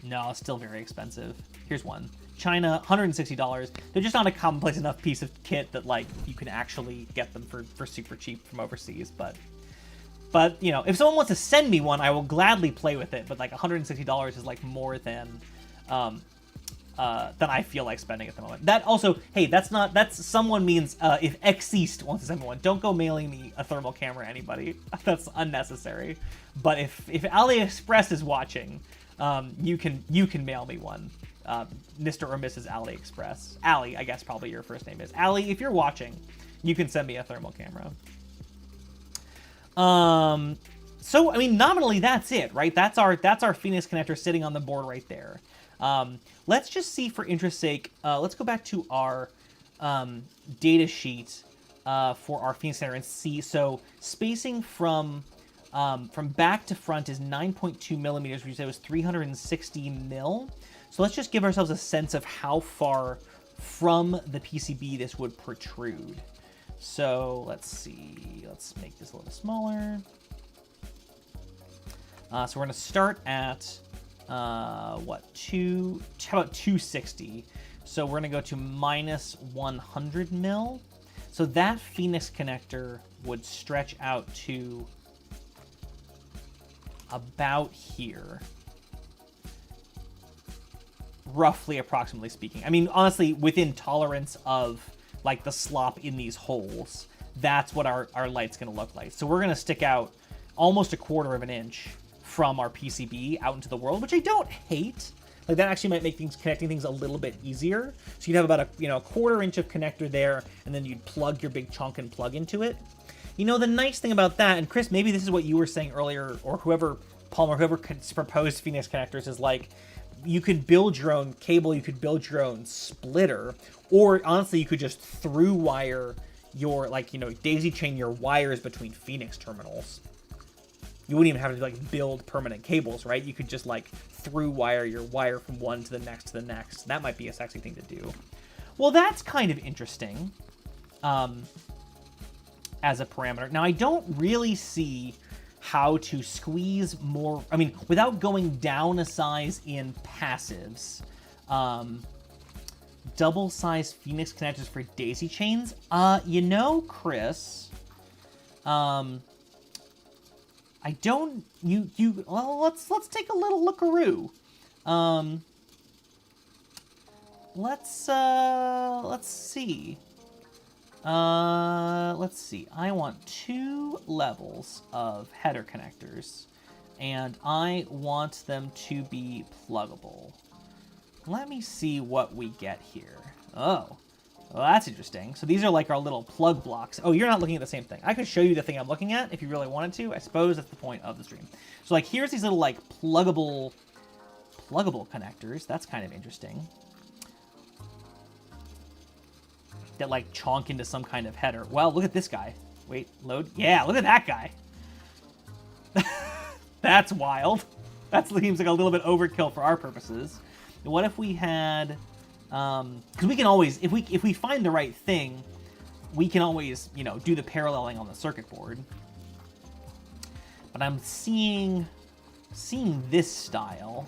No, it's still very expensive. Here's one. China, $160. They're just not a commonplace enough piece of kit that like you can actually get them for super cheap from overseas. But you know, if someone wants to send me one, I will gladly play with it. But like $160 is like more than I feel like spending at the moment. That also, hey, that's someone means if Xeast wants to send me one, don't go mailing me a thermal camera, anybody. That's unnecessary. But if AliExpress is watching, you can mail me one, Mr. or Mrs. AliExpress. Ali, I guess probably your first name is Ali. If you're watching, you can send me a thermal camera. So I mean, nominally that's it, right? That's our Phoenix connector sitting on the board right there. Let's just see for interest's sake. Let's go back to our data sheet for our Phoenix connector and see. So spacing from back to front is 9.2 millimeters, which you said was 360 mil. So let's just give ourselves a sense of how far from the PCB this would protrude. So let's see. Let's make this a little smaller. So we're going to start at how about 260? So we're going to go to minus 100 mil. So that Phoenix connector would stretch out to about here. Roughly, approximately speaking. I mean, honestly, within tolerance of like the slop in these holes, that's what our light's going to look like. So we're going to stick out almost 1/4 of an inch from our PCB out into the world, which I don't hate. Like that actually might make connecting things a little bit easier. So you'd have about a 1/4 inch of connector there, and then you'd plug your big chunk and plug into it. You know, the nice thing about that, and Chris, maybe this is what you were saying earlier, or whoever proposed Phoenix connectors, is like, you could build your own cable, you could build your own splitter, or honestly, you could just through wire your, daisy chain your wires between Phoenix terminals. you wouldn't even have to like build permanent cables, right? You could just like through wire your wire from one to the next to the next. That might be a sexy thing to do. Well, that's kind of interesting as a parameter. Now, I don't really see how to squeeze more, I mean, without going down a size in passives. Double-sized Phoenix connectors for daisy chains. You know, Chris, I don't, well, let's take a little lookaroo. Let's see. Let's see. I want 2 levels of header connectors, and I want them to be pluggable. Let me see what we get here. Oh, well, that's interesting. So these are like our little plug blocks. Oh, you're not looking at the same thing. I could show you the thing I'm looking at if you really wanted to. I suppose that's the point of the stream. So like here's these little like pluggable connectors. That's kind of interesting. That like chonk into some kind of header. Well, look at this guy. Wait, load. Yeah, look at that guy. That's wild. That seems like a little bit overkill for our purposes. What if we had, because we can always, if we find the right thing, we can always, you know, do the paralleling on the circuit board. But I'm seeing this style,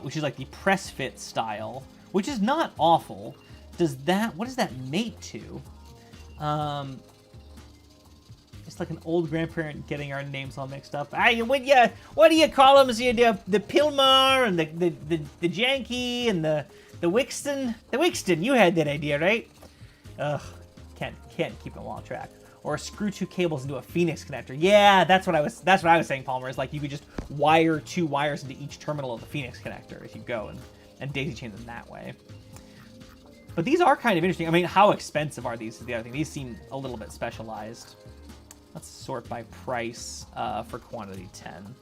which is like the press fit style, which is not awful. What does that mate to? It's like an old grandparent getting our names all mixed up. What do you call them? The Pilmar and the Janky and the Wixton. The Wixton, you had that idea, right? Ugh, can't keep them all on track. Or screw 2 cables into a Phoenix connector. Yeah, that's what I was saying, Palmer. Is like you could just wire 2 wires into each terminal of the Phoenix connector if you go and daisy chain them that way. But these are kind of interesting. I mean, how expensive are these is the other thing. These seem a little bit specialized. Let's sort by price for quantity 10.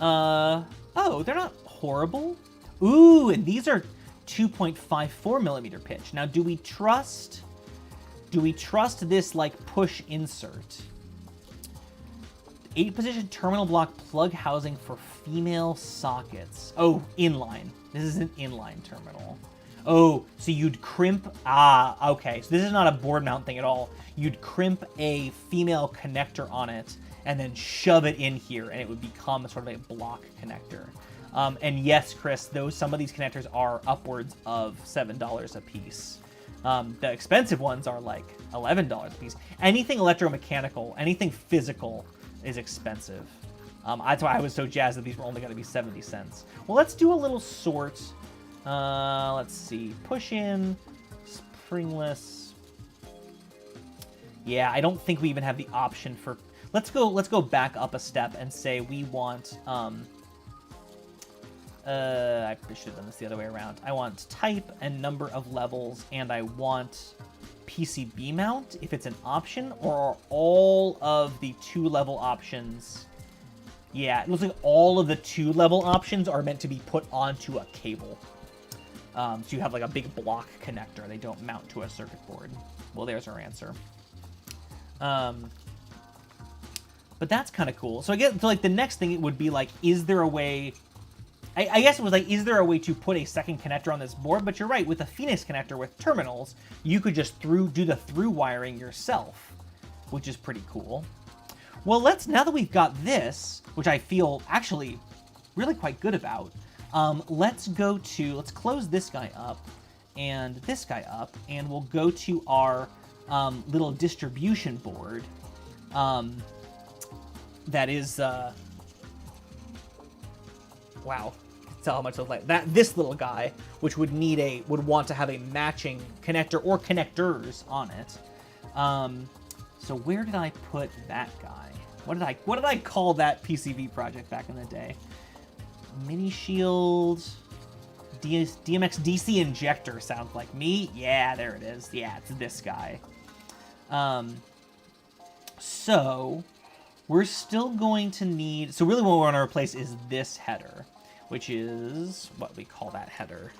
Oh, they're not horrible. Ooh, and these are 2.54 millimeter pitch. Now, do we trust this like push insert? 8-position terminal block plug housing for female sockets. Oh, inline. This is an inline terminal. Oh, so you'd crimp, okay. So this is not a board mount thing at all. You'd crimp a female connector on it and then shove it in here and it would become sort of a block connector. And yes, Chris, some of these connectors are upwards of $7 a piece. The expensive ones are like $11 a piece. Anything electromechanical, anything physical is expensive. That's why I was so jazzed that these were only going to be 70 cents. Well, let's do a little sort. Let's see. Push in, springless. Yeah, I don't think we even have the option for. Let's go back up a step and say we want. I should have done this the other way around. I want type and number of levels, and I want PCB mount if it's an option, or are all of the 2-level options. Yeah, it looks like all of the 2-level options are meant to be put onto a cable. So you have like a big block connector. They don't mount to a circuit board. Well, there's our answer. But that's kind of cool. So again, so like the next thing it would be like, is there a way? I guess it was like, is there a way to put a second connector on this board? But you're right. With a Phoenix connector with terminals, you could just do the through wiring yourself, which is pretty cool. Well, now that we've got this, which I feel actually really quite good about. Let's close this guy up and this guy up, and we'll go to our little distribution board. That is, wow, tell how much it looks like that. This little guy, which would want to have a matching connector or connectors on it. So where did I put that guy? What did I call that PCB project back in the day? Mini shield, DMX DC injector sounds like me. Yeah, there it is. Yeah, it's this guy. So we're still going to need. So really, what we want to replace is this header, which is what we call that header.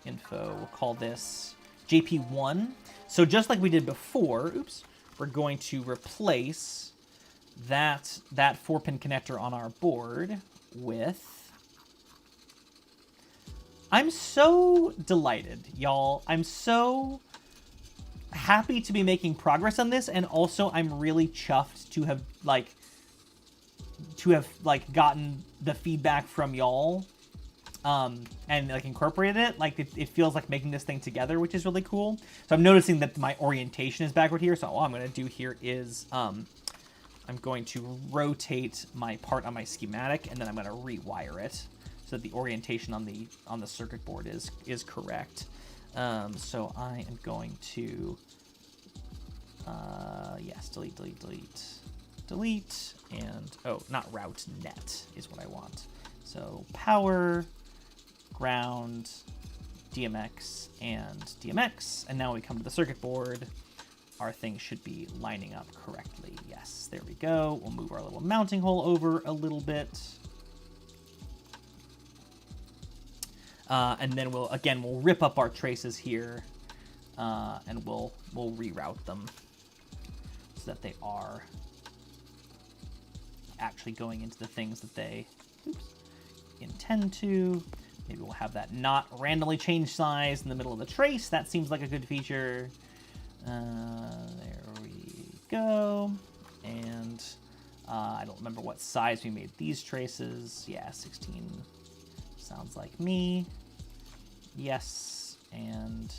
Info. We'll call this JP1. So just like we did before. Oops. we're going to replace that 4-pin connector on our board with... I'm so delighted, y'all. I'm so happy to be making progress on this, and also I'm really chuffed to have gotten the feedback from y'all and like incorporated it. Like it feels like making this thing together, which is really cool. So I'm noticing that my orientation is backward here. So all I'm going to do here is I'm going to rotate my part on my schematic, and then I'm going to rewire it so that the orientation on the circuit board is correct. So I am going to yes, delete, and oh, not route net is what I want. So power, ground, DMX, and DMX, and now we come to the circuit board. Our thing should be lining up correctly. Yes, there we go. We'll move our little mounting hole over a little bit. And then we'll rip up our traces here, and we'll reroute them so that they are actually going into the things that they intend to. Maybe we'll have that not randomly change size in the middle of the trace. That seems like a good feature. There we go. And I don't remember what size we made these traces. Yeah, 16 sounds like me. Yes, and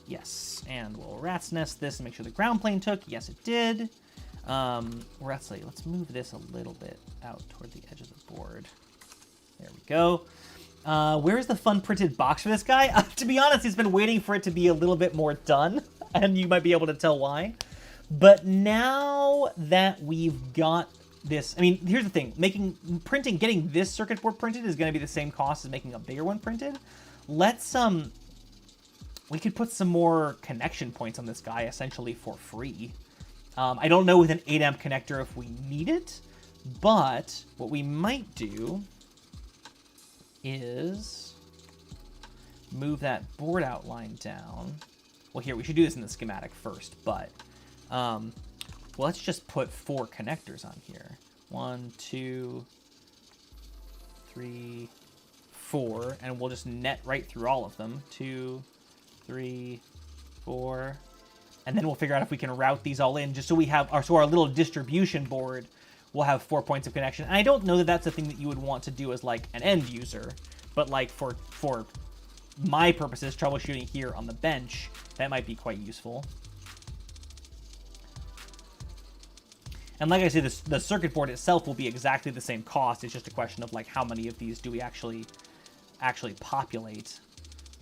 yes. And we'll rat's nest this and make sure the ground plane took. Yes, it did. Let's move this a little bit out toward the edge of the board. There we go. Where's the fun printed box for this guy? To be honest, he's been waiting for it to be a little bit more done, and you might be able to tell why. But now that we've got this, I mean, here's the thing. Getting this circuit board printed is going to be the same cost as making a bigger one printed. Let's, we could put some more connection points on this guy, essentially for free. I don't know with an 8-amp connector if we need it, but what we might do is move that board outline down. Well, here, we should do this in the schematic first, but well, let's just put 4 connectors on here. 1, 2, 3, 4, and we'll just net right through all of them. 2, 3, 4, and then we'll figure out if we can route these all in, just so we have our little distribution board will have 4 points of connection. And I don't know that that's a thing that you would want to do as like an end user, but like for my purposes, troubleshooting here on the bench, that might be quite useful. And like I said, the circuit board itself will be exactly the same cost. It's just a question of like how many of these do we actually populate.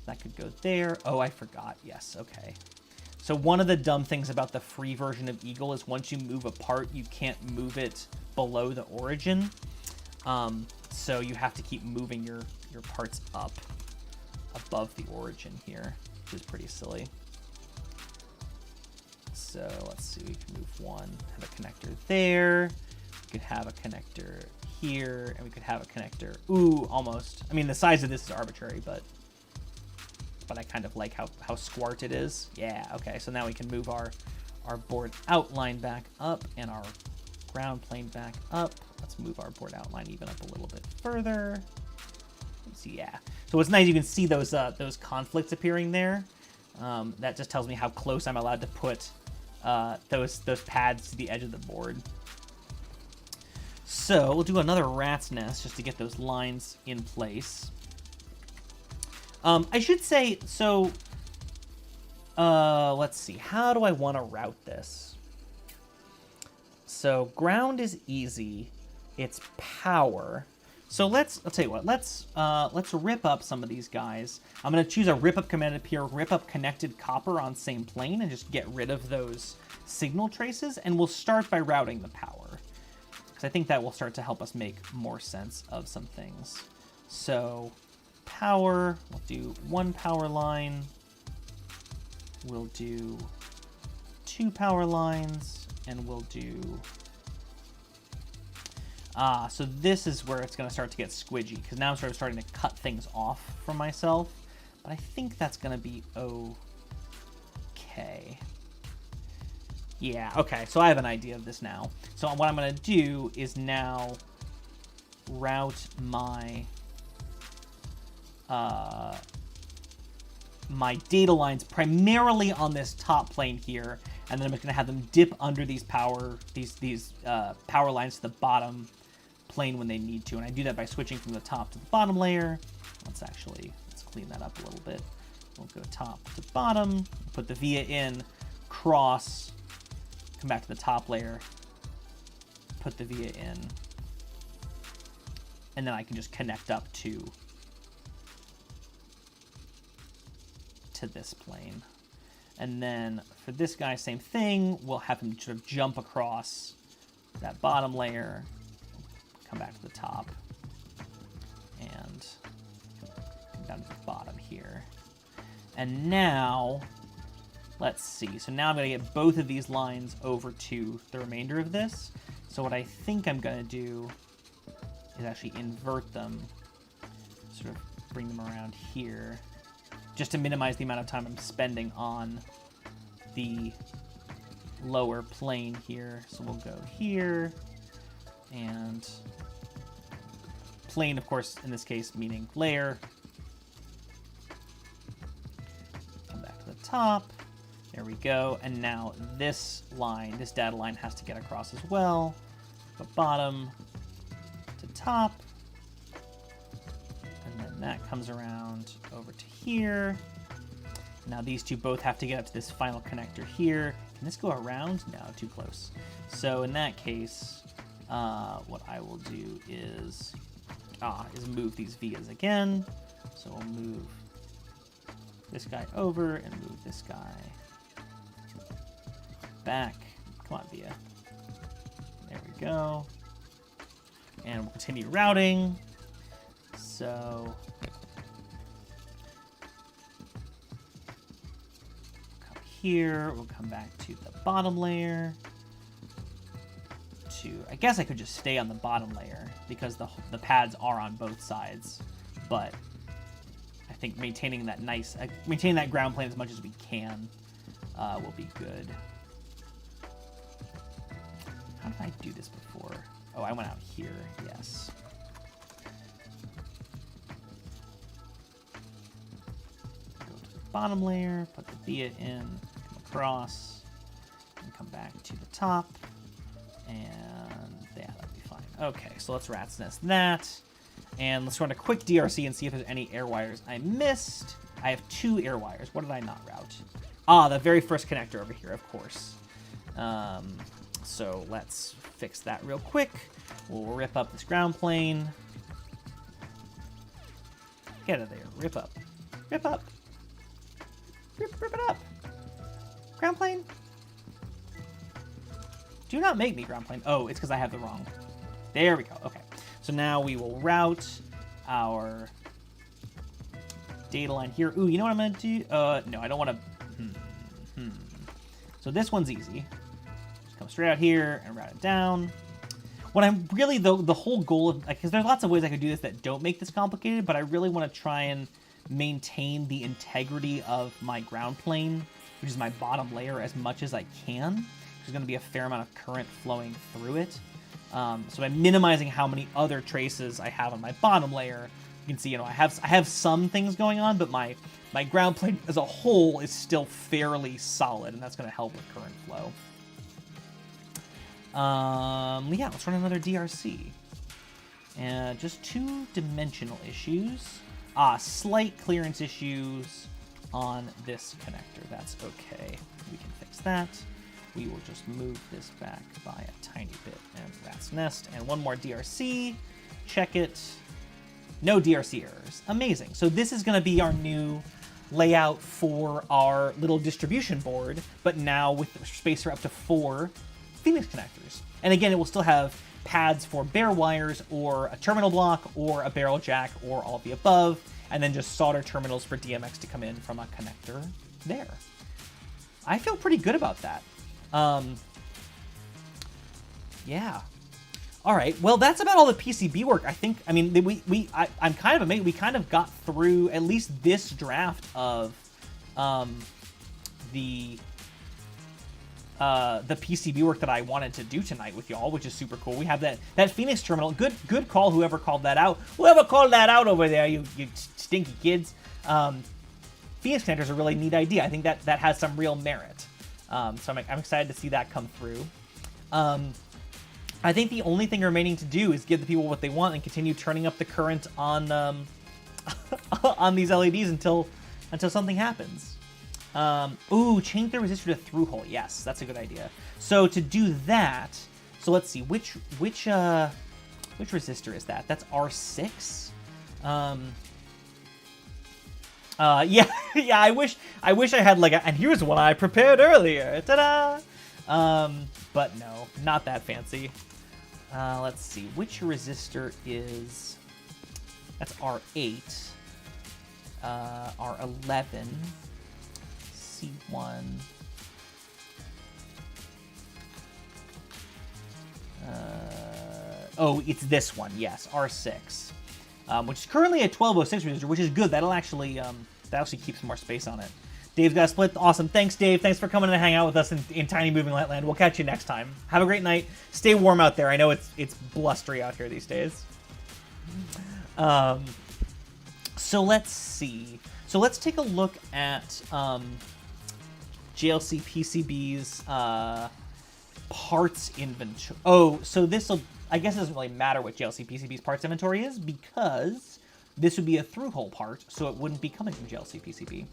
That could go there. Oh, I forgot. Yes, okay. So one of the dumb things about the free version of Eagle is once you move a part, you can't move it below the origin. So you have to keep moving your parts up above the origin here, which is pretty silly. So let's see, we can move one, have a connector there. We could have a connector here, and we could have a connector, ooh, almost. I mean, the size of this is arbitrary, but I kind of like how squart it is. Yeah, okay, so now we can move our board outline back up and our ground plane back up. Let's move our board outline even up a little bit further. Let's see, yeah. So what's nice, you can see those conflicts appearing there. That just tells me how close I'm allowed to put those pads to the edge of the board. So we'll do another rat's nest just to get those lines in place. I should say, so, let's see, how do I want to route this? So ground is easy, it's power. So I'll tell you what, let's rip up some of these guys. I'm going to choose a rip up command up here, rip up connected copper on same plane, and just get rid of those signal traces, and we'll start by routing the power, because I think that will start to help us make more sense of some things. So power, we'll do 1 power line, we'll do 2 power lines, and we'll do so this is where it's going to start to get squidgy, because now I'm sort of starting to cut things off from myself, but I think that's going to be okay. Yeah, okay, so I have an idea of this now. So what I'm going to do is now route my my data lines primarily on this top plane here, and then I'm just going to have them dip under these power lines to the bottom plane when they need to. And I do that by switching from the top to the bottom layer. Let's clean that up a little bit. We'll go top to bottom, put the via in, cross, come back to the top layer, put the via in, and then I can just connect up to this plane. And then for this guy, same thing. We'll have him sort of jump across that bottom layer, come back to the top, and come down to the bottom here. And now, let's see. So now I'm going to get both of these lines over to the remainder of this. So what I think I'm going to do is actually invert them, sort of bring them around here, just to minimize the amount of time I'm spending on the lower plane here. So we'll go here, and plane, of course, in this case, meaning layer. Come back to the top. There we go. And now this line, this data line, has to get across as well. The bottom to top. And then that comes around over to here. Now these two both have to get up to this final connector here. Can this go around? No, too close. So in that case, what I will do is move these vias again. So we'll move this guy over and move this guy back. Come on, via. There we go. And we'll continue routing. So come here, we'll come back to the bottom layer. I guess I could just stay on the bottom layer because the pads are on both sides, but I think maintaining that ground plane as much as we can will be good. How did I do this before? Oh, I went out here, yes. Bottom layer, put the via in, come across, and come back to the top, and yeah, that'll be fine. Okay, so let's rat's nest that, and let's run a quick DRC and see if there's any air wires I missed. I have 2 air wires. What did I not route? The very first connector over here, of course. So let's fix that real quick. We'll rip up this ground plane. Get out of there. Rip up. Rip up. Rip it up. Ground plane. Do not make me ground plane. Oh, it's because I have the wrong. There we go. Okay. So now we will route our data line here. Ooh, you know what I'm going to do? No, I don't want to. So this one's easy. Just come straight out here and route it down. What I'm really, though, the whole goal of, because there's lots of ways I could do this that don't make this complicated, but I really want to try and maintain the integrity of my ground plane, which is my bottom layer, as much as I can. There's going to be a fair amount of current flowing through it. So by minimizing how many other traces I have on my bottom layer, you can see, I have some things going on, but my ground plane as a whole is still fairly solid, and that's going to help with current flow. Yeah, let's run another DRC. And just 2 dimensional issues. Slight clearance issues on this connector. That's okay. We can fix that. We will just move this back by a tiny bit and rat's nest. And one more DRC. Check it. No DRC errors. Amazing. So this is going to be our new layout for our little distribution board, but now with space for up to 4 Phoenix connectors. And again, it will still have pads for bare wires or a terminal block or a barrel jack or all of the above, and then just solder terminals for DMX to come in from a connector there. I feel pretty good about that. Yeah. All right. Well, that's about all the PCB work. I think. I mean, I'm kind of amazed. We kind of got through at least this draft of the the PCB work that I wanted to do tonight with y'all, which is super cool. We have that Phoenix terminal. Good call, whoever called that out. Whoever called that out over there, you stinky kids. Phoenix connector is a really neat idea. I think that has some real merit. So I'm excited to see that come through. I think the only thing remaining to do is give the people what they want and continue turning up the current on on these LEDs until something happens. Ooh, change the resistor to through hole. Yes, that's a good idea. So to do that, so let's see which resistor is that? That's R6. Yeah, yeah. I wish I had like and here's one I prepared earlier. Ta-da! But no, not that fancy. Let's see which resistor is. That's R8. R11. C1. Oh, it's this one. Yes, R6. Which is currently a 1206 resistor, which is good. That'll actually that actually keeps more space on it. Dave's got a split. Awesome. Thanks, Dave. Thanks for coming to hang out with us in Tiny Moving Light Land. We'll catch you next time. Have a great night. Stay warm out there. I know it's blustery out here these days. So let's see. So let's take a look at JLC PCB's parts inventory. Oh, so this'll, I guess it doesn't really matter what JLC PCB's parts inventory is because this would be a through-hole part, so it wouldn't be coming from JLC PCB.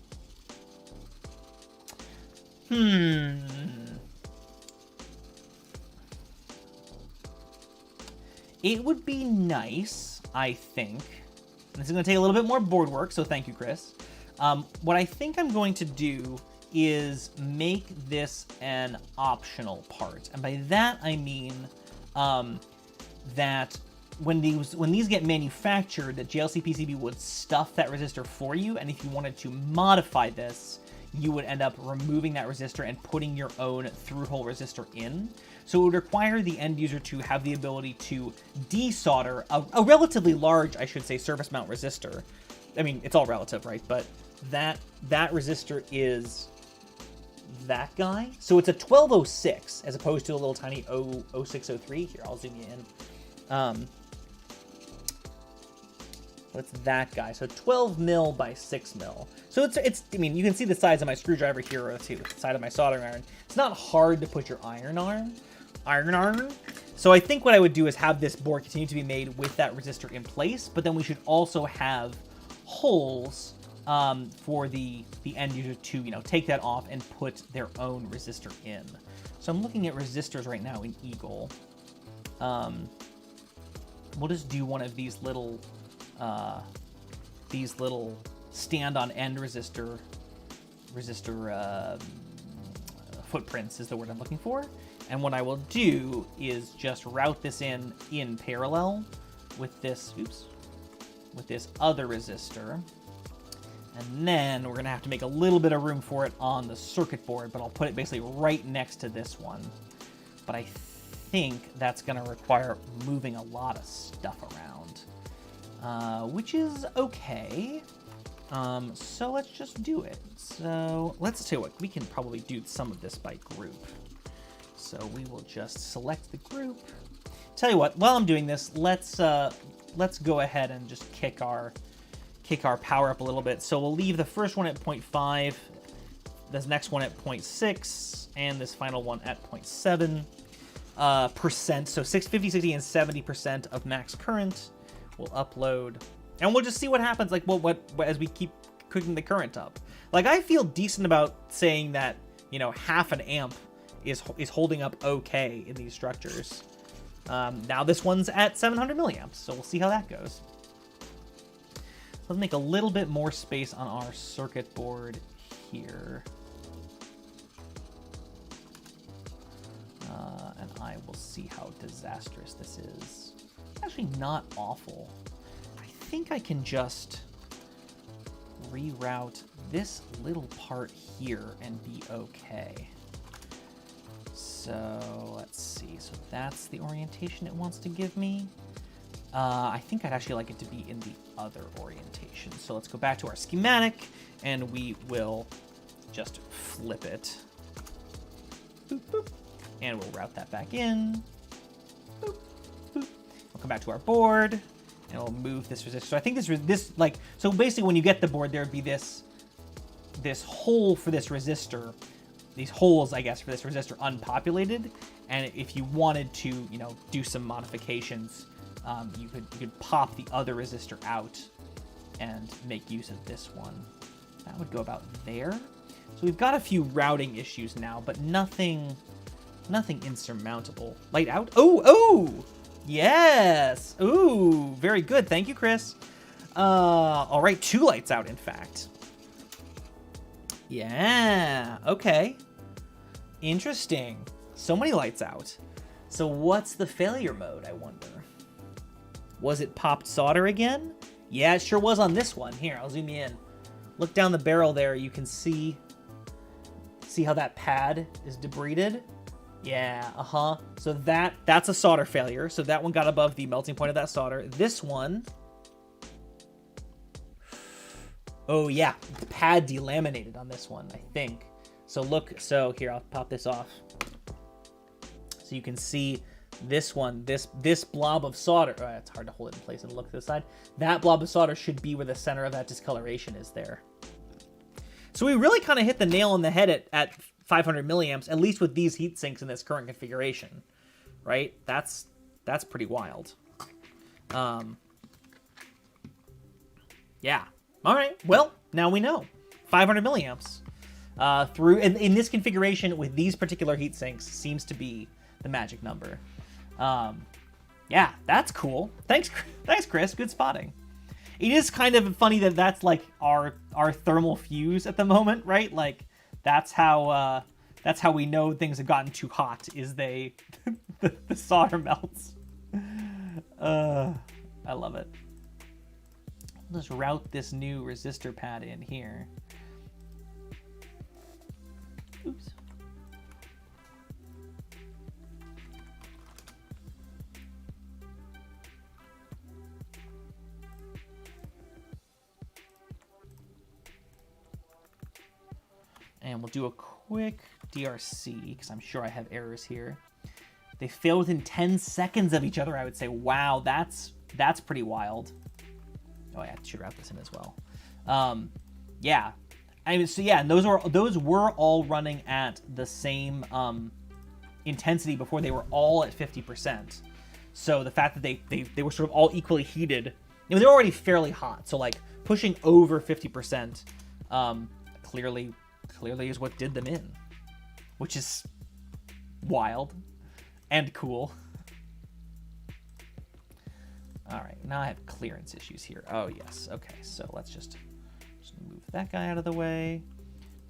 It would be nice, I think. This is going to take a little bit more board work, so thank you, Chris. What I think I'm going to do is make this an optional part. And by that, I mean that when these get manufactured, that JLC PCB would stuff that resistor for you, and if you wanted to modify this, you would end up removing that resistor and putting your own through-hole resistor in. So it would require the end user to have the ability to desolder a relatively large, I should say, surface mount resistor. I mean, it's all relative, right? But that resistor is that guy. So it's a 1206 as opposed to a little tiny 0603. Here, I'll zoom you in. What's that guy? So 12 mil by 6 mil. So it's. I mean, you can see the size of my screwdriver here, or the side of my soldering iron. It's not hard to put your iron on. So I think what I would do is have this board continue to be made with that resistor in place, but then we should also have holes for the end user to take that off and put their own resistor in. So I'm looking at resistors right now in Eagle. We'll just do one of these little stand-on-end resistor footprints is the word I'm looking for. And what I will do is just route this in parallel with this, with this other resistor. And then we're gonna have to make a little bit of room for it on the circuit board, but I'll put it basically right next to this one. But I think that's gonna require moving a lot of stuff around, which is okay. So let's just do it. So let's tell you what, we can probably do some of this by group. So we will just select the group. Tell you what, while I'm doing this, let's go ahead and just kick our power up a little bit. So we'll leave the first one at 0.5, this next one at 0.6, and this final one at 0.7 percent. So 50, 60, and 70% of max current will upload, and we'll just see what happens. Like, what as we keep cooking the current up. Like, I feel decent about saying that half an amp is holding up okay in these structures. Now this one's at 700 milliamps, so we'll see how that goes. Let's make a little bit more space on our circuit board here. And I will see how disastrous this is. It's actually not awful. I think I can just reroute this little part here and be okay. So let's see. So that's the orientation it wants to give me. I think I'd actually like it to be in the other orientation. So let's go back to our schematic, and we will just flip it. boop, boop. And we'll route that back in. Boop, boop. We'll come back to our board, and we'll move this resistor. So I think so basically when you get the board, there would be this hole for this resistor, these holes, I guess, for this resistor unpopulated. And if you wanted to, do some modifications, you could pop the other resistor out and make use of this one. That would go about there. So we've got a few routing issues now, but nothing insurmountable. Light out? Oh! Yes! Ooh, very good. Thank you, Chris. All right, 2 lights out, in fact. Yeah, okay. Interesting. So many lights out. So what's the failure mode, I wonder? Was it popped solder again? Yeah, it sure was on this one. Here, I'll zoom you in. Look down the barrel there. You can see how that pad is debrided? Yeah, So that's a solder failure. So that one got above the melting point of that solder. This one... Oh, yeah. The pad delaminated on this one, I think. So here, I'll pop this off. So you can see this one, this blob of solder. Oh, it's hard to hold it in place and look to the side. That blob of solder should be where the center of that discoloration is there. So we really kind of hit the nail on the head at 500 milliamps, at least with these heat sinks in this current configuration, right? That's pretty wild. Yeah. All right. Well, now we know. 500 milliamps. In this configuration with these particular heat sinks seems to be the magic number. Yeah, that's cool. Thanks, Chris. Good spotting. It is kind of funny that that's like our thermal fuse at the moment, right? Like that's how we know things have gotten too hot. Is the solder melts. I love it. Let's route this new resistor pad in here. Oops. And we'll do a quick DRC, because I'm sure I have errors here. They fail within 10 seconds of each other, I would say. Wow, that's pretty wild. Oh, I should route this in as well. Yeah. And those were all running at the same intensity before. They were all at 50%. So the fact that they were sort of all equally heated, they're already fairly hot. So like pushing over 50%, clearly is what did them in, which is wild and cool. All right, now I have clearance issues here. Oh yes, okay, so let's just move that guy out of the way.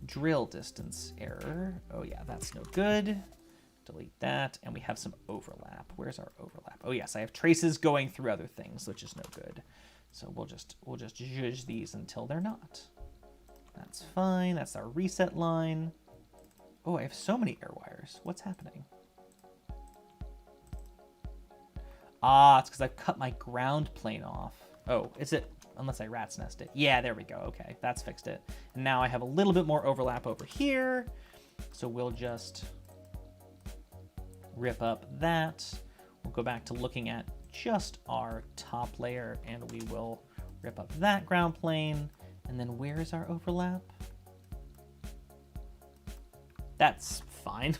Drill distance error. Oh yeah, that's no good. Delete that, and we have some overlap. Where's our overlap? Oh yes, I have traces going through other things, which is no good. So we'll just zhuzh these until they're not. That's fine. That's our reset line. Oh, I have so many air wires. What's happening? Ah, it's because I've cut my ground plane off. Oh, is it? Unless I rat's nest it. Yeah, there we go. Okay, that's fixed it. And now I have a little bit more overlap over here. So we'll just rip up that. We'll go back to looking at just our top layer, and we will rip up that ground plane. And then where is our overlap? That's fine.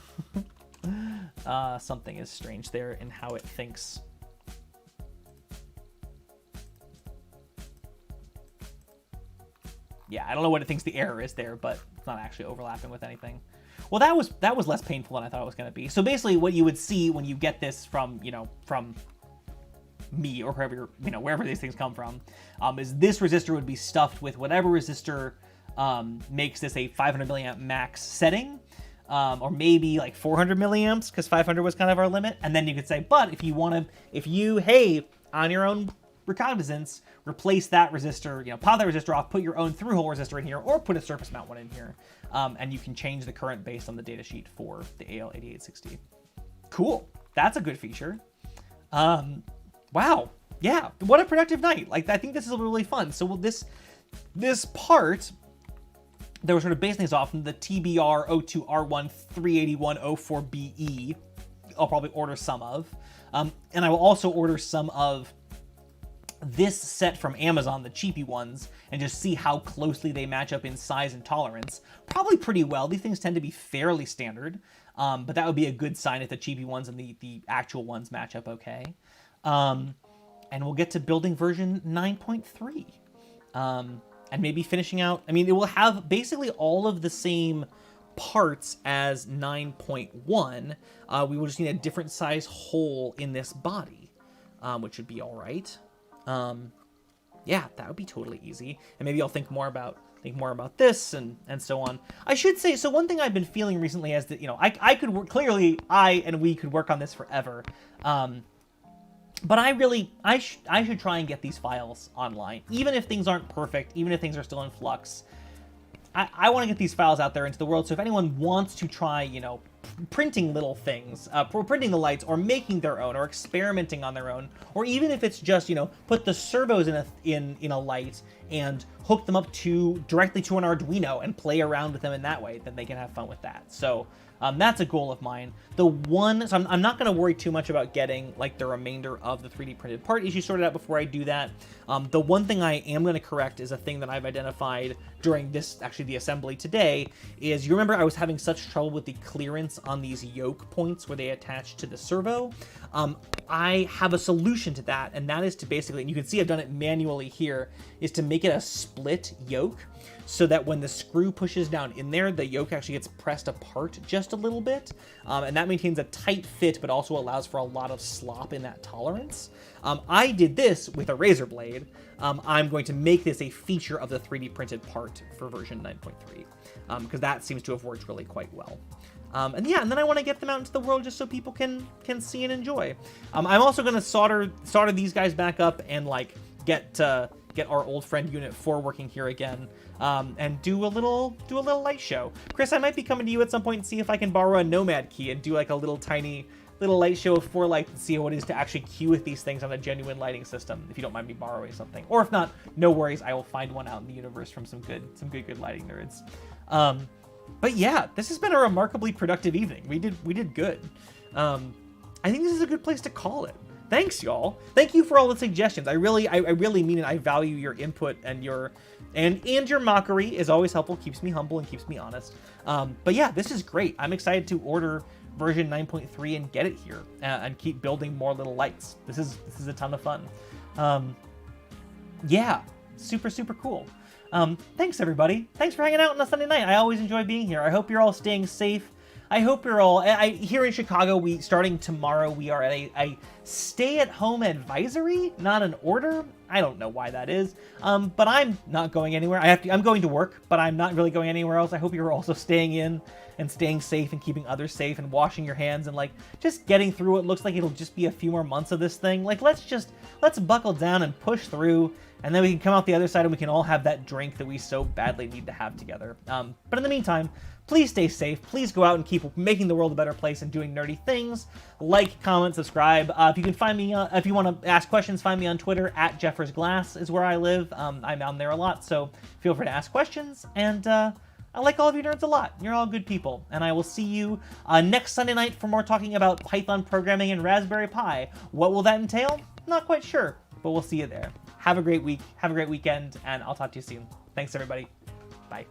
Something is strange there in how it thinks. Yeah, I don't know what it thinks the error is there, but it's not actually overlapping with anything. Well, that was less painful than I thought it was going to be. So basically what you would see when you get this from me or wherever these things come from, is this resistor would be stuffed with whatever resistor makes this a 500 milliamp max setting, or maybe like 400 milliamps, because 500 was kind of our limit. And then you could say, but if you hey, on your own recognizance, replace that resistor, pop that resistor off, put your own through-hole resistor in here, or put a surface mount one in here, and you can change the current based on the datasheet for the AL8860. Cool. That's a good feature. Wow. Yeah. What a productive night. Like, I think this is really fun. So this part they were sort of basing things off from the TBR02R1 38104BE. I'll probably order some of. And I will also order some of this set from Amazon, the cheapy ones, and just see how closely they match up in size and tolerance. Probably pretty well. These things tend to be fairly standard, but that would be a good sign if the cheapy ones and the actual ones match up okay. And we'll get to building version 9.3. And maybe finishing out, I mean, it will have basically all of the same parts as 9.1. We will just need a different size hole in this body, which would be all right. Yeah, that would be totally easy. And maybe I'll think more about this and so on. I should say, so one thing I've been feeling recently is that, you know, I could work, clearly I and we could work on this forever. But I should try and get these files online, even if things aren't perfect, even if things are still in flux. I want to get these files out there into the world, so if anyone wants to try, you know, printing little things, printing the lights, or making their own, or experimenting on their own, or even if it's just, you know, put the servos in a light and hook them up directly to an Arduino and play around with them in that way, then they can have fun with that. So that's a goal of mine. So I'm not going to worry too much about getting like the remainder of the 3D printed part issue sorted out before I do that. The one thing I am going to correct is a thing that I've identified during the assembly today is, you remember I was having such trouble with the clearance on these yoke points where they attach to the servo. I have a solution to that, and that is to basically, and you can see I've done it manually here, is to make it a split yoke, so that when the screw pushes down in there, the yoke actually gets pressed apart just a little bit, and that maintains a tight fit, but also allows for a lot of slop in that tolerance. I did this with a razor blade. I'm going to make this a feature of the 3D printed part for version 9.3, because that seems to have worked really quite well. And then I want to get them out into the world just so people can see and enjoy. I'm also going to solder these guys back up and like get our old friend Unit 4 working here again, and do a little light show. Chris, I might be coming to you at some point and see if I can borrow a Nomad key and do like a little tiny light show of 4 lights and see how it is to actually queue with these things on a genuine lighting system, if you don't mind me borrowing something. Or if not, no worries, I will find one out in the universe from some good lighting nerds. But yeah, this has been a remarkably productive evening. We did good. I think this is a good place to call it. Thanks, y'all. Thank you for all the suggestions. I really mean it. I value your input and your mockery is always helpful. Keeps me humble and keeps me honest. But yeah, this is great. I'm excited to order version 9.3 and get it here and keep building more little lights. This is a ton of fun. Yeah, super cool. Thanks everybody. Thanks for hanging out on a Sunday night. I always enjoy being here. I hope you're all staying safe. I hope you're all, here in Chicago, starting tomorrow, we are at a stay-at-home advisory, not an order. I don't know why that is, but I'm not going anywhere. I'm going to work, but I'm not really going anywhere else. I hope you're also staying in and staying safe and keeping others safe and washing your hands and like just getting through what looks like it'll just be a few more months of this thing. Like let's buckle down and push through, and then we can come out the other side and we can all have that drink that we so badly need to have together. But in the meantime, please stay safe. Please go out and keep making the world a better place and doing nerdy things. Like, comment, subscribe. If you can find me, if you want to ask questions, find me on Twitter at JeffersGlass is where I live. I'm on there a lot, so feel free to ask questions. And I like all of you nerds a lot. You're all good people. And I will see you next Sunday night for more talking about Python programming and Raspberry Pi. What will that entail? Not quite sure, but we'll see you there. Have a great week. Have a great weekend, and I'll talk to you soon. Thanks, everybody. Bye.